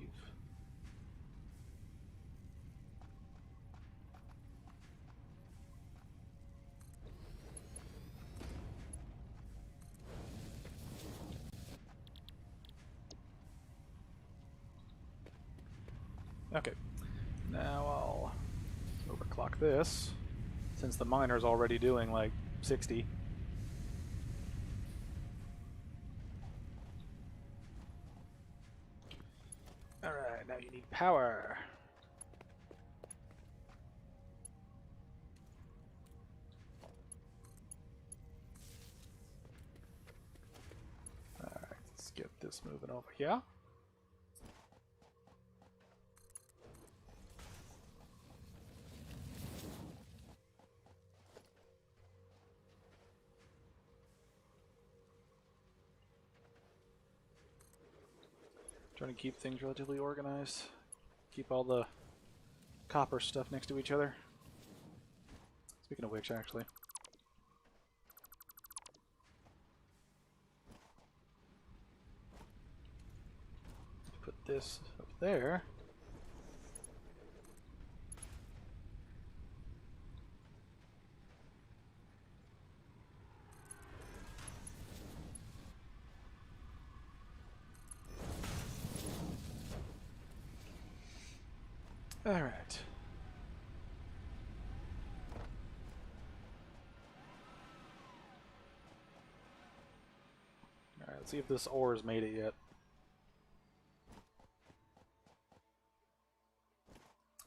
Okay, now I'll overclock this, since the miner's already doing like 60. Alright, now you need power. Alright, let's get this moving over here. Trying to keep things relatively organized. Keep all the copper stuff next to each other. Speaking of which, actually. Put this up there. Alright. Alright, let's see if this ore has made it yet.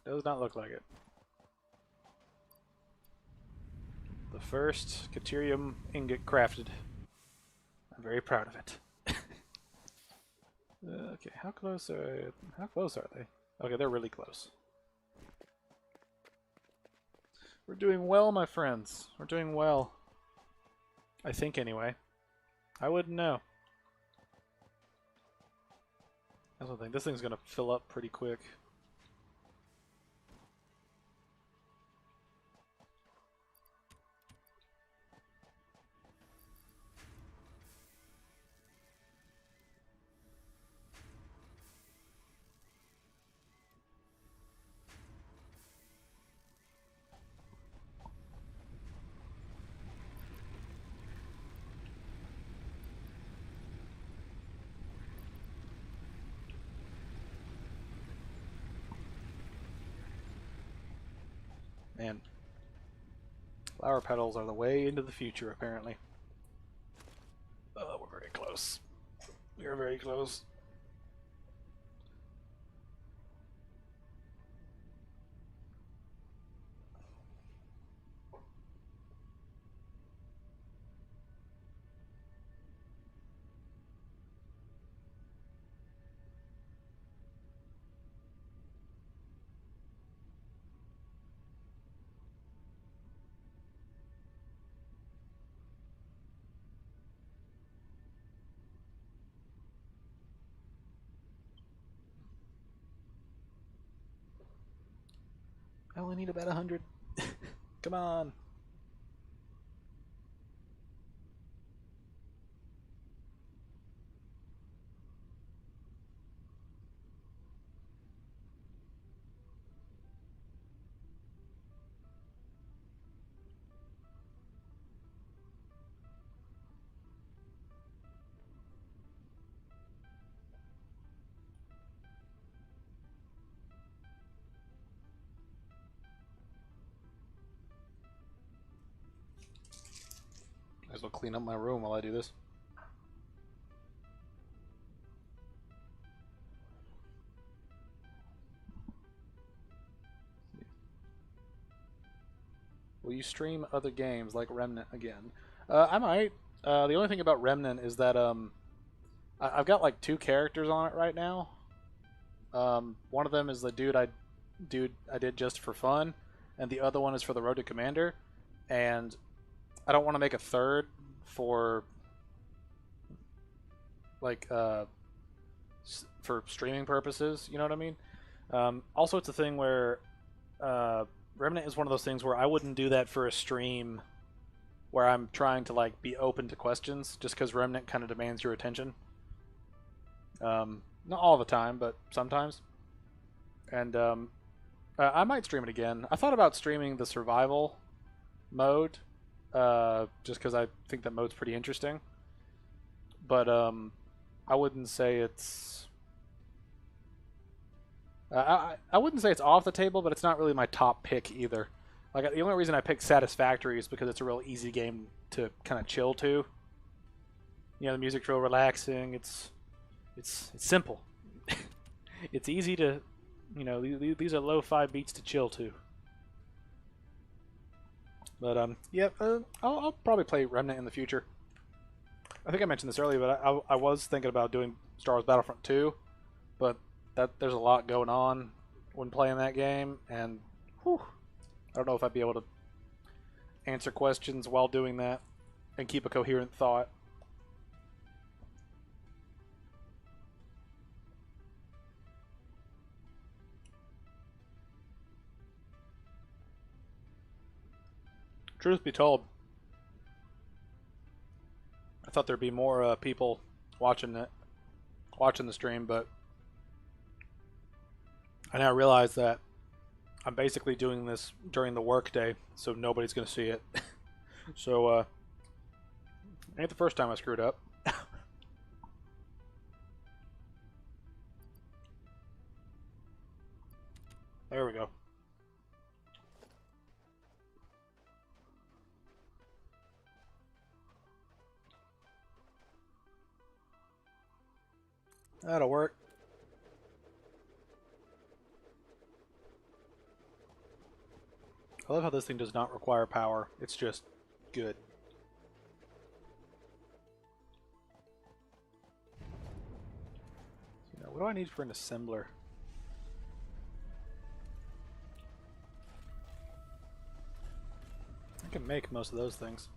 Does not look like it. The first Caterium ingot crafted. I'm very proud of it. Okay, how close are they? Okay, they're really close. We're doing well, my friends. We're doing well. I think anyway. I wouldn't know. That's one thing. This thing's gonna fill up pretty quick. Man, flower petals are the way into the future, apparently. Oh, we're very close. We're very close. I only need about 100. Come on. Might as well clean up my room while I do this. Will you stream other games like Remnant again? I might. The only thing about Remnant is that I've got like 2 characters on it right now. One of them is the dude I did just for fun, and the other one is for the Road to Commander. And I don't want to make a third for like for streaming purposes. You know what I mean? Also, it's a thing where Remnant is one of those things where I wouldn't do that for a stream where I'm trying to like be open to questions, just because Remnant kind of demands your attention. Not all the time, but sometimes. And I might stream it again. I thought about streaming the survival mode, just because I think that mode's pretty interesting. But I wouldn't say it's. I wouldn't say it's off the table, but it's not really my top pick either. Like the only reason I picked Satisfactory is because it's a real easy game to kind of chill to. You know, the music's real relaxing. It's simple. It's easy to, you know, these are lo-fi beats to chill to. But yeah, I'll probably play Remnant in the future. I think I mentioned this earlier, but I was thinking about doing Star Wars Battlefront 2, but there's a lot going on when playing that game, and whew, I don't know if I'd be able to answer questions while doing that and keep a coherent thought. Truth be told, I thought there'd be more people watching the stream, but I now realize that I'm basically doing this during the workday, so nobody's gonna see it. So, ain't the first time I screwed up. There we go. That'll work. I love how this thing does not require power. It's just good. So now, what do I need for an assembler? I can make most of those things.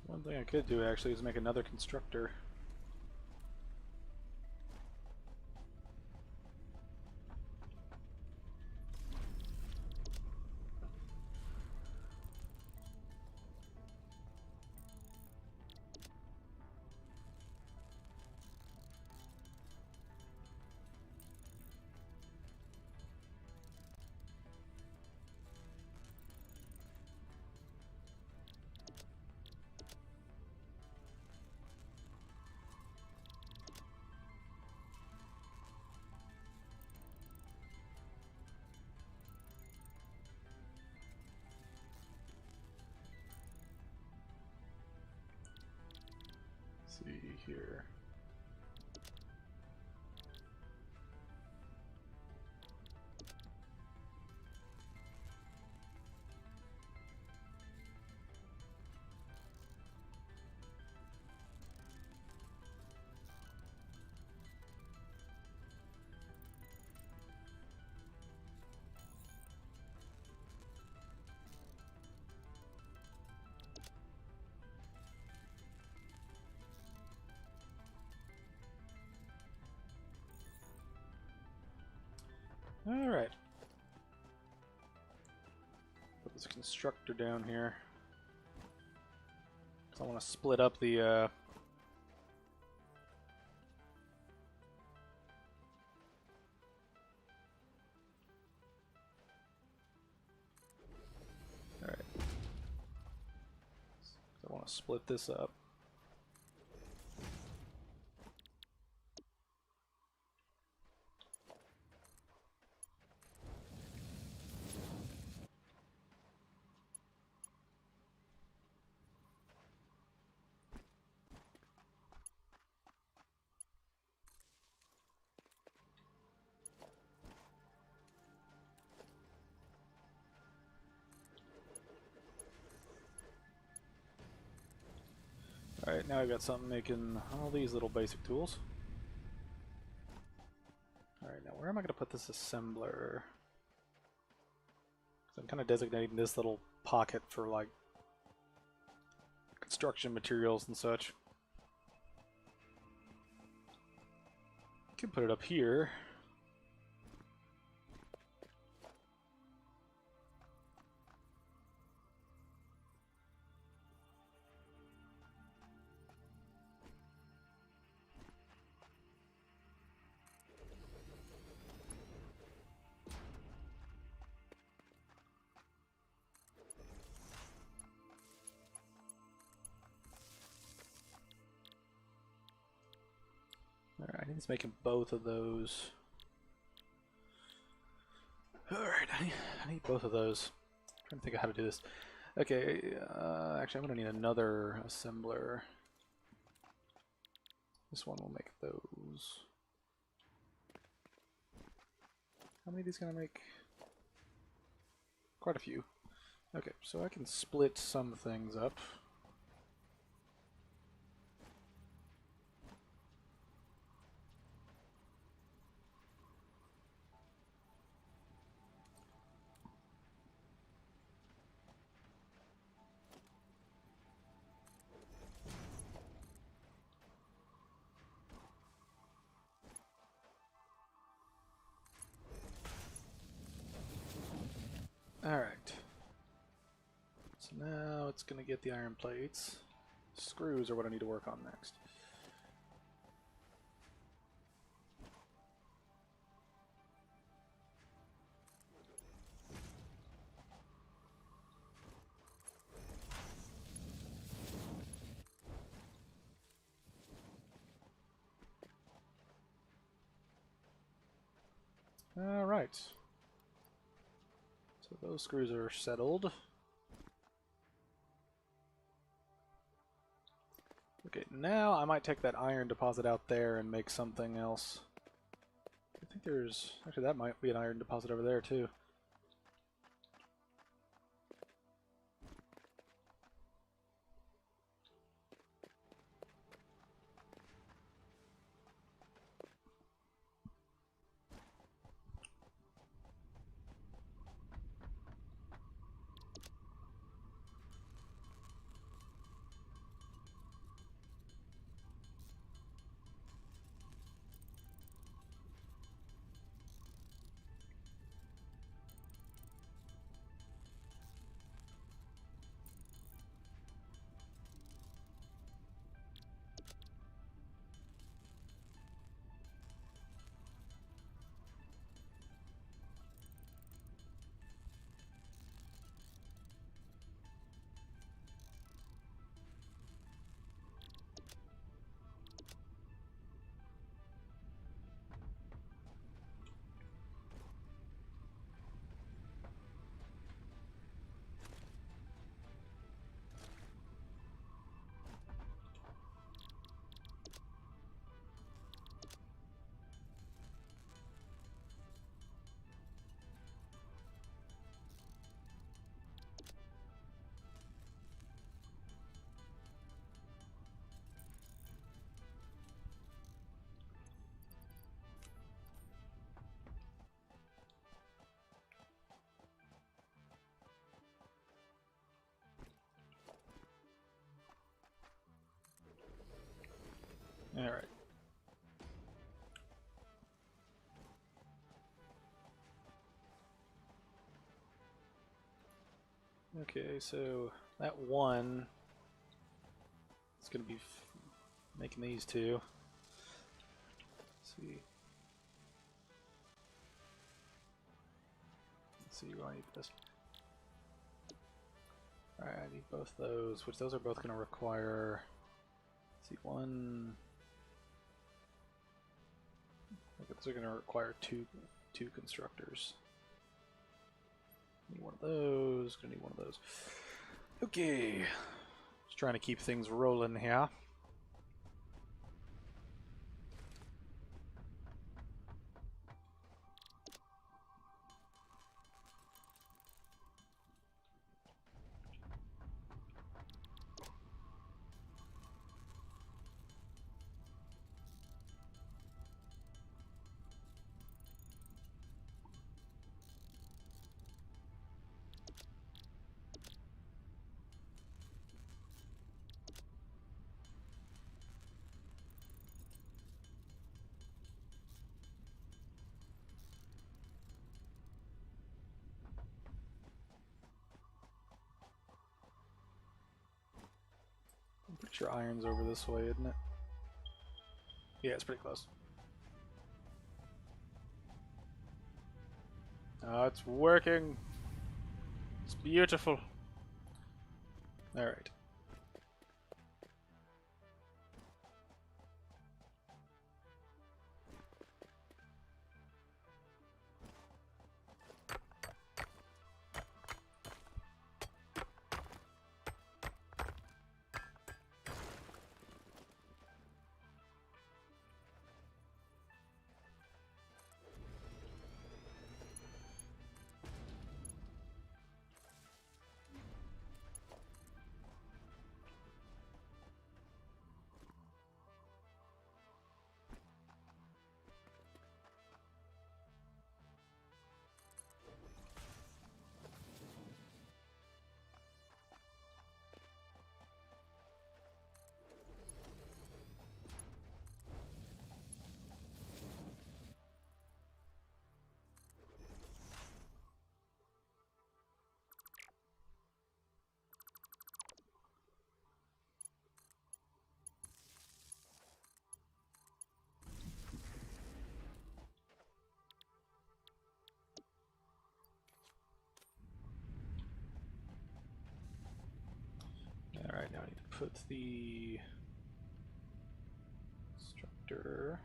One thing I could do actually is make another constructor. See here. Alright. Put this constructor down here. Because I want to split up the Alright. So I want to split this up. Alright, now I've got something making all these little basic tools. Alright, now where am I going to put this assembler? 'Cause I'm kind of designating this little pocket for, like, construction materials and such. Can put it up here. Alright, he's making both of those. Alright, I need both of those. I'm trying to think of how to do this. Okay, actually I'm going to need another assembler. This one will make those. How many of these going to make? Quite a few. Okay, so I can split some things up. Alright. So now it's going to get the iron plates. Screws are what I need to work on next. Alright. So those screws are settled. Okay, now I might take that iron deposit out there and make something else. I think there's... Actually, that might be an iron deposit over there, too. Alright. Okay, so that one is going to be making these two. Let's see. Let's see, I need this. Alright, I need both those, which those are both going to require... Let's see, one... Okay, those are going to require two constructors. Need one of those, gonna need one of those. Okay. Just trying to keep things rolling here. I'm pretty sure iron's over this way, isn't it? Yeah, it's pretty close. It's working. It's beautiful. Alright. Alright, now I need to put the constructor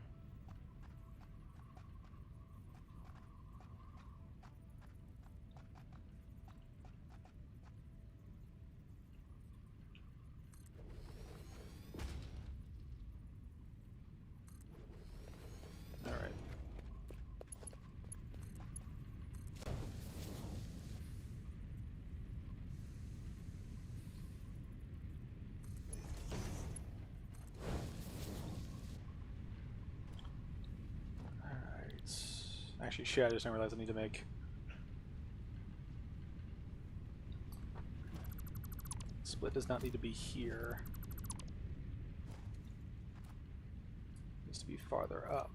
Actually, shit, I just didn't realize I need to make... Split does not need to be here. It needs to be farther up.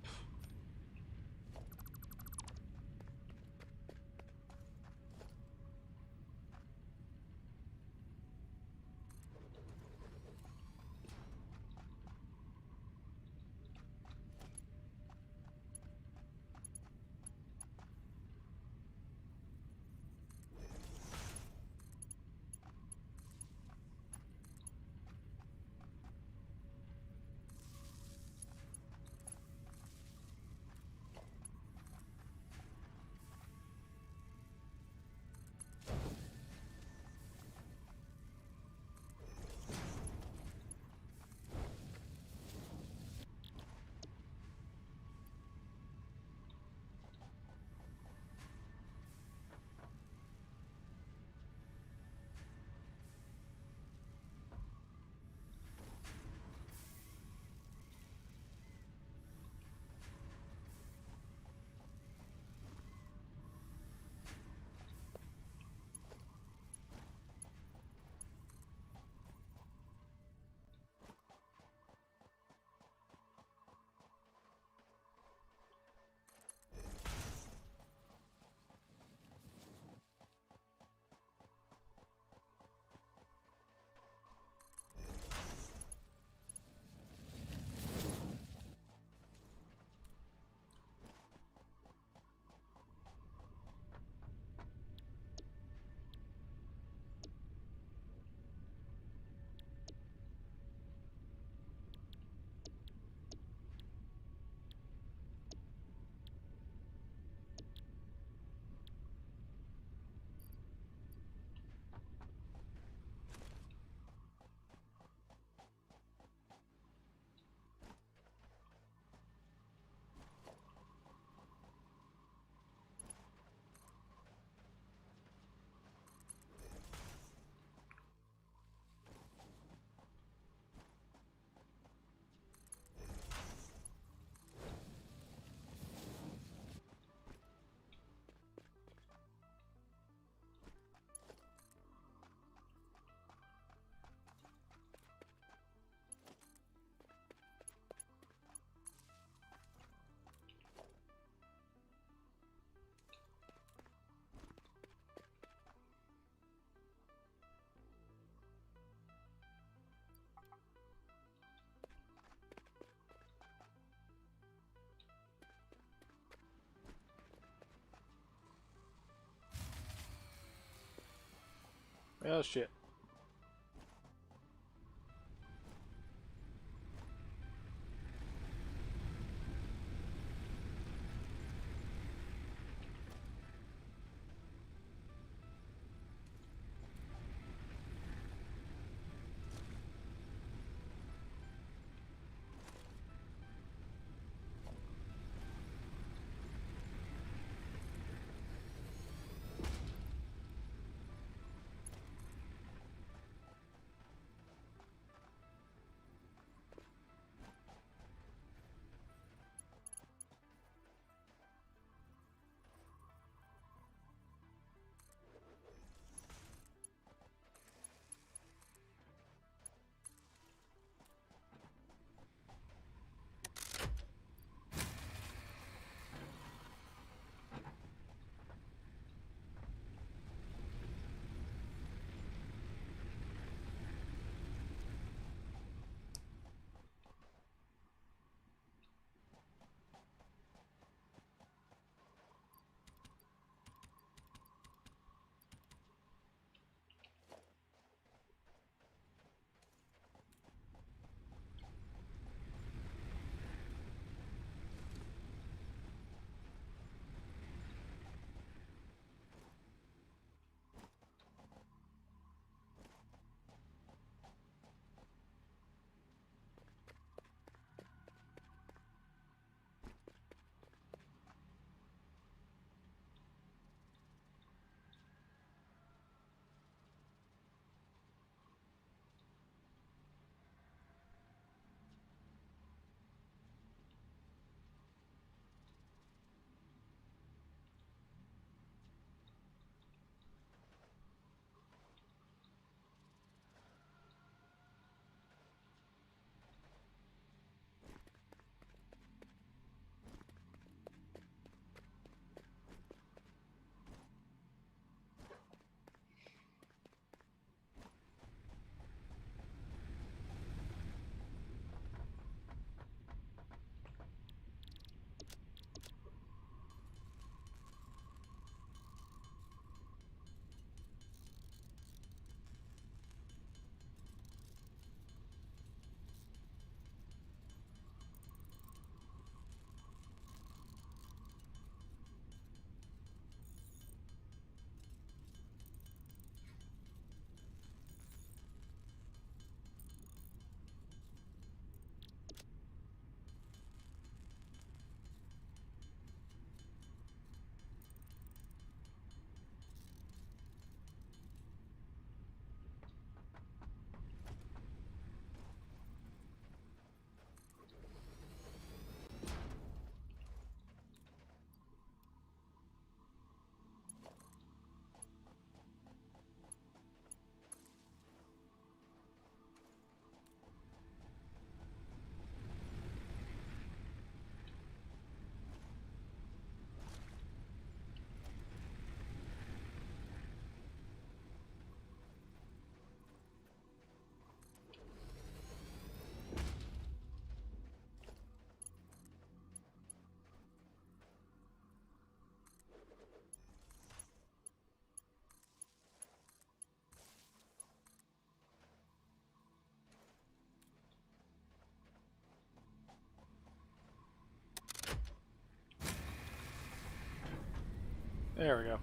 Oh shit. There we go.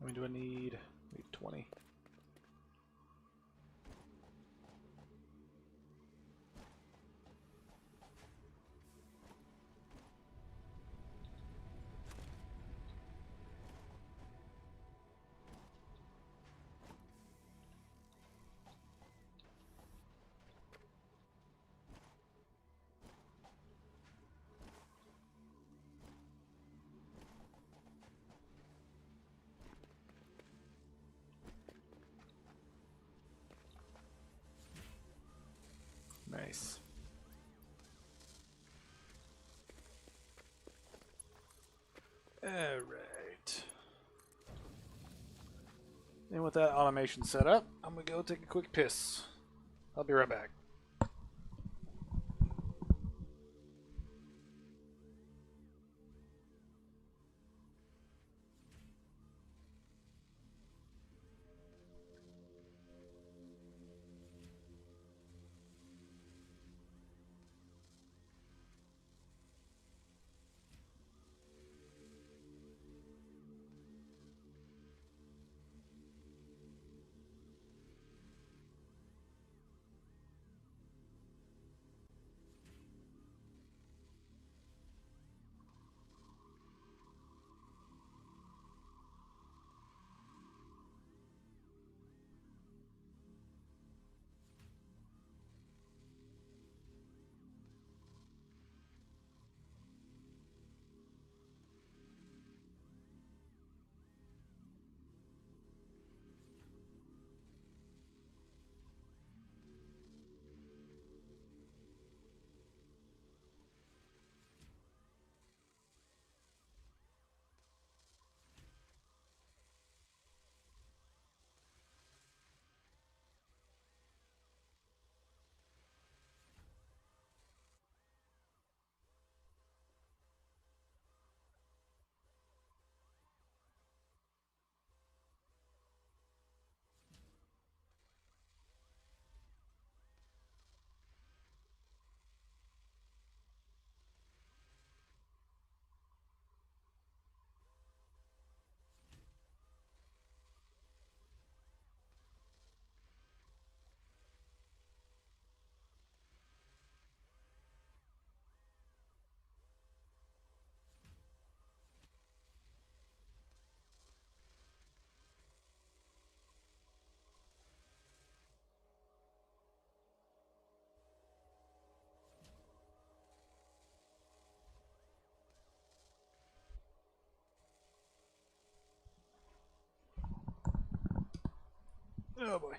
How many do I need? I need 20. Nice. All right. And with that automation set up, I'm going to go take a quick piss. I'll be right back. Oh boy.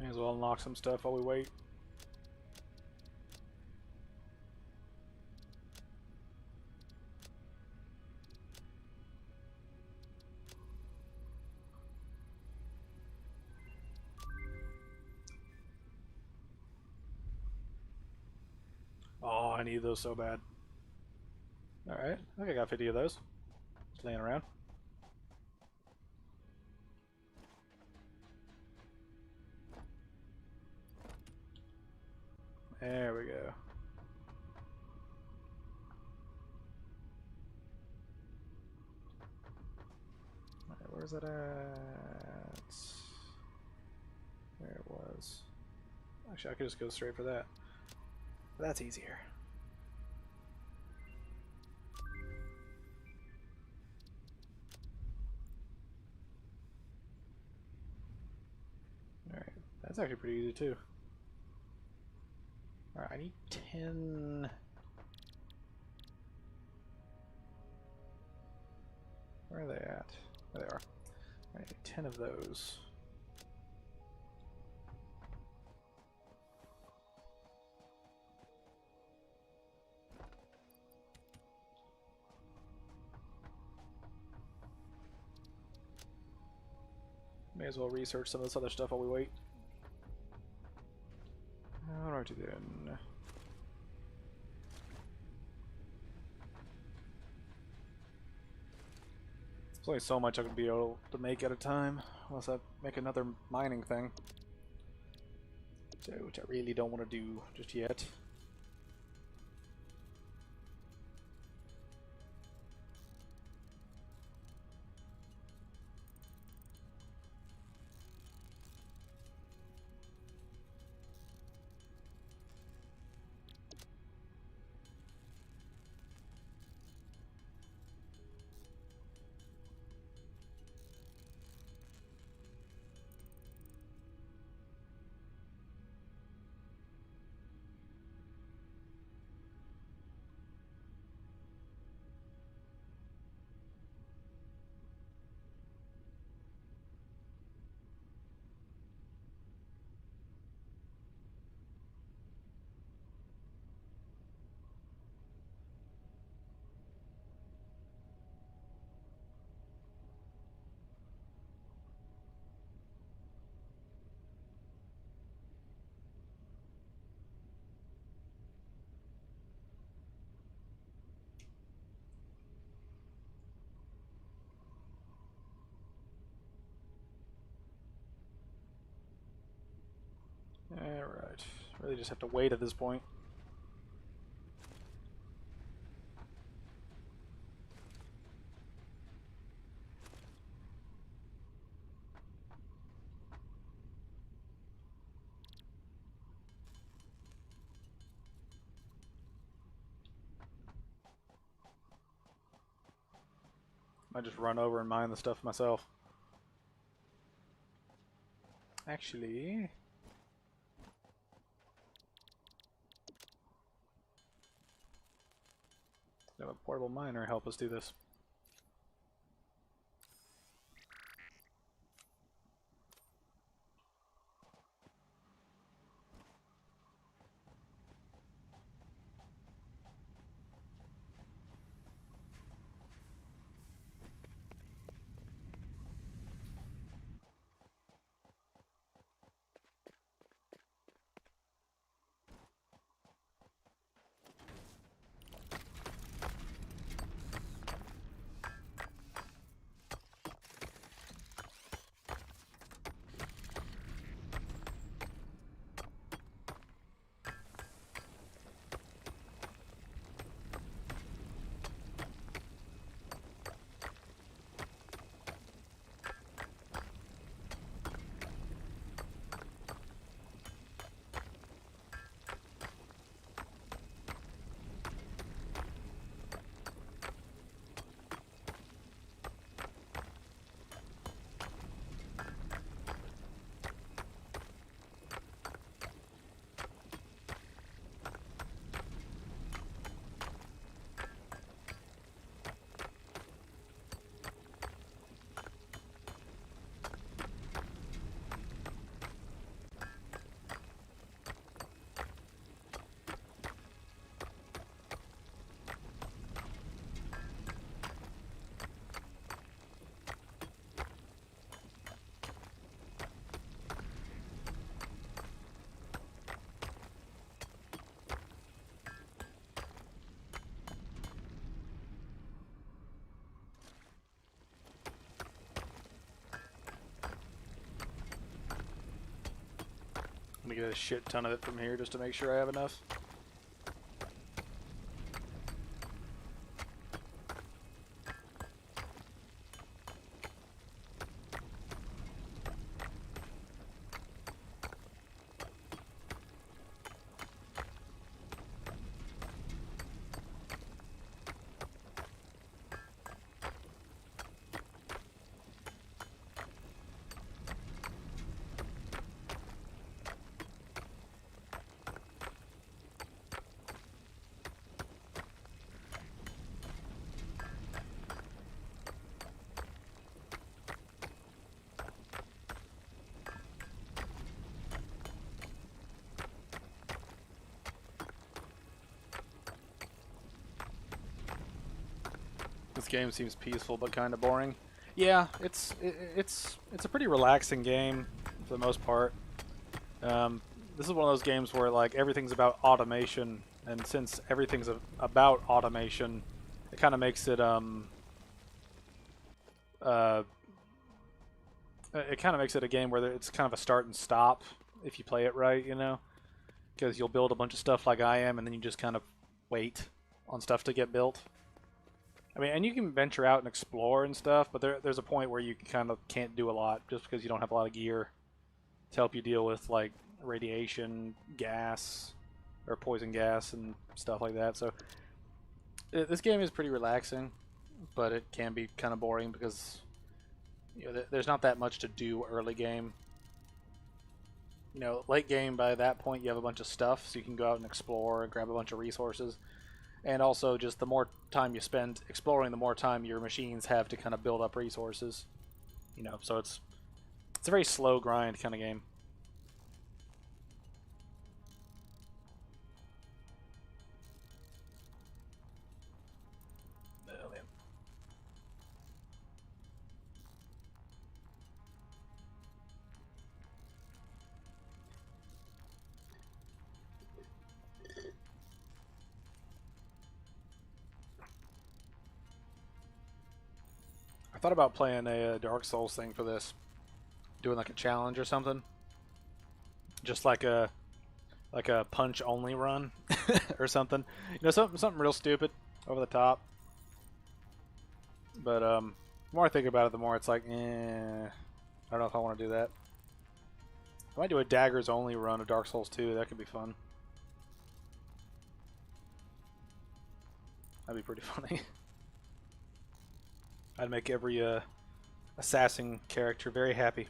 May as well unlock some stuff while we wait. Oh, I need those so bad. Alright, I think I got 50 of those. Just laying around. There we go. Alright, where's it at? There it was. Actually, I could just go straight for that. But that's easier. Alright, that's actually pretty easy too. Alright, I need 10... Where are they at? There they are. I need 10 of those. May as well research some of this other stuff while we wait. Alrighty then. There's only so much I can be able to make at a time, unless I make another mining thing. Which I really don't want to do just yet. Really just have to wait at this point. I just run over and mine the stuff myself. Actually, have a portable miner help us do this. I'm gonna get a shit ton of it from here just to make sure I have enough. This game seems peaceful but kind of boring. Yeah, it's a pretty relaxing game for the most part. This is one of those games where like everything's about automation, and since everything's about automation, it kind of makes it it kind of makes it a game where it's kind of a start and stop if you play it right, you know, because you'll build a bunch of stuff like I am, and then you just kind of wait on stuff to get built. I mean, and you can venture out and explore and stuff, but there's a point where you kind of can't do a lot just because you don't have a lot of gear to help you deal with like radiation, gas, or poison gas and stuff like that. So this game is pretty relaxing, but it can be kind of boring because you know there's not that much to do early game. You know, late game, by that point you have a bunch of stuff, so you can go out and explore and grab a bunch of resources. And also, just the more time you spend exploring, the more time your machines have to kind of build up resources. You know, so it's a very slow grind kind of game. Oh, man. I thought about playing a Dark Souls thing for this, doing like a challenge or something. Just like a like a punch only run or something. You know, something real stupid over the top. But the more I think about it, the more it's like, I don't know if I want to do that. I might do a daggers only run of Dark Souls 2. That could be fun. That'd be pretty funny. I'd make every assassin character very happy.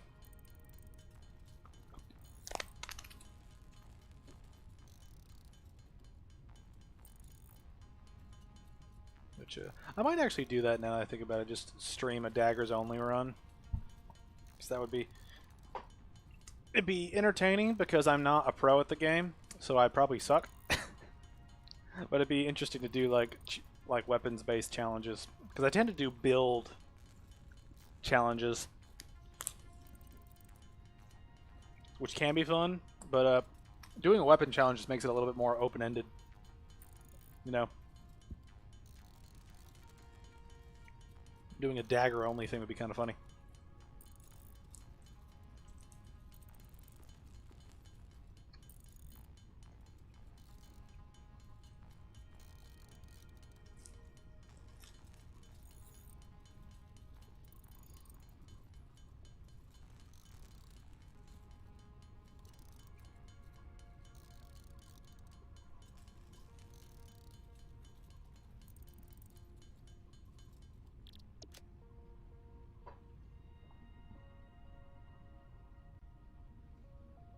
Which I might actually do that now that I think about it. Just stream a daggers only run, because that would be it'd be entertaining because I'm not a pro at the game, so I'd probably suck. But it'd be interesting to do like weapons based challenges, because I tend to do build challenges, which can be fun, but doing a weapon challenge just makes it a little bit more open-ended, you know. Doing a dagger only thing would be kind of funny.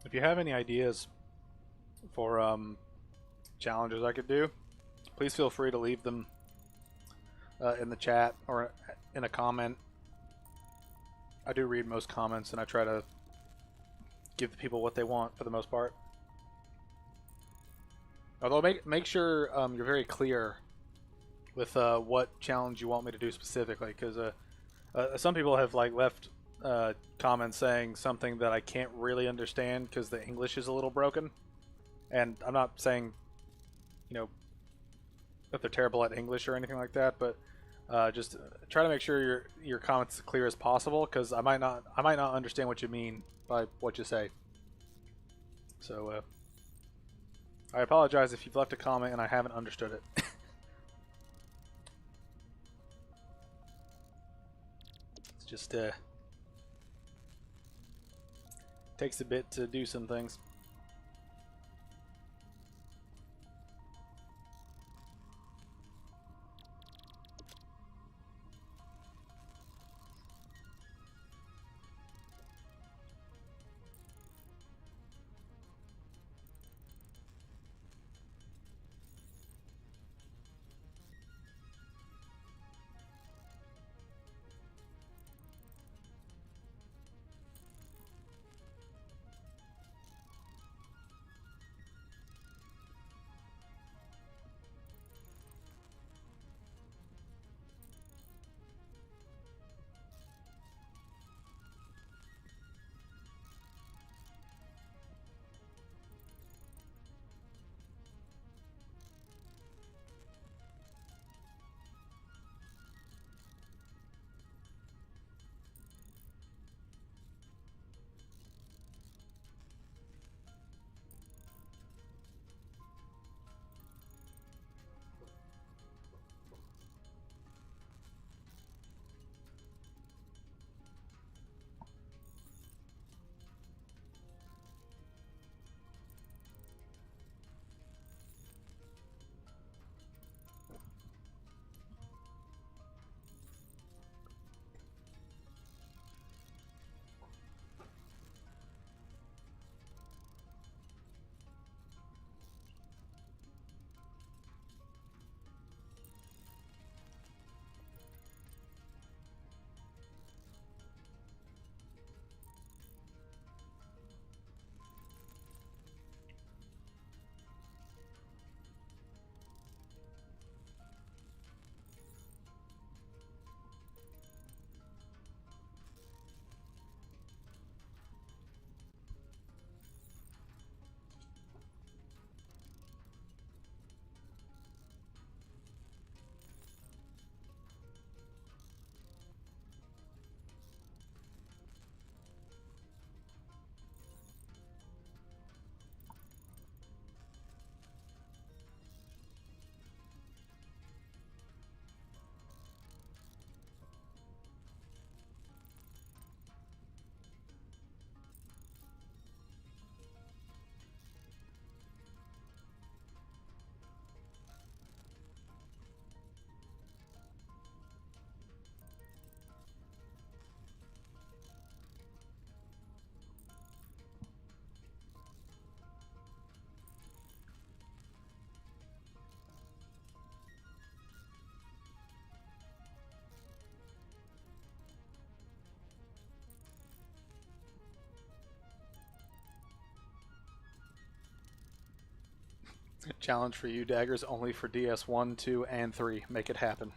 If you have any ideas for challenges I could do, please feel free to leave them in the chat or in a comment. I do read most comments, and I try to give the people what they want for the most part. Although make sure you're very clear with what challenge you want me to do specifically, because some people have like left comments saying something that I can't really understand because the English is a little broken. And I'm not saying, you know, that they're terrible at English or anything like that, but just try to make sure your comments as clear as possible, because I might not understand what you mean by what you say. So I apologize if you've left a comment and I haven't understood it. It's just takes a bit to do some things. Challenge for you, daggers only for DS 1, 2, and 3. Make it happen.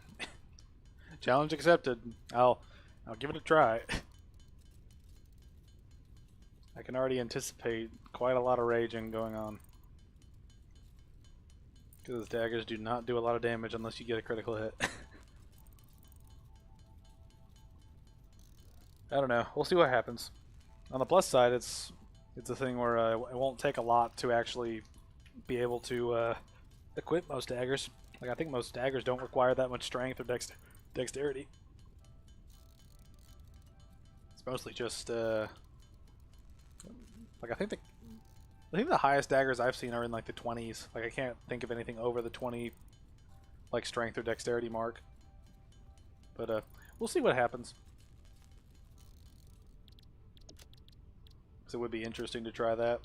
Challenge accepted. I'll give it a try. I can already anticipate quite a lot of raging going on. Because daggers do not do a lot of damage unless you get a critical hit. I don't know. We'll see what happens. On the plus side, it's a thing where it won't take a lot to actually be able to equip most daggers. Like I think most daggers don't require that much strength or dexterity. It's mostly just like I think the highest daggers I've seen are in like the 20s. Like I can't think of anything over the 20 like strength or dexterity mark. But we'll see what happens. So it would be interesting to try that.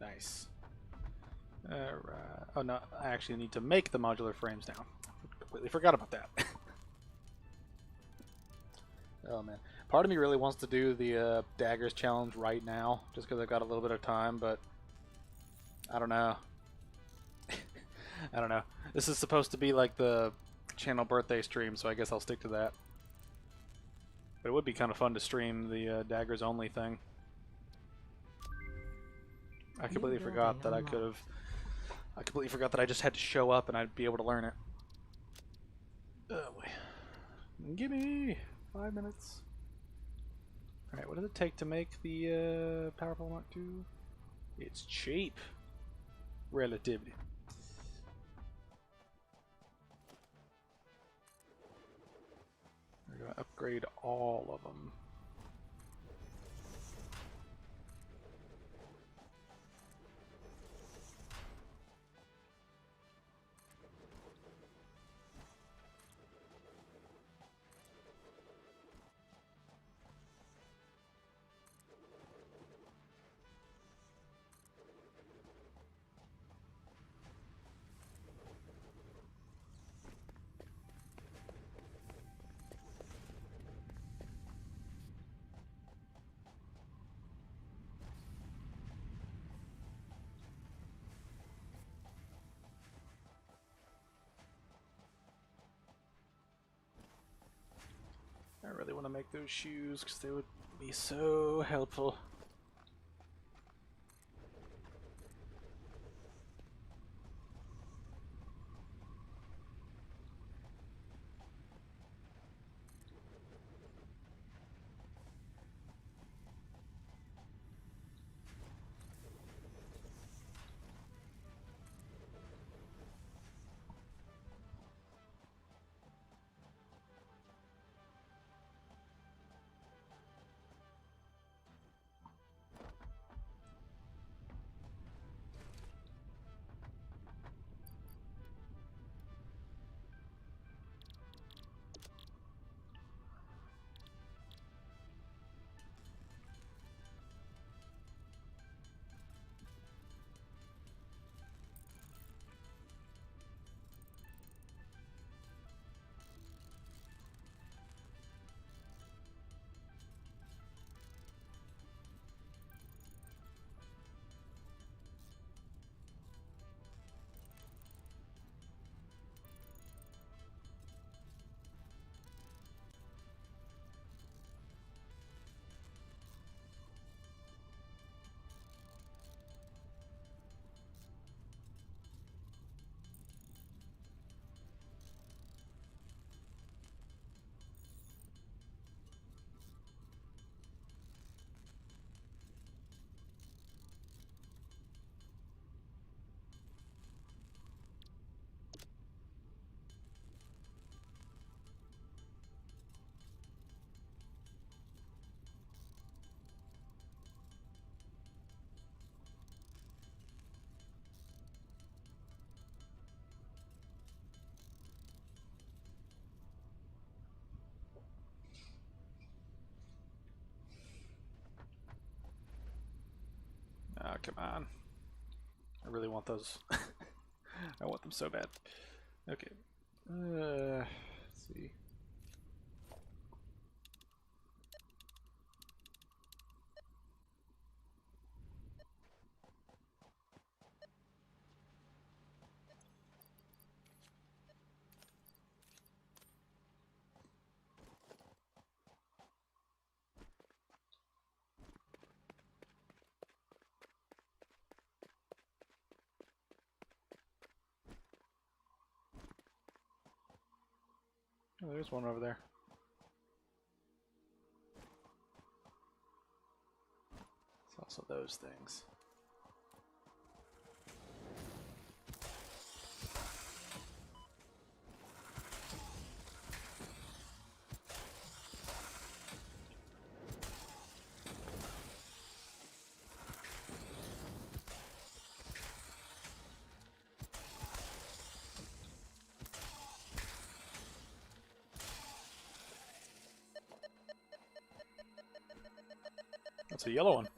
Nice. Alright. Oh no, I actually need to make the modular frames now. Completely forgot about that. Oh man. Part of me really wants to do the daggers challenge right now, just because I've got a little bit of time, but I don't know. I don't know. This is supposed to be like the channel birthday stream, so I guess I'll stick to that. But it would be kind of fun to stream the daggers only thing. I completely forgot that I completely forgot that I just had to show up and I'd be able to learn it. Oh boy. Gimme 5 minutes. Alright, what does it take to make the Powerful Mark II? It's cheap. Relatively. We're gonna upgrade all of them. I really want to make those shoes because they would be so helpful. come on. I really want those. I want them so bad. Okay. Let's see. Oh, there's one over there. It's also those things. That's a yellow one.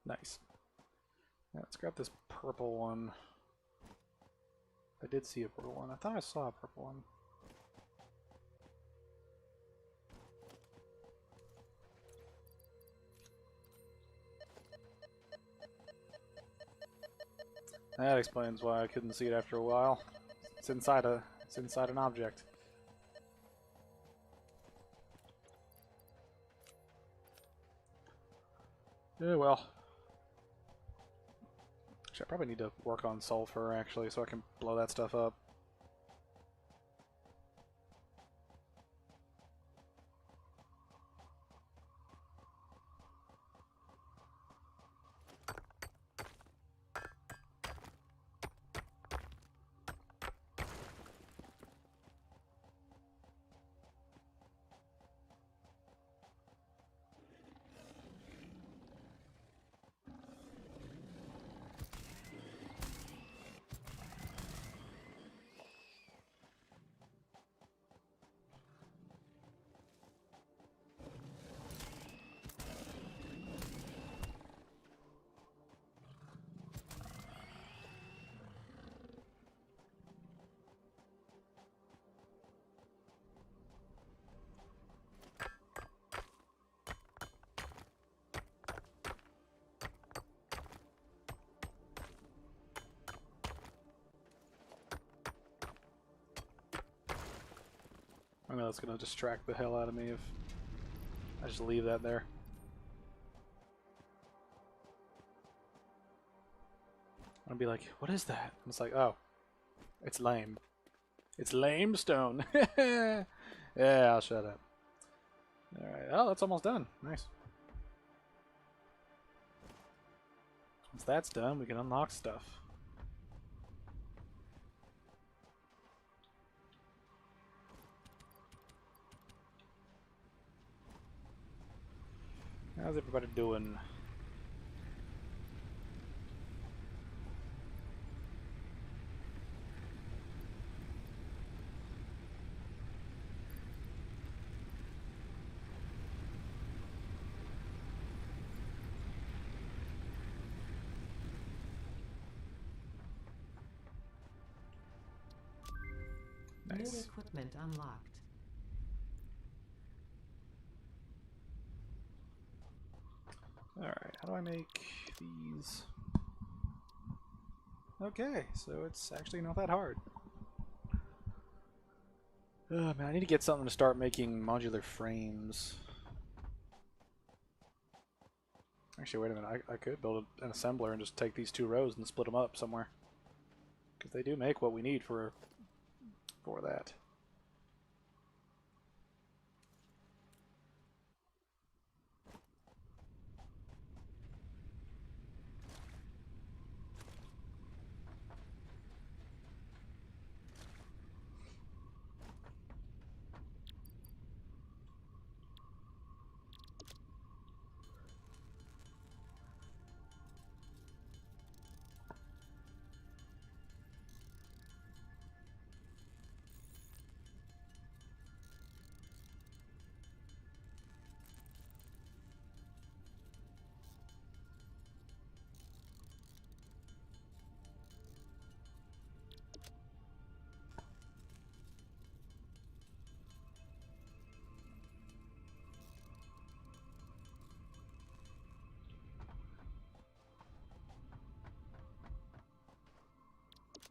Nice. Yeah, let's grab this purple one. I did see a purple one. I thought I saw a purple one. That explains why I couldn't see it after a while. It's inside an object. Yeah, well. Actually, I probably need to work on sulfur, actually, so I can blow that stuff up. I know that's going to distract the hell out of me if I just leave that there. I'm gonna be like, what is that? And it's like, oh, it's lame. It's limestone. Yeah, I'll shut up. Alright, oh, that's almost done. Nice. Once that's done, we can unlock stuff. How's everybody doing? Nice. New equipment unlocked. Alright, how do I make these? Okay, so it's actually not that hard. Man, I need to get something to start making modular frames. Actually, wait a minute, I could build an assembler and just take these two rows and split them up somewhere. because they do make what we need for that.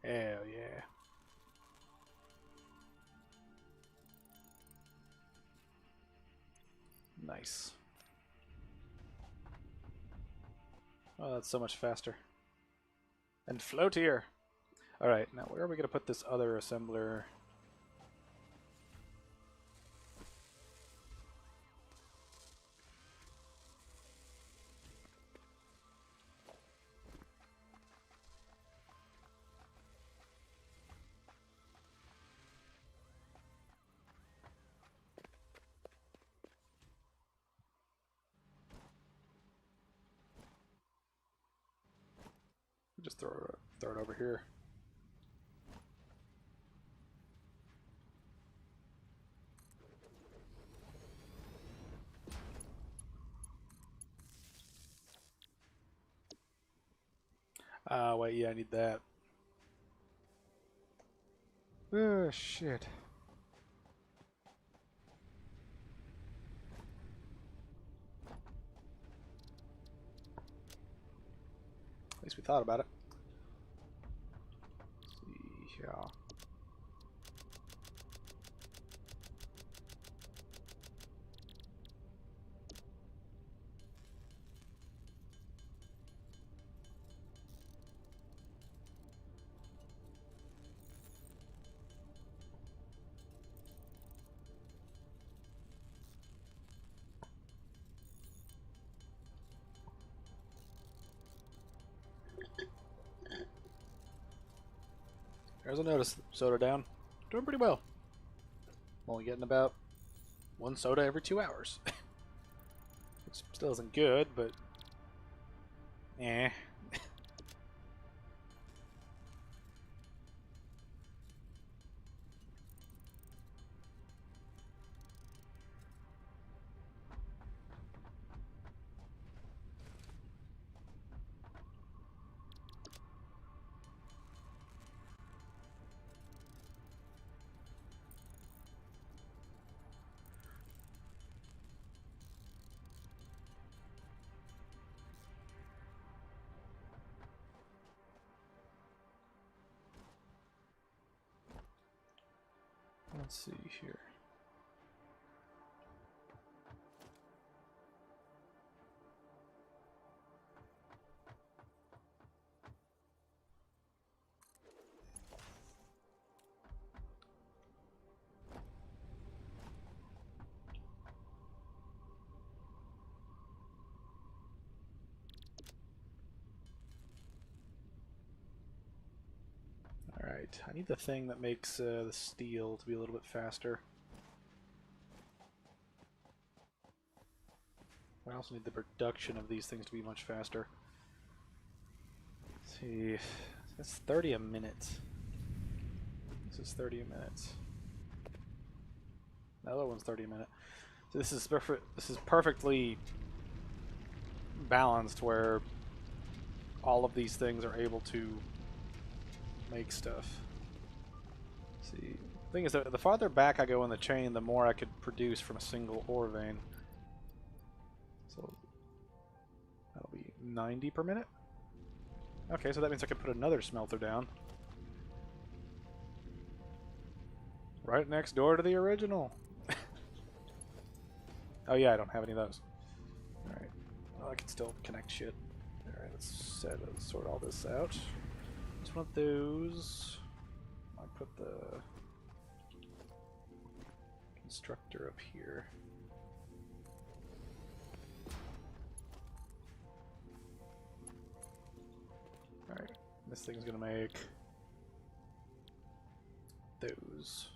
Hell yeah. Nice. Oh, that's so much faster. And floatier! Alright, now where are we going to put this other assembler? Just throw it over here. Wait, yeah, I need that. Oh, shit. At least we thought about it. Let's see, yeah. There's a notice. Soda down. Doing pretty well. I'm only getting about 1 soda every 2 hours. Which still isn't good, but... eh. Let's see here. Alright, I need the thing that makes the steel to be a little bit faster. I also need the production of these things to be much faster. Let's see, that's 30 a minute. This is 30 a minute. The other one's 30 a minute. So this is perfect. This is perfectly balanced, where all of these things are able to make stuff. Let's see, the thing is that the farther back I go in the chain, the more I could produce from a single ore vein. So that'll be 90 per minute. Okay, so that means I could put another smelter down right next door to the original. Oh yeah, I don't have any of those. Alright, well, I can still connect shit. Alright, let's sort all this out. one of those. I put the constructor up here. Alright, this thing's gonna make those.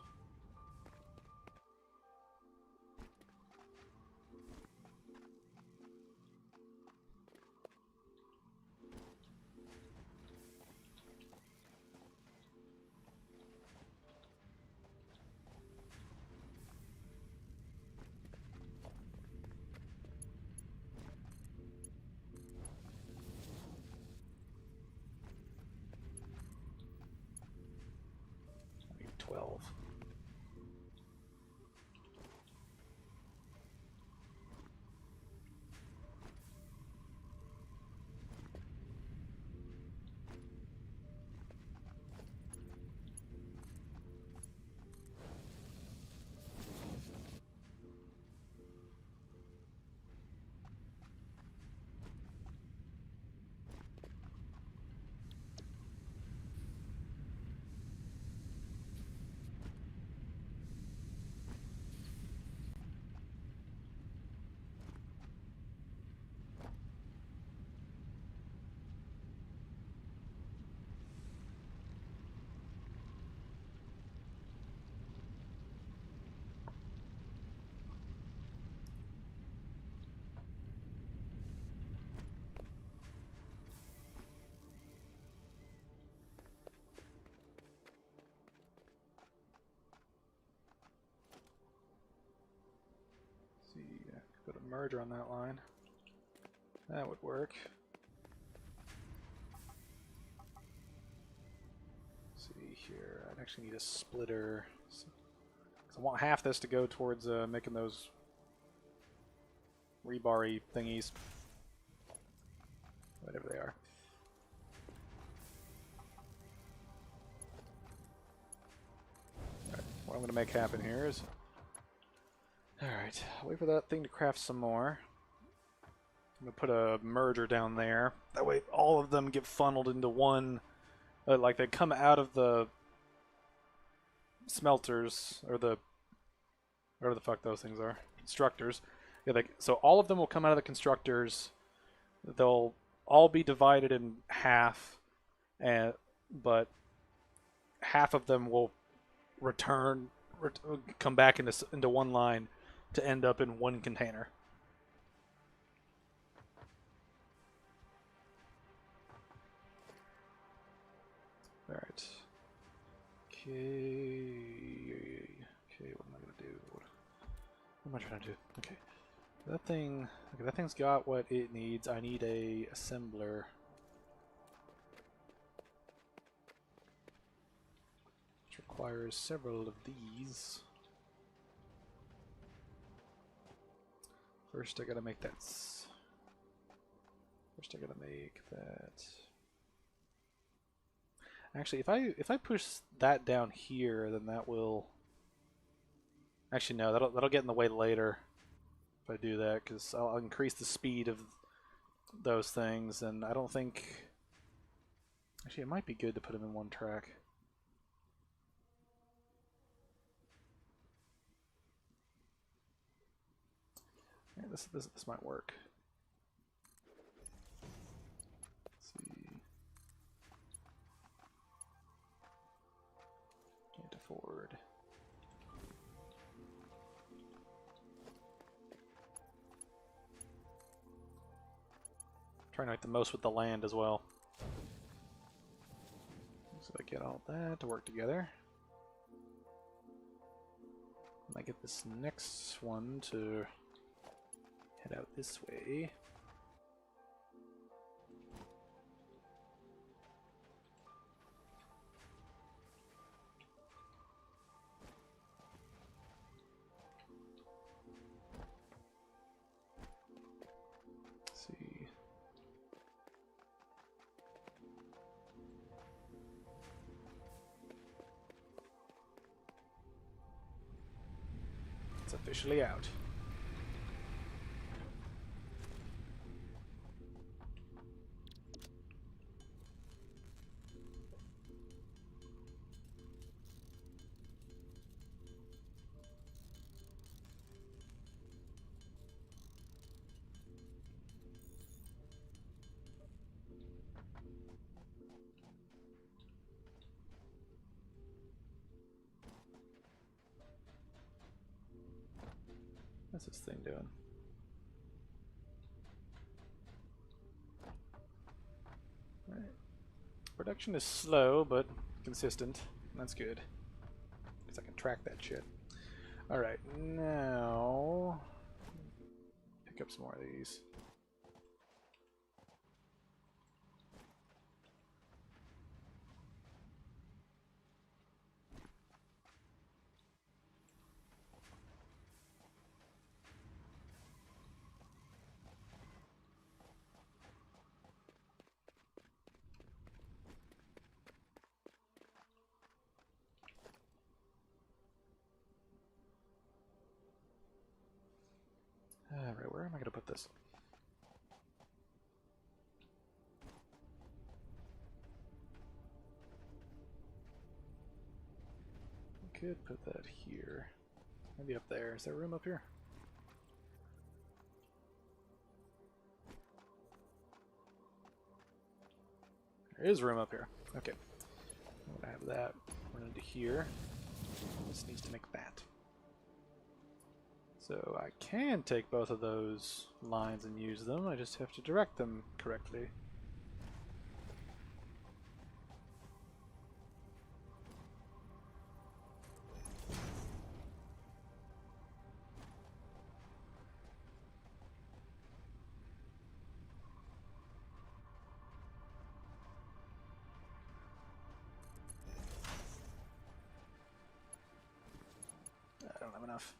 I need 12. See, I could put a merger on that line. That would work. Let's see here, I'd actually need a splitter. So I want half this to go towards making those rebar-y thingies. Whatever they are. Alright, what I'm going to make happen here is... Alright, wait for that thing to craft some more. I'm going to put a merger down there. That way all of them get funneled into one... like they come out of the smelters, or the... whatever the fuck those things are. Constructors. Yeah, so all of them will come out of the constructors. They'll all be divided in half, but half of them will come back into one line to end up in one container. All right. Okay. Okay. What am I gonna do? What am I trying to do? Okay. That thing. Okay, that thing's got what it needs. I need a assembler. Which requires several of these. First, I gotta make that. First, I gotta make that. Actually, if I push that down here, then that will. Actually, no, that'll get in the way later. If I do that, because I'll increase the speed of those things, and I don't think. Actually, it might be good to put them in one track. Yeah, this might work. Let's see. Can't afford. Trying to make the most with the land as well. So I get all that to work together. And I get this next one to head out this way. Let's see. It's officially out. What's this thing doing? Right. Production is slow, but consistent. That's good. Because I can track that shit. Alright, now... pick up some more of these. Alright, where am I going to put this? Could put that here. Maybe up there. Is there room up here? There is room up here. Okay. I'm gonna have that run into here. This needs to make that. So I can take both of those lines and use them. I just have to direct them correctly. I don't have enough.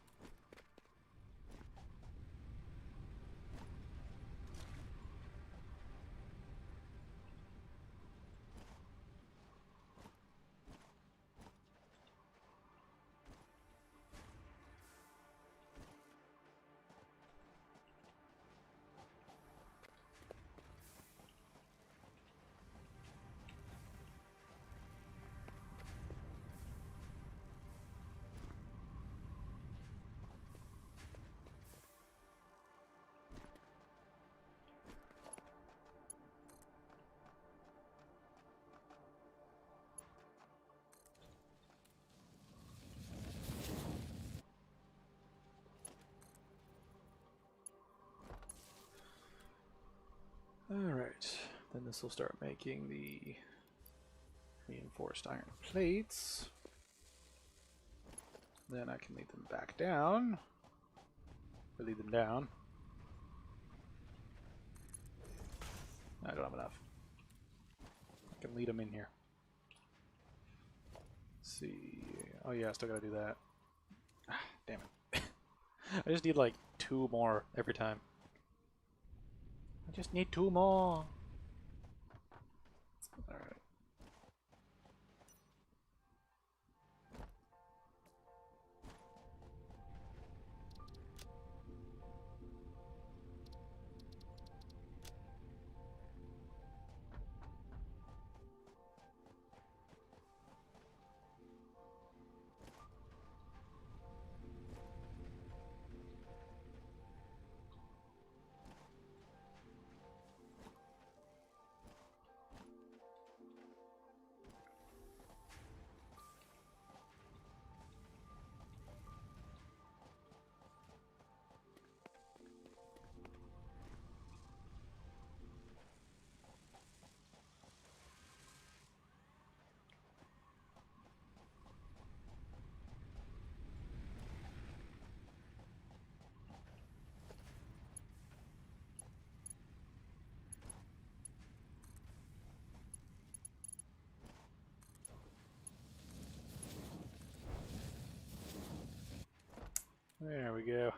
Alright, then this will start making the reinforced iron plates. Then I can lead them back down. Or lead them down. I don't have enough. I can lead them in here. Let's see. Oh yeah, I still gotta do that. Ah, damn it. I just need like 2 more every time. I just need 2 more. Alright. There we go.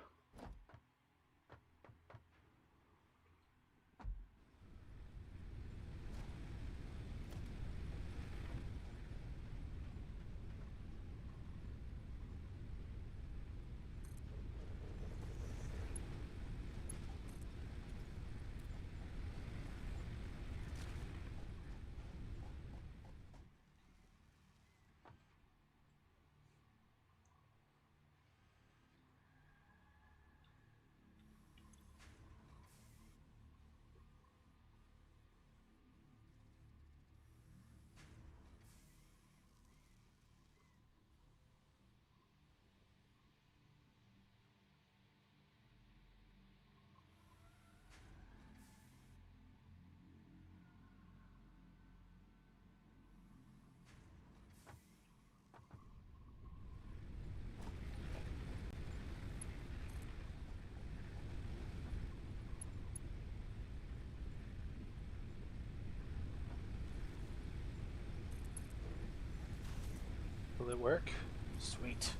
work. Sweet.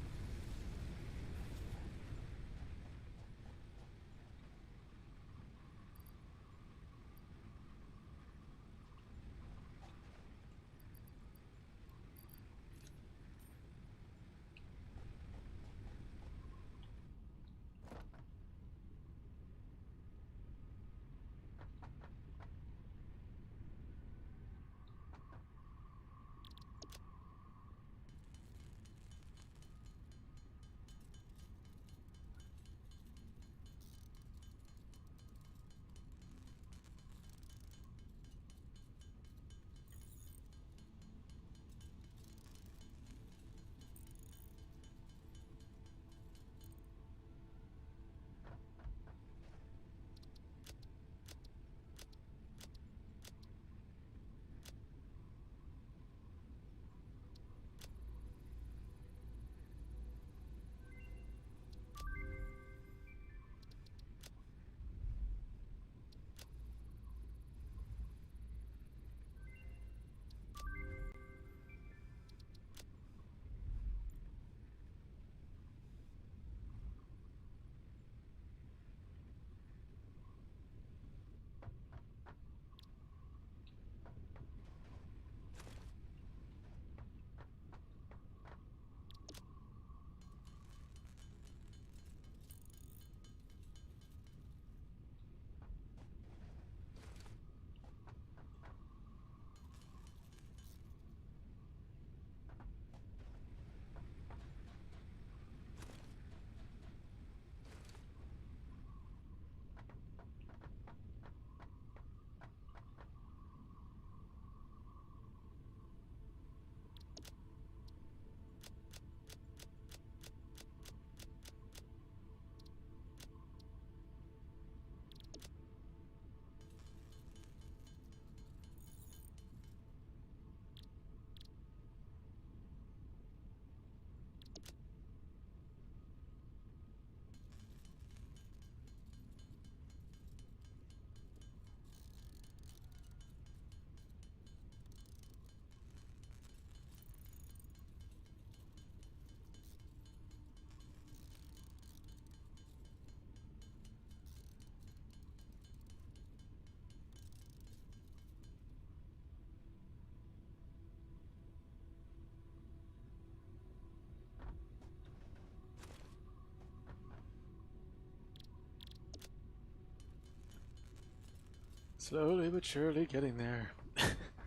Slowly but surely getting there.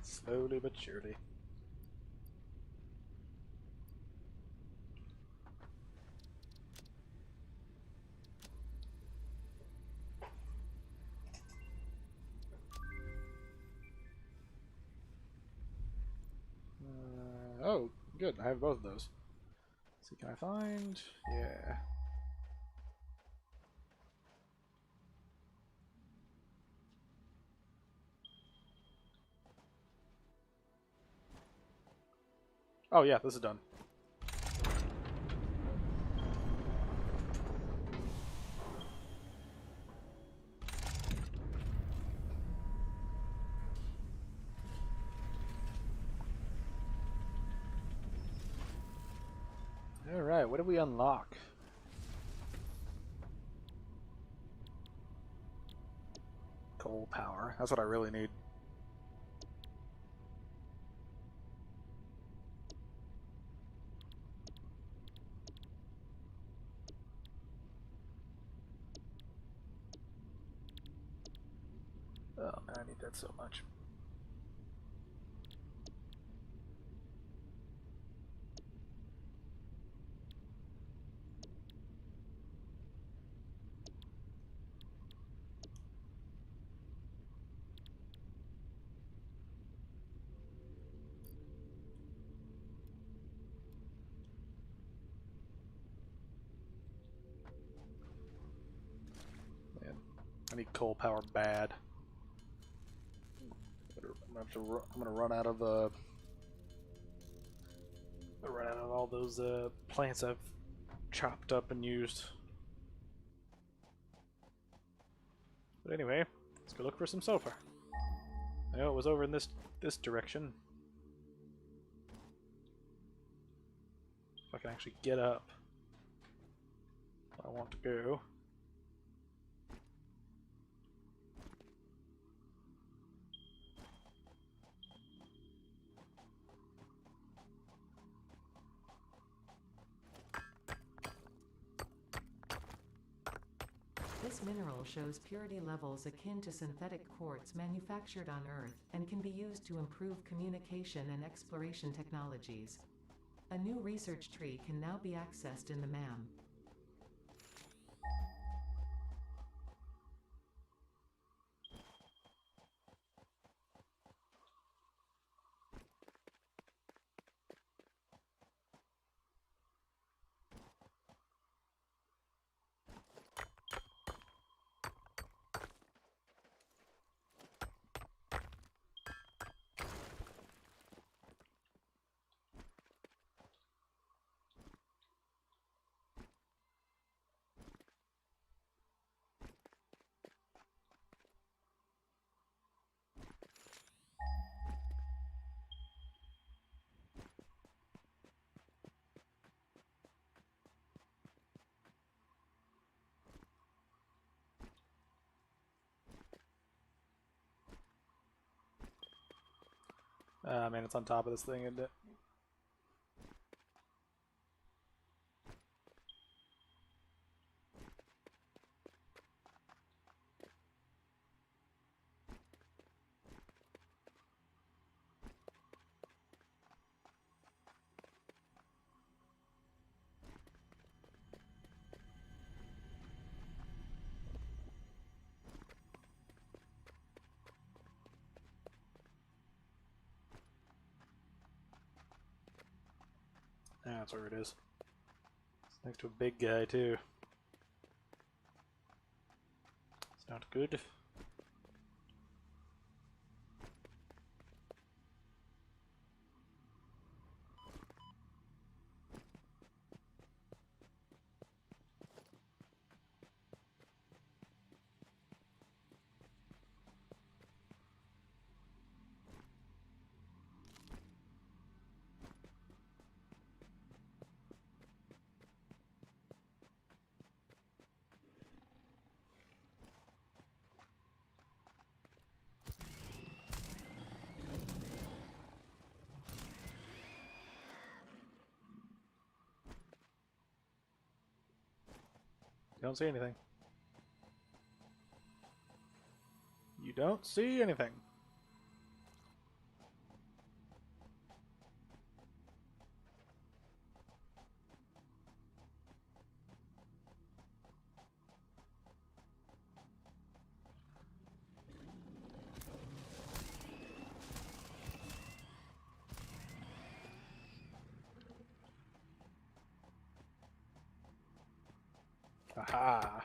Slowly but surely. Oh, good. I have both of those. Let's see, can I find? Yeah. Oh yeah, this is done. Alright, what did we unlock? Coal power. That's what I really need. Oh man, I need that so much. Man, I need coal power bad. I'm gonna run out of all those plants I've chopped up and used. But anyway, let's go look for some sulfur. I know it was over in this direction. I can actually get up. I want to go. This mineral shows purity levels akin to synthetic quartz manufactured on Earth, and can be used to improve communication and exploration technologies. A new research tree can now be accessed in the MAM. Ah, man, it's on top of this thing, isn't it? Yeah, that's where it is. It's next to a big guy, too. It's not good. You don't see anything. You don't see anything. Aha!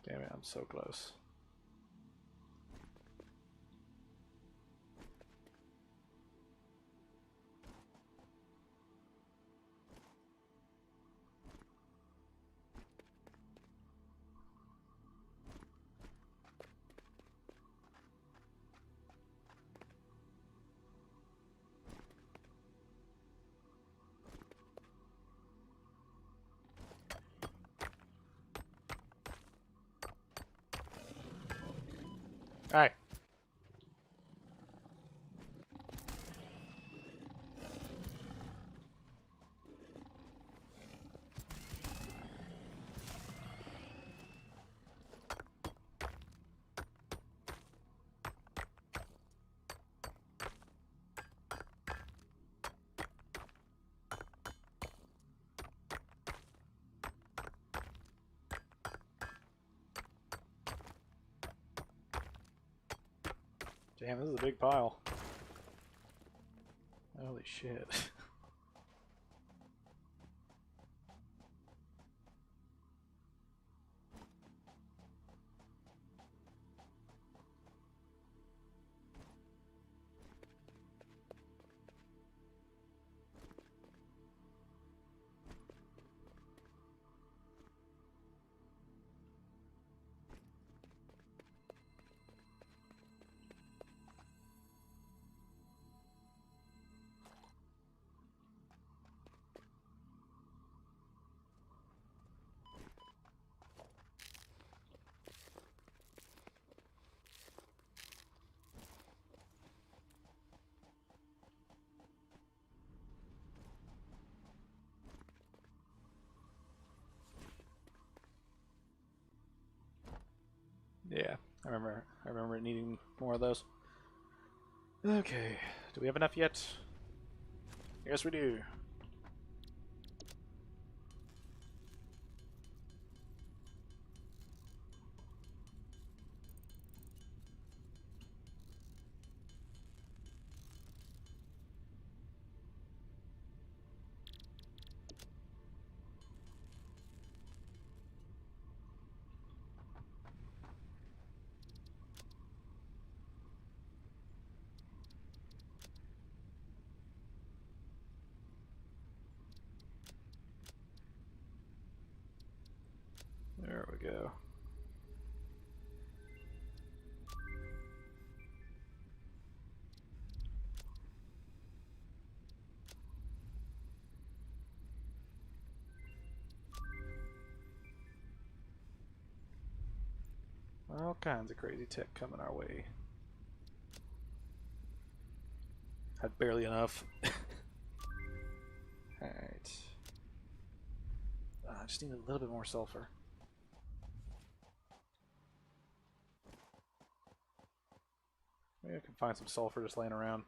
Damn it, I'm so close. Alright. Damn, this is a big pile. Holy shit. Yeah, I remember needing more of those. Okay, do we have enough yet? Yes, we do. There we go. All kinds of crazy tech coming our way. Had barely enough. Alright. I just need a little bit more sulfur. Maybe I can find some sulfur just laying around.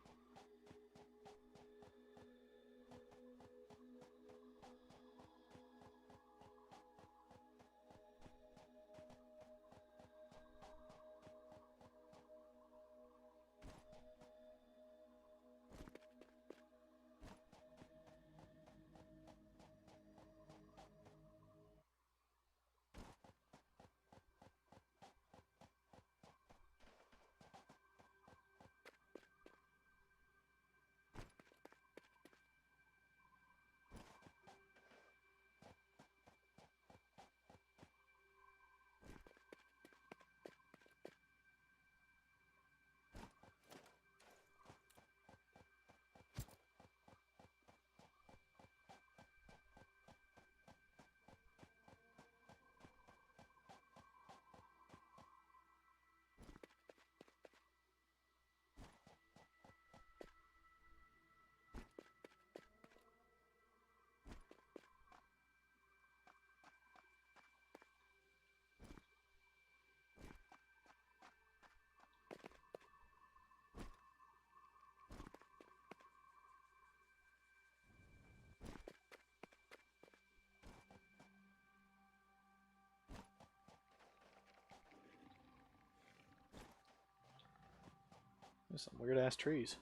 There's some weird ass trees.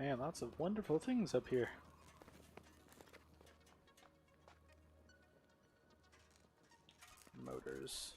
Man, lots of wonderful things up here. Motors.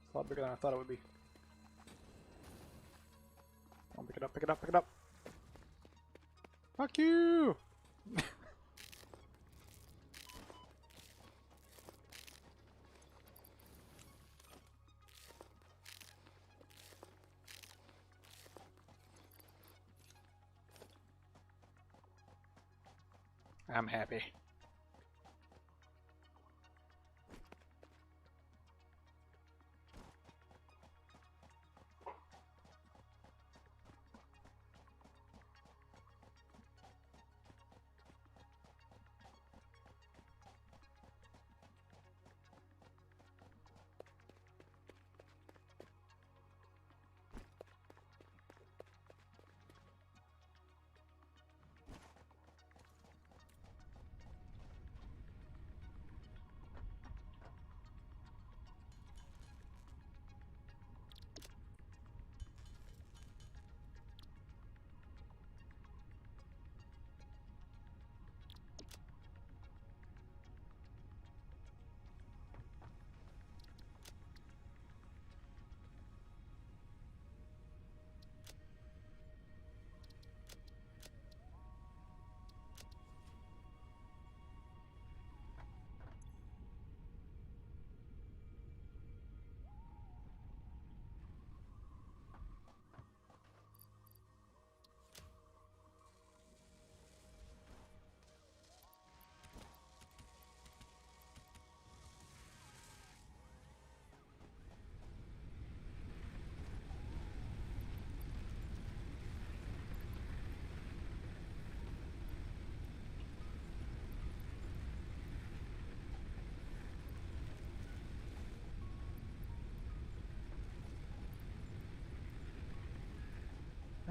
A lot bigger than I thought it would be. I'll pick it up, pick it up, pick it up. Fuck you! I'm happy.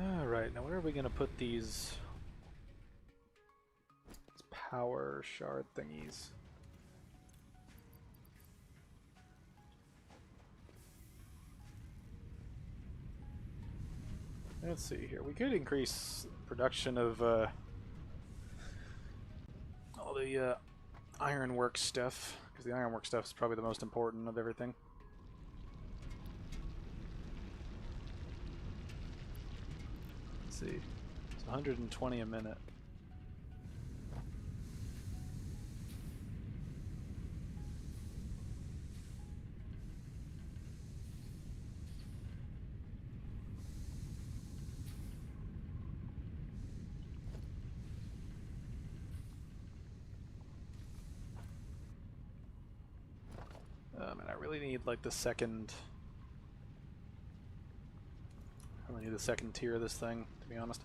Alright, now where are we going to put these power shard thingies? Let's see here. We could increase production of all the ironwork stuff, because the ironwork stuff is probably the most important of everything. Let's see. It's 120 a minute. And I really need like the second. I really need the second tier of this thing, to be honest.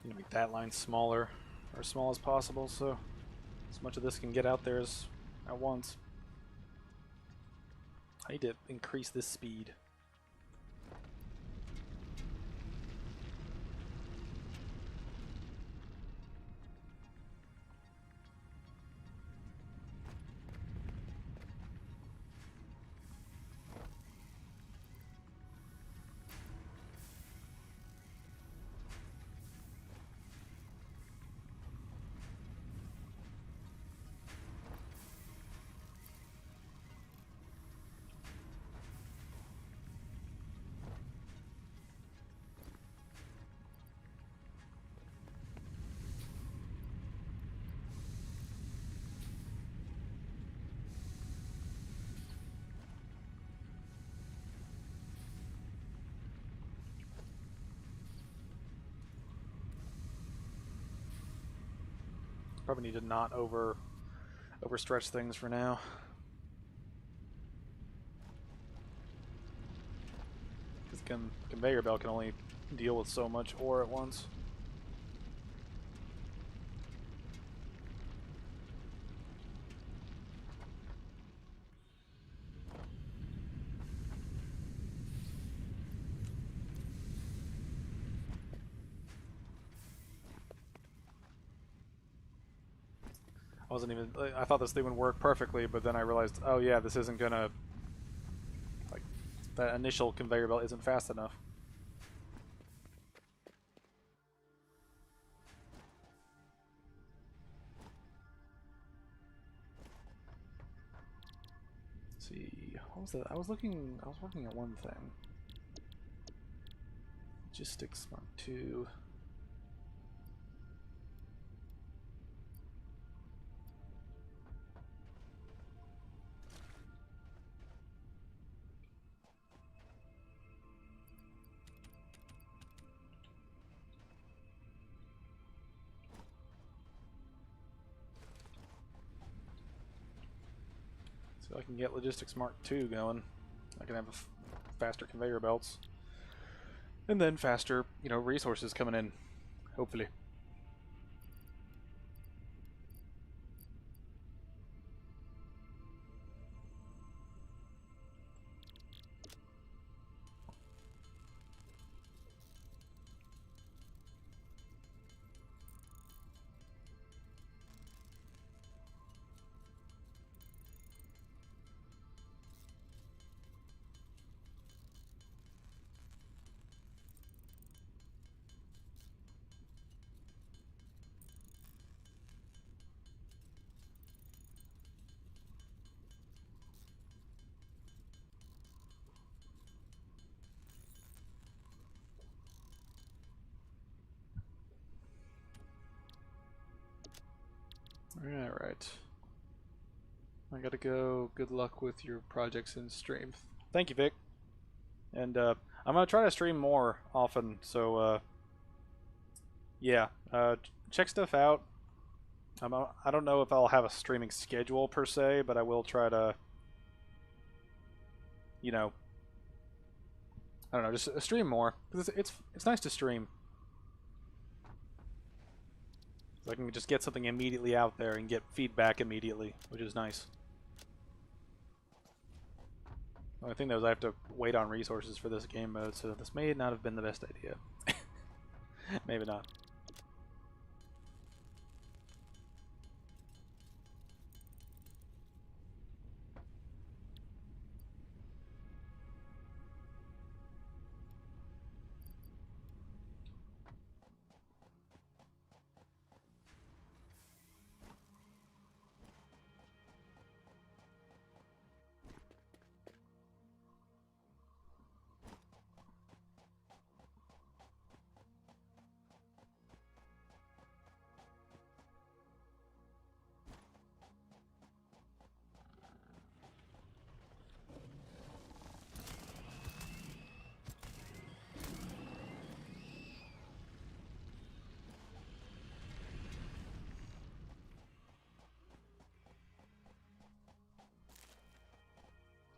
Gonna make that line smaller, or as small as possible, so as much of this can get out there as at once. I need to increase this speed. Probably need to not overstretch things for now. Because conveyor belt can only deal with so much ore at once. I wasn't even. I thought this thing would work perfectly, but then I realized, oh yeah, this isn't gonna. Like, that initial conveyor belt isn't fast enough. Let's see, what was that? I was working at one thing. Logistics Mark II. So I can get Logistics Mark II going. I can have faster conveyor belts. And then faster, resources coming in. Hopefully. Alright. I gotta go. Good luck with your projects in stream. Thank you, Vic. And I'm gonna try to stream more often, so yeah. Check stuff out. I don't know if I'll have a streaming schedule per se, but I will try to, I don't know, just stream more. It's nice to stream. So I can just get something immediately out there and get feedback immediately, which is nice. The only thing though is I have to wait on resources for this game mode, so this may not have been the best idea. Maybe not.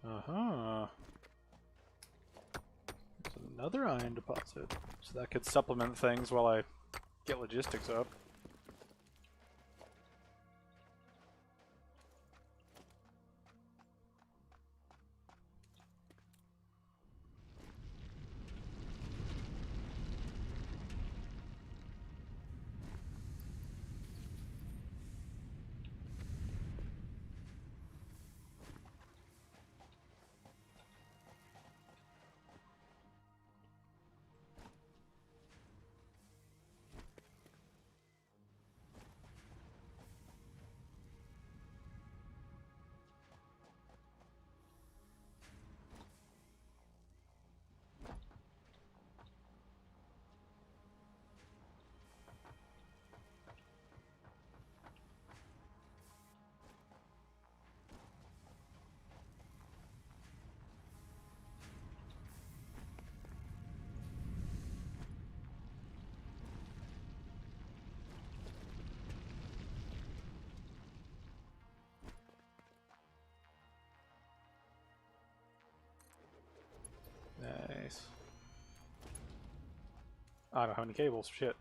Uh-huh. There's another iron deposit. So that could supplement things while I get logistics up. I don't have any cables. Shit.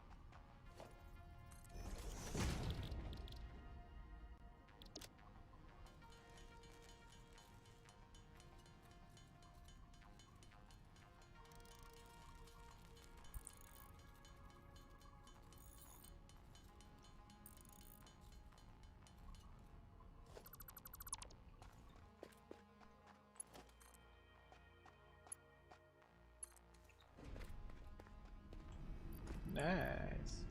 Nice.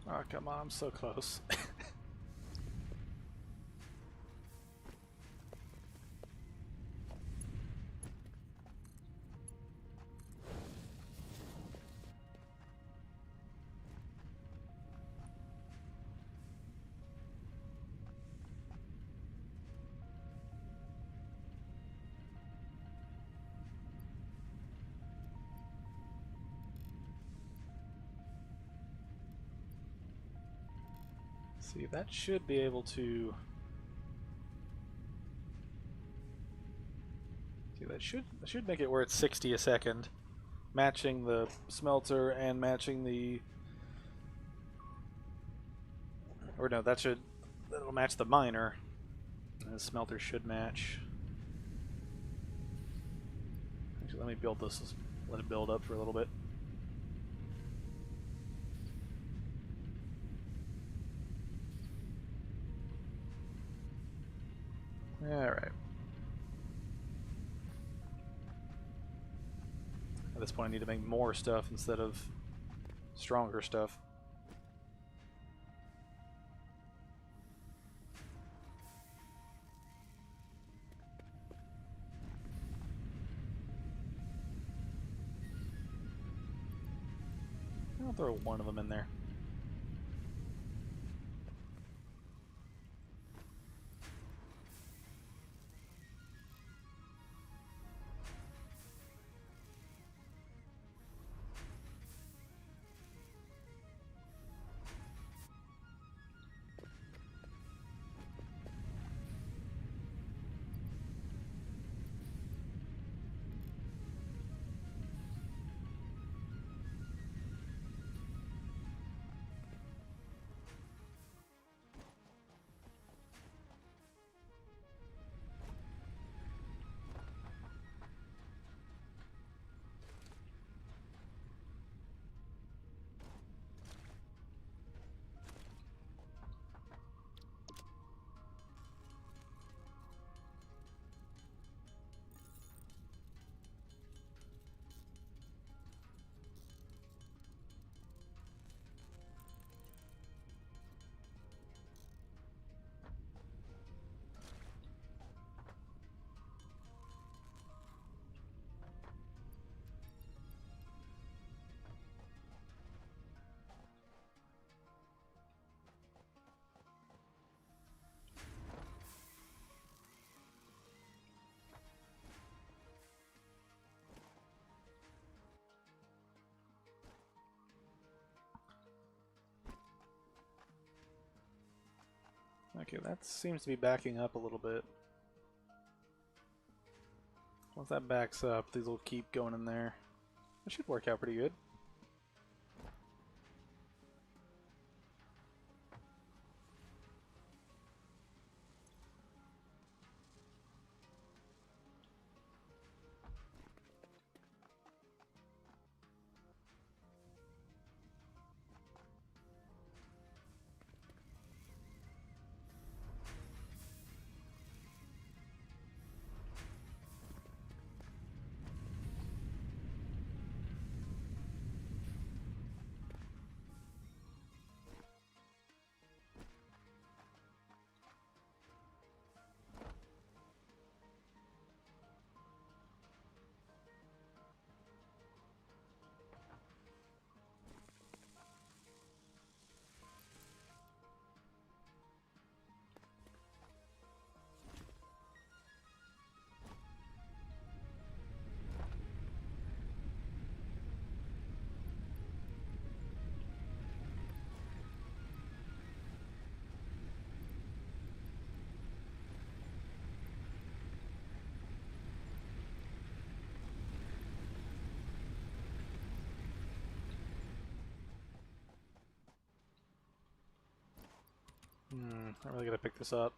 Oh, come on, I'm so close. See, that should be able to... See, that should make it where it's 60 a second, matching the smelter and matching the... Or no, that'll match the miner. And the smelter should match. Actually, let me build this. Let it build up for a little bit. Alright. At this point I need to make more stuff instead of stronger stuff. I'll throw one of them in there. Okay, that seems to be backing up a little bit. Once that backs up, these will keep going in there. It should work out pretty good. I'm really gonna pick this up.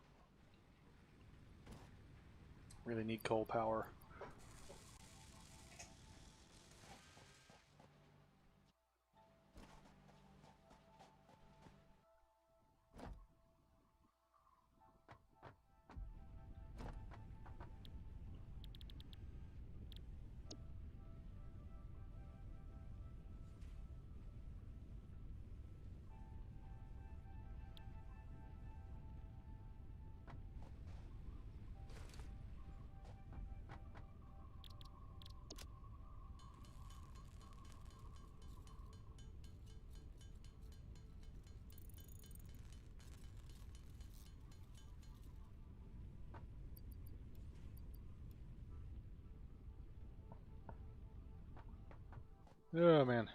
Really need coal power. Oh man.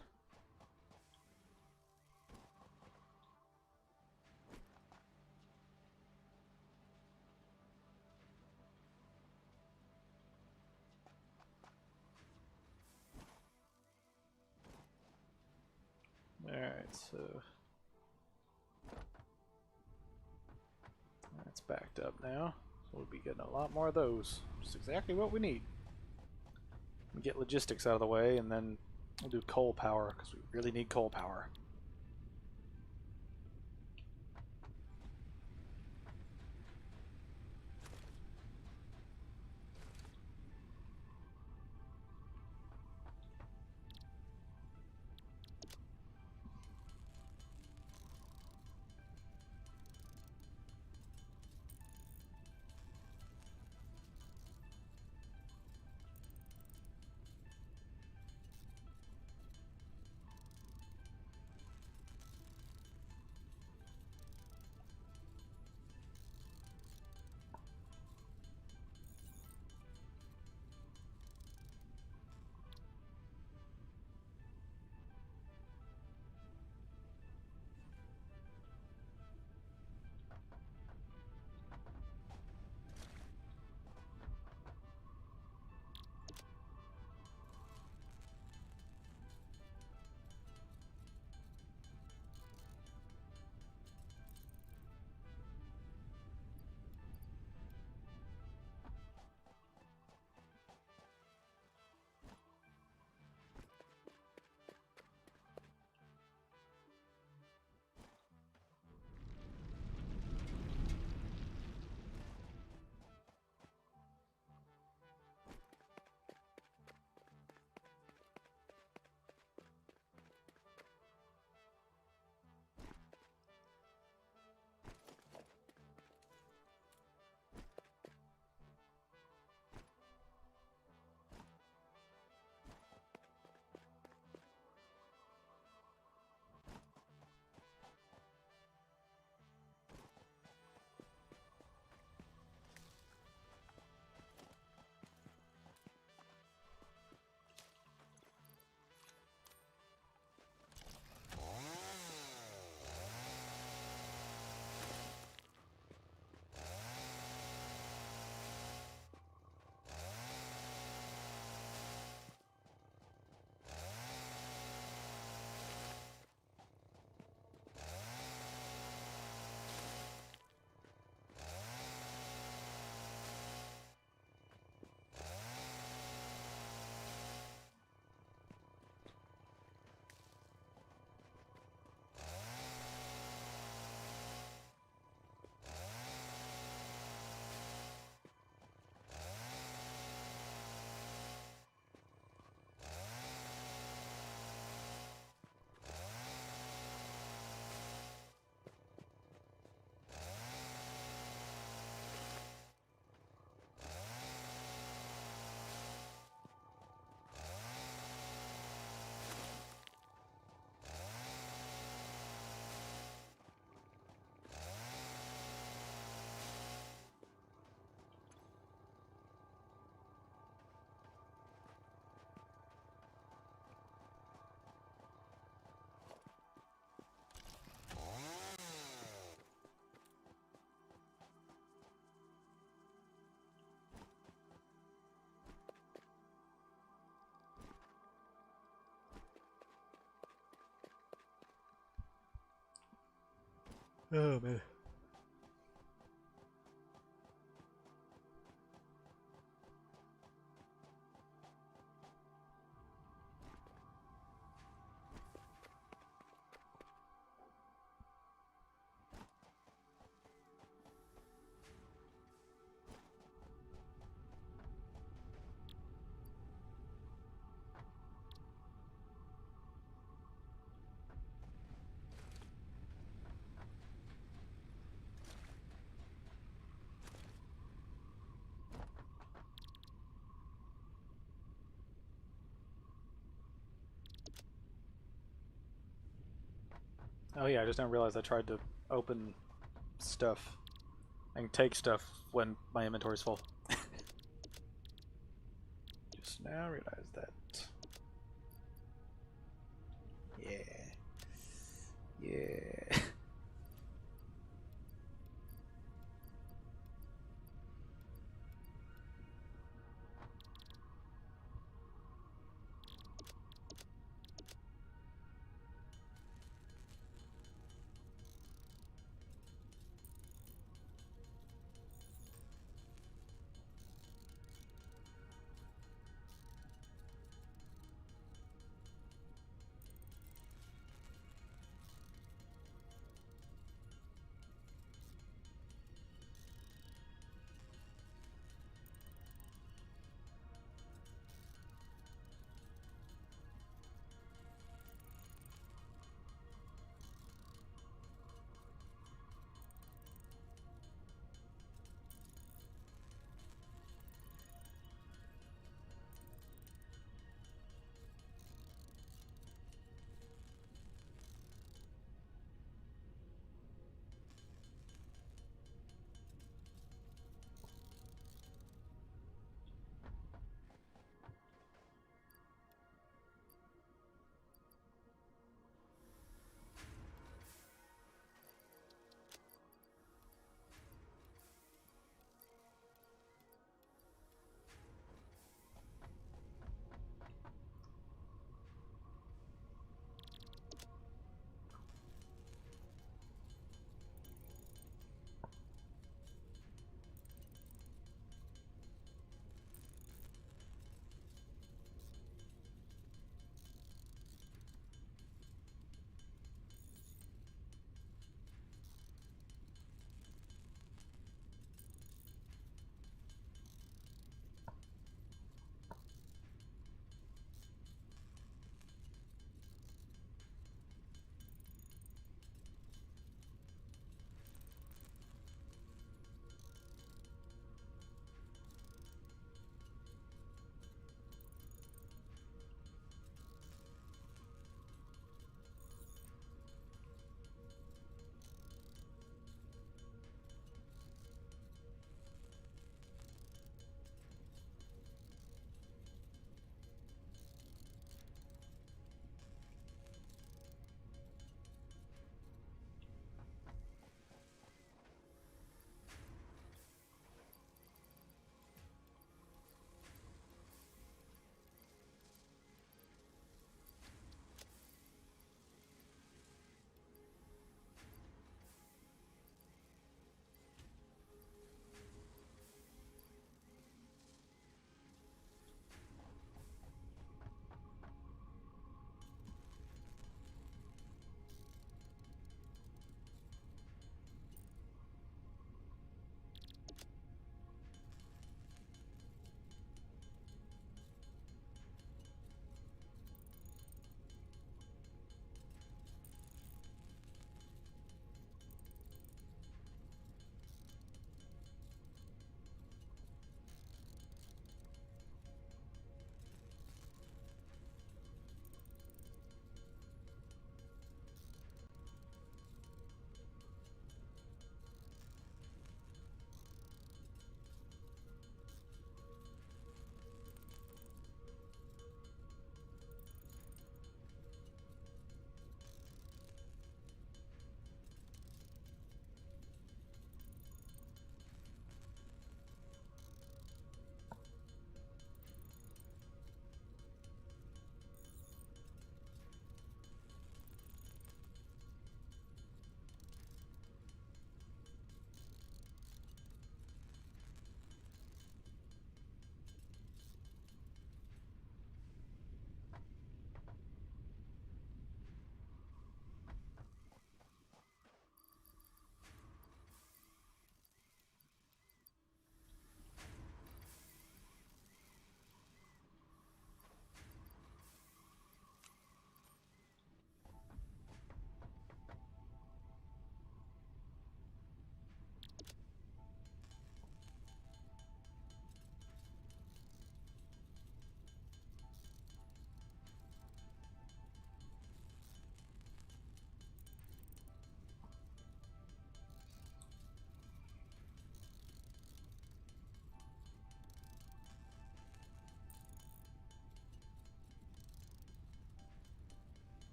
Alright, so that's backed up now. So we'll be getting a lot more of those. Just exactly what we need. We get logistics out of the way, and then we'll do coal power, because we really need coal power. Oh man. Oh yeah, I just didn't realize I tried to open stuff and take stuff when my inventory's full. Just now realized that. Yeah. Yeah.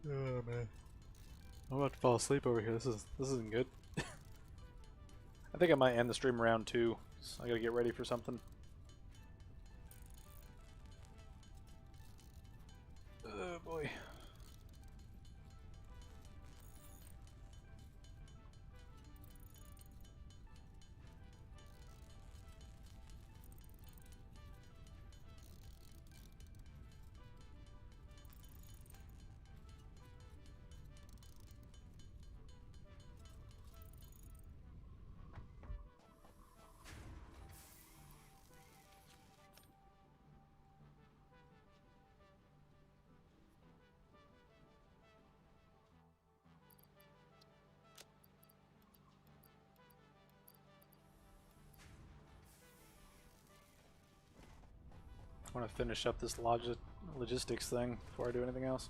Oh man, I'm about to fall asleep over here. This isn't good. I think I might end the stream around 2. So I gotta get ready for something. Oh boy. I want to finish up this logistics thing before I do anything else.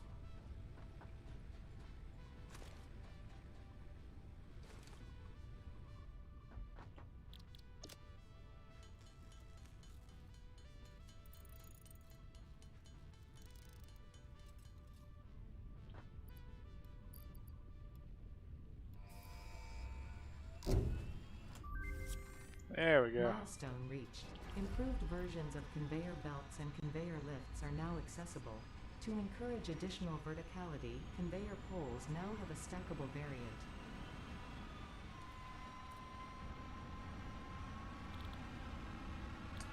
There we go. Milestone reached. Improved versions of conveyor belts and conveyor lifts are now accessible. To encourage additional verticality, conveyor poles now have a stackable variant.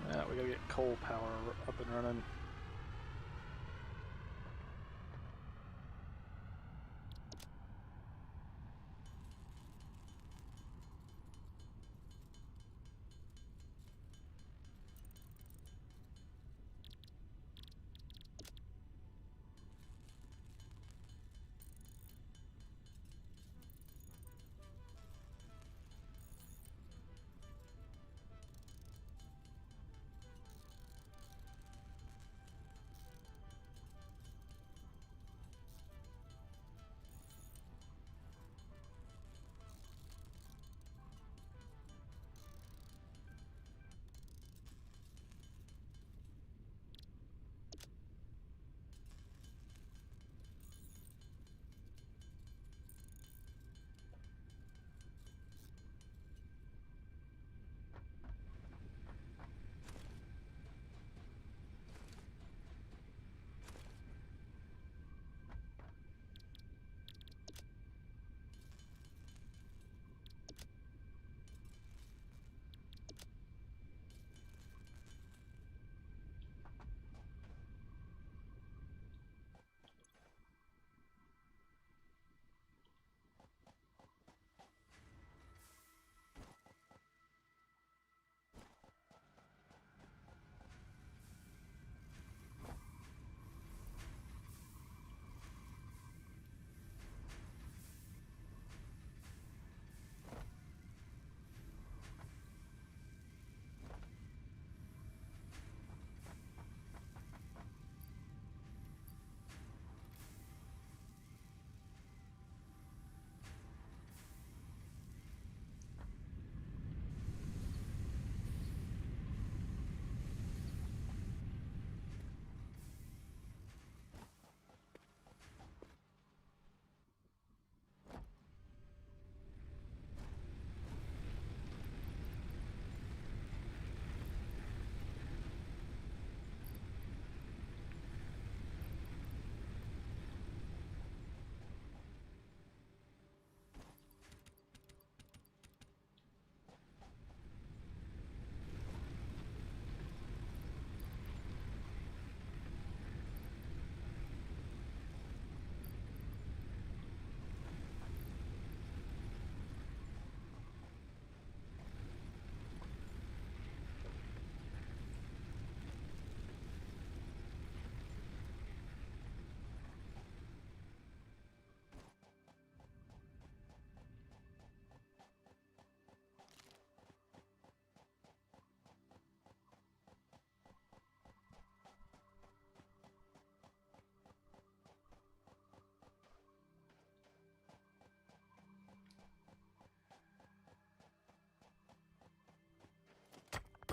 Yeah, we gotta get coal power up and running.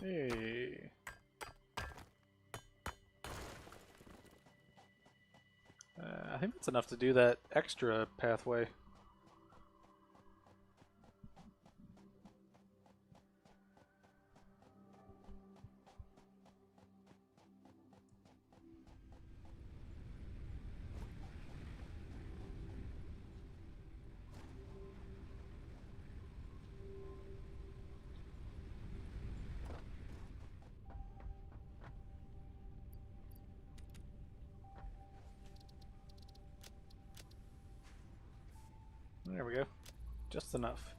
Hey. I think that's enough to do that extra pathway. There we go. Just enough.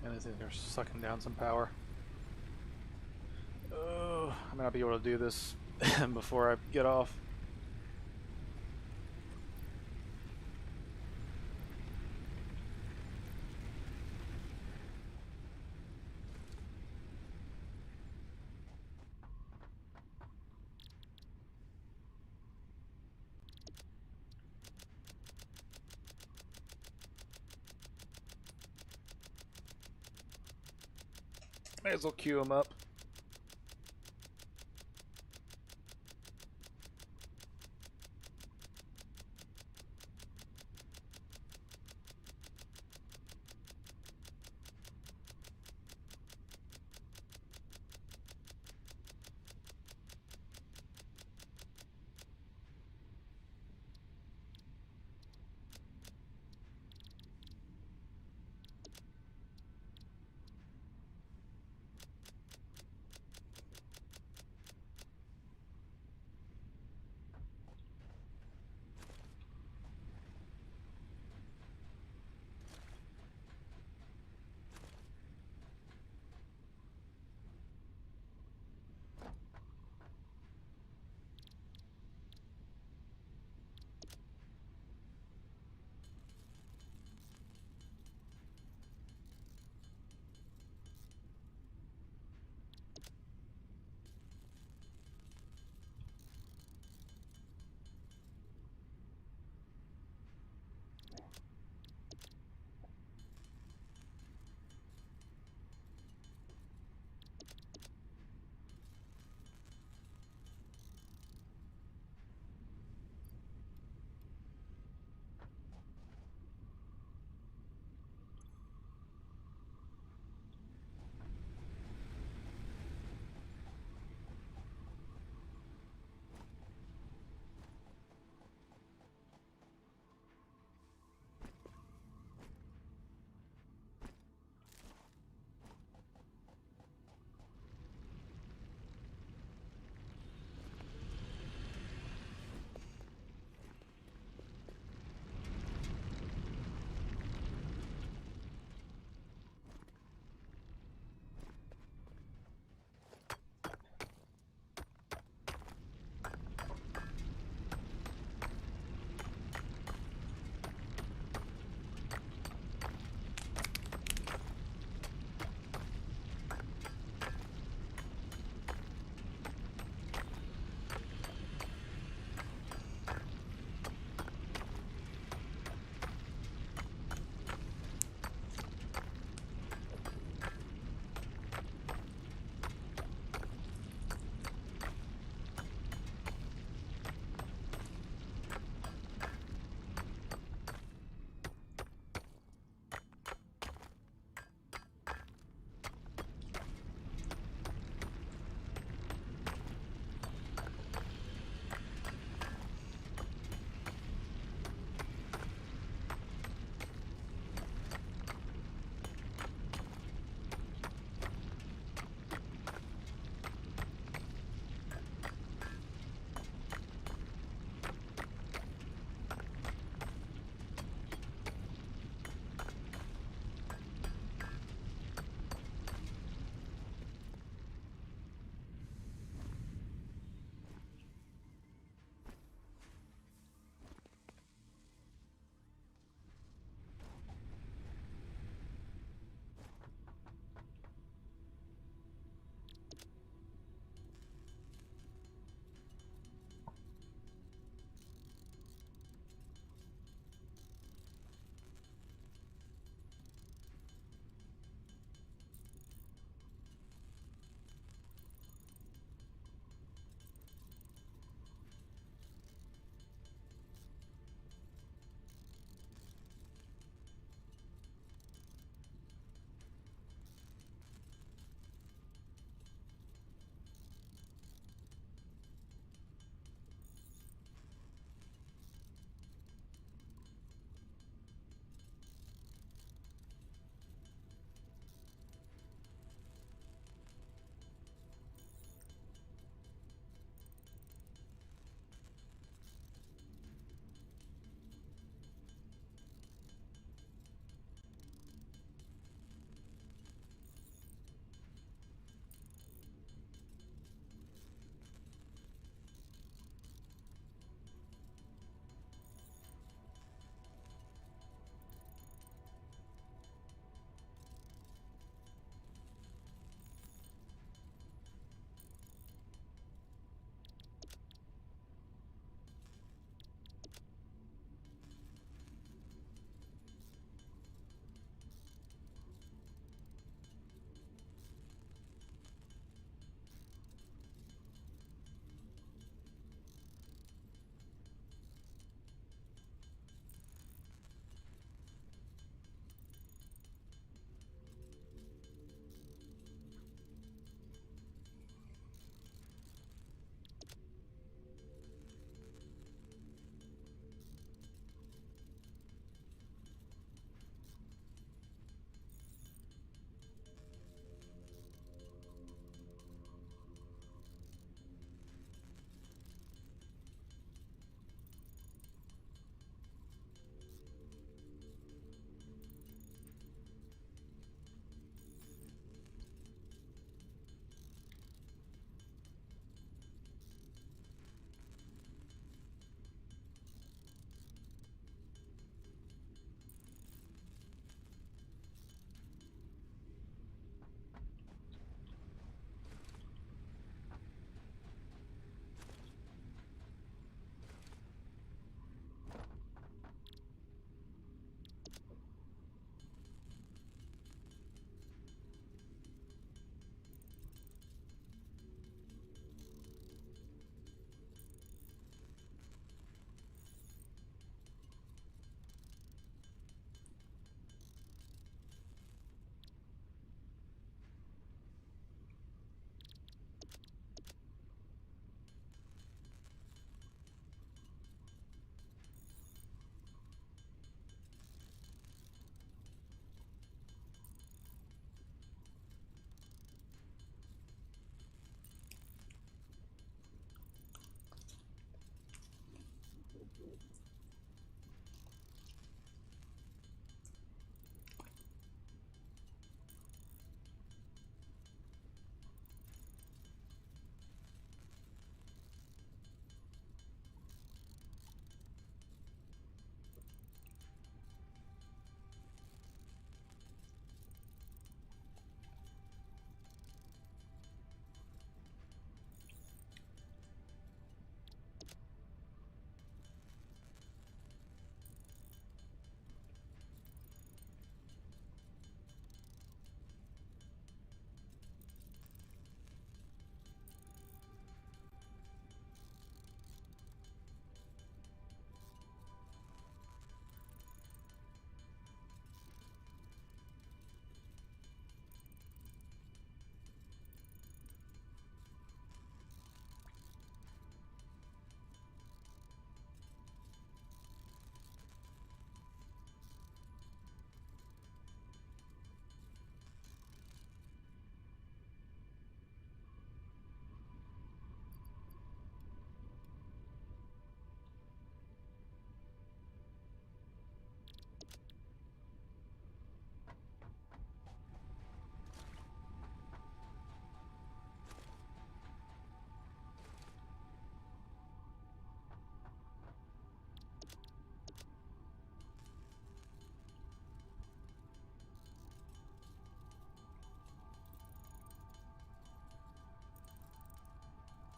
And I think they're sucking down some power. Oh, I may not be able to do this before I get off. May as well queue him up.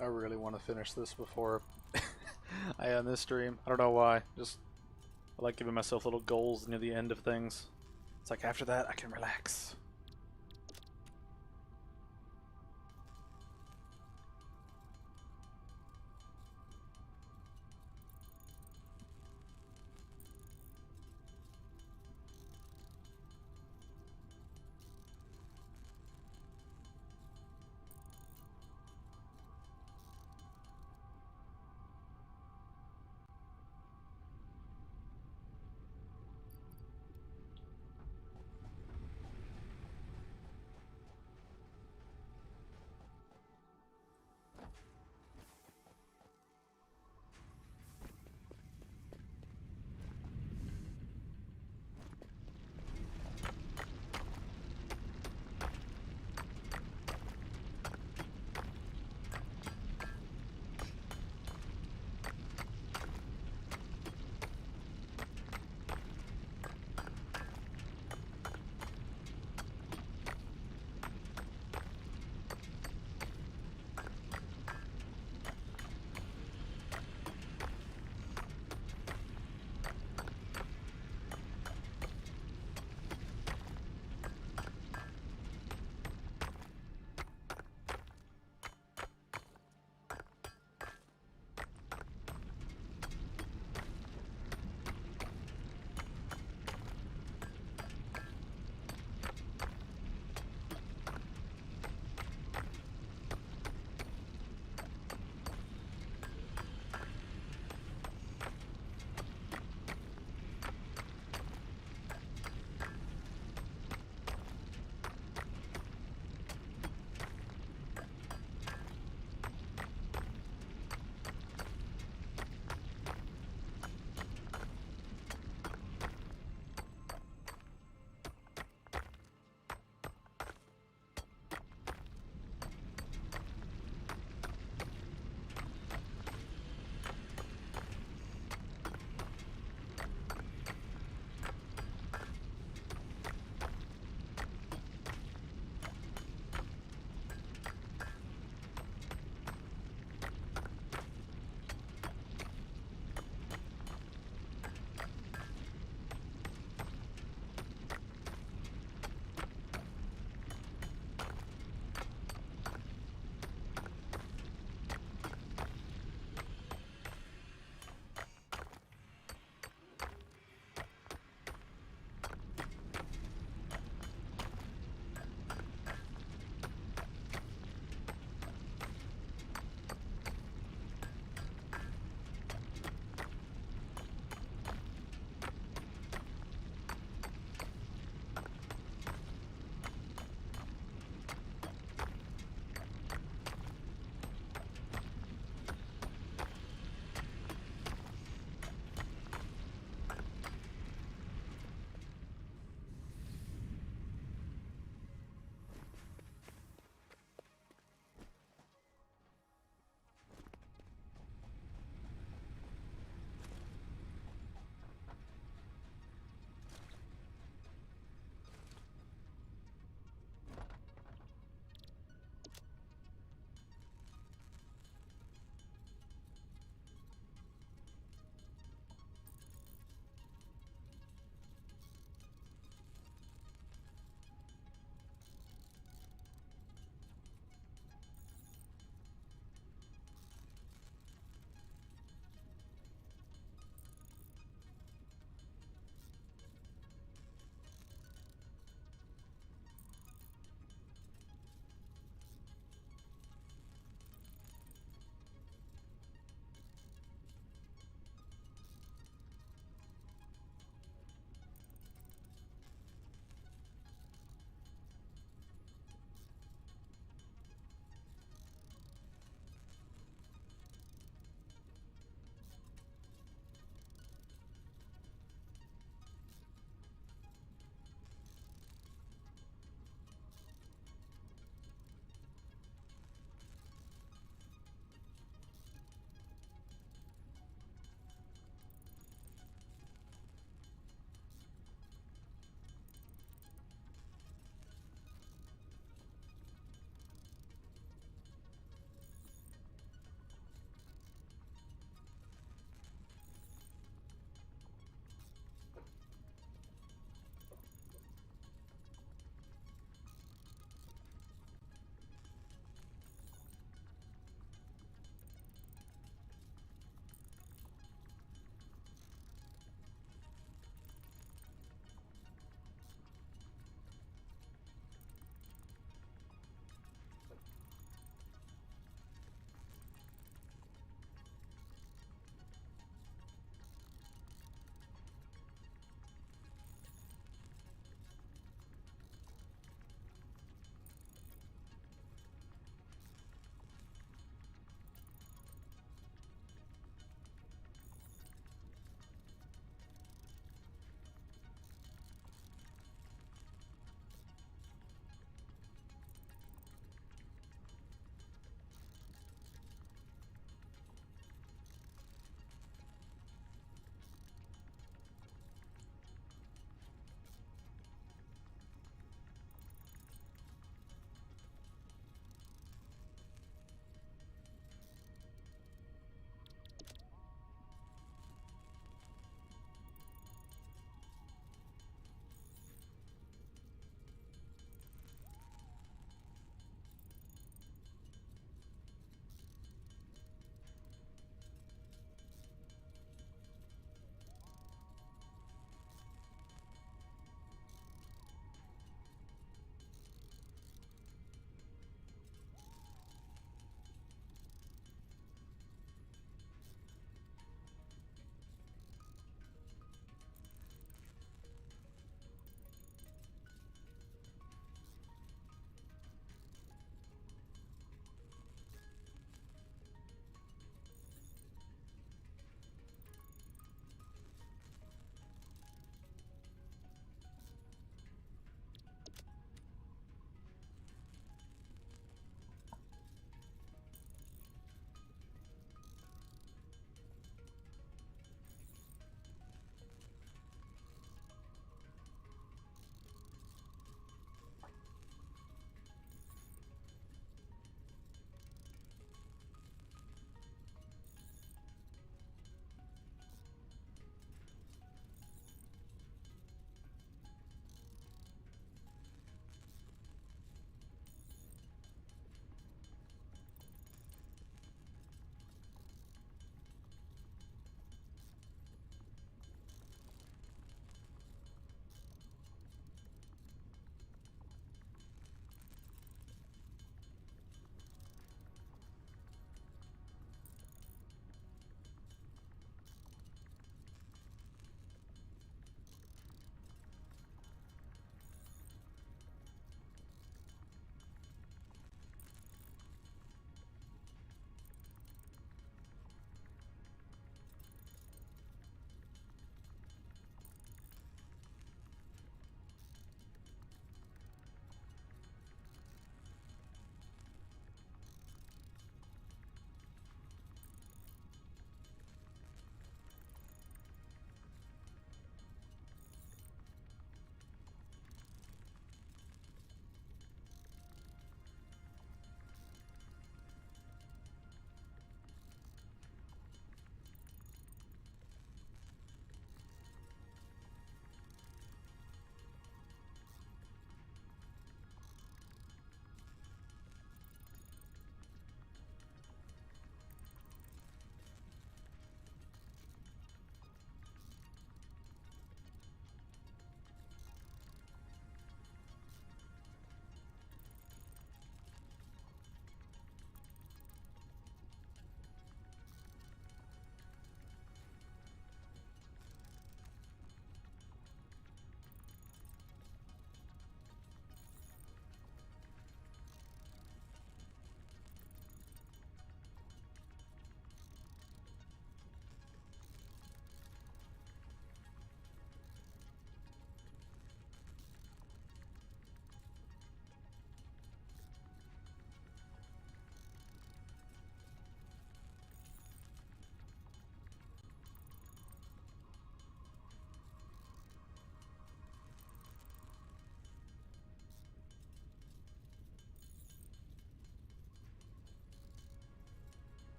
I really want to finish this before I end this stream. I don't know why. Just I like giving myself little goals near the end of things. It's like after that I can relax.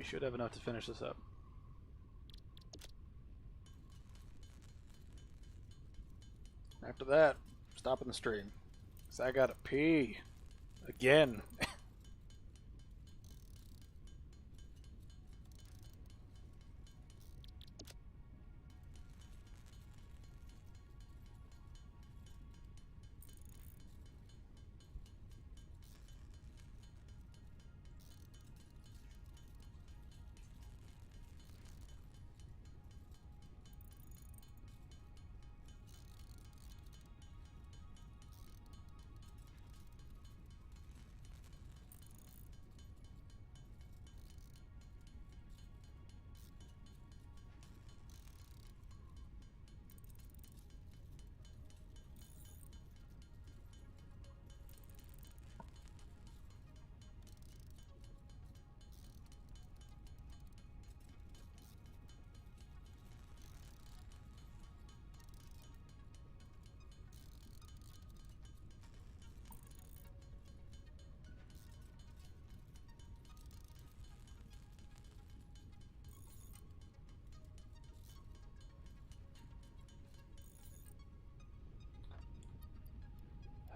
we should have enough to finish this up. After that, stopping the stream. 'Cause I gotta pee. Again.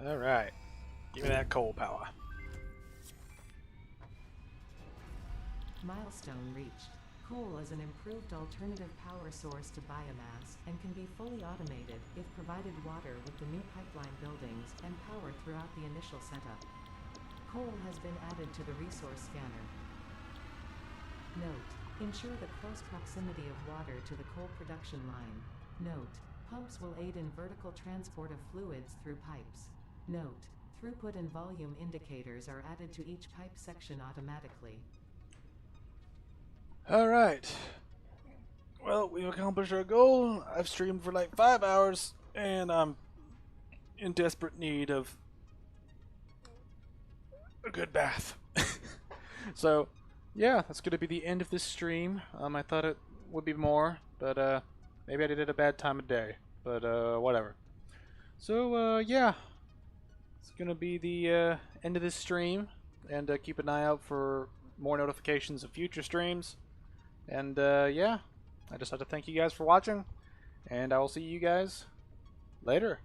Alright. Give me that coal power. Milestone reached. Coal is an improved alternative power source to biomass and can be fully automated if provided water with the new pipeline buildings and power throughout the initial setup. Coal has been added to the resource scanner. Note: ensure the close proximity of water to the coal production line. Note: pumps will aid in vertical transport of fluids through pipes. Note: throughput and volume indicators are added to each pipe section automatically. Alright. Well, we've accomplished our goal. I've streamed for like 5 hours, and I'm in desperate need of a good bath. So, yeah, that's going to be the end of this stream. I thought it would be more, but maybe I did it at a bad time of day. But whatever. So, yeah. It's going to be the end of this stream, and keep an eye out for more notifications of future streams. And yeah, I just have to thank you guys for watching, and I will see you guys later.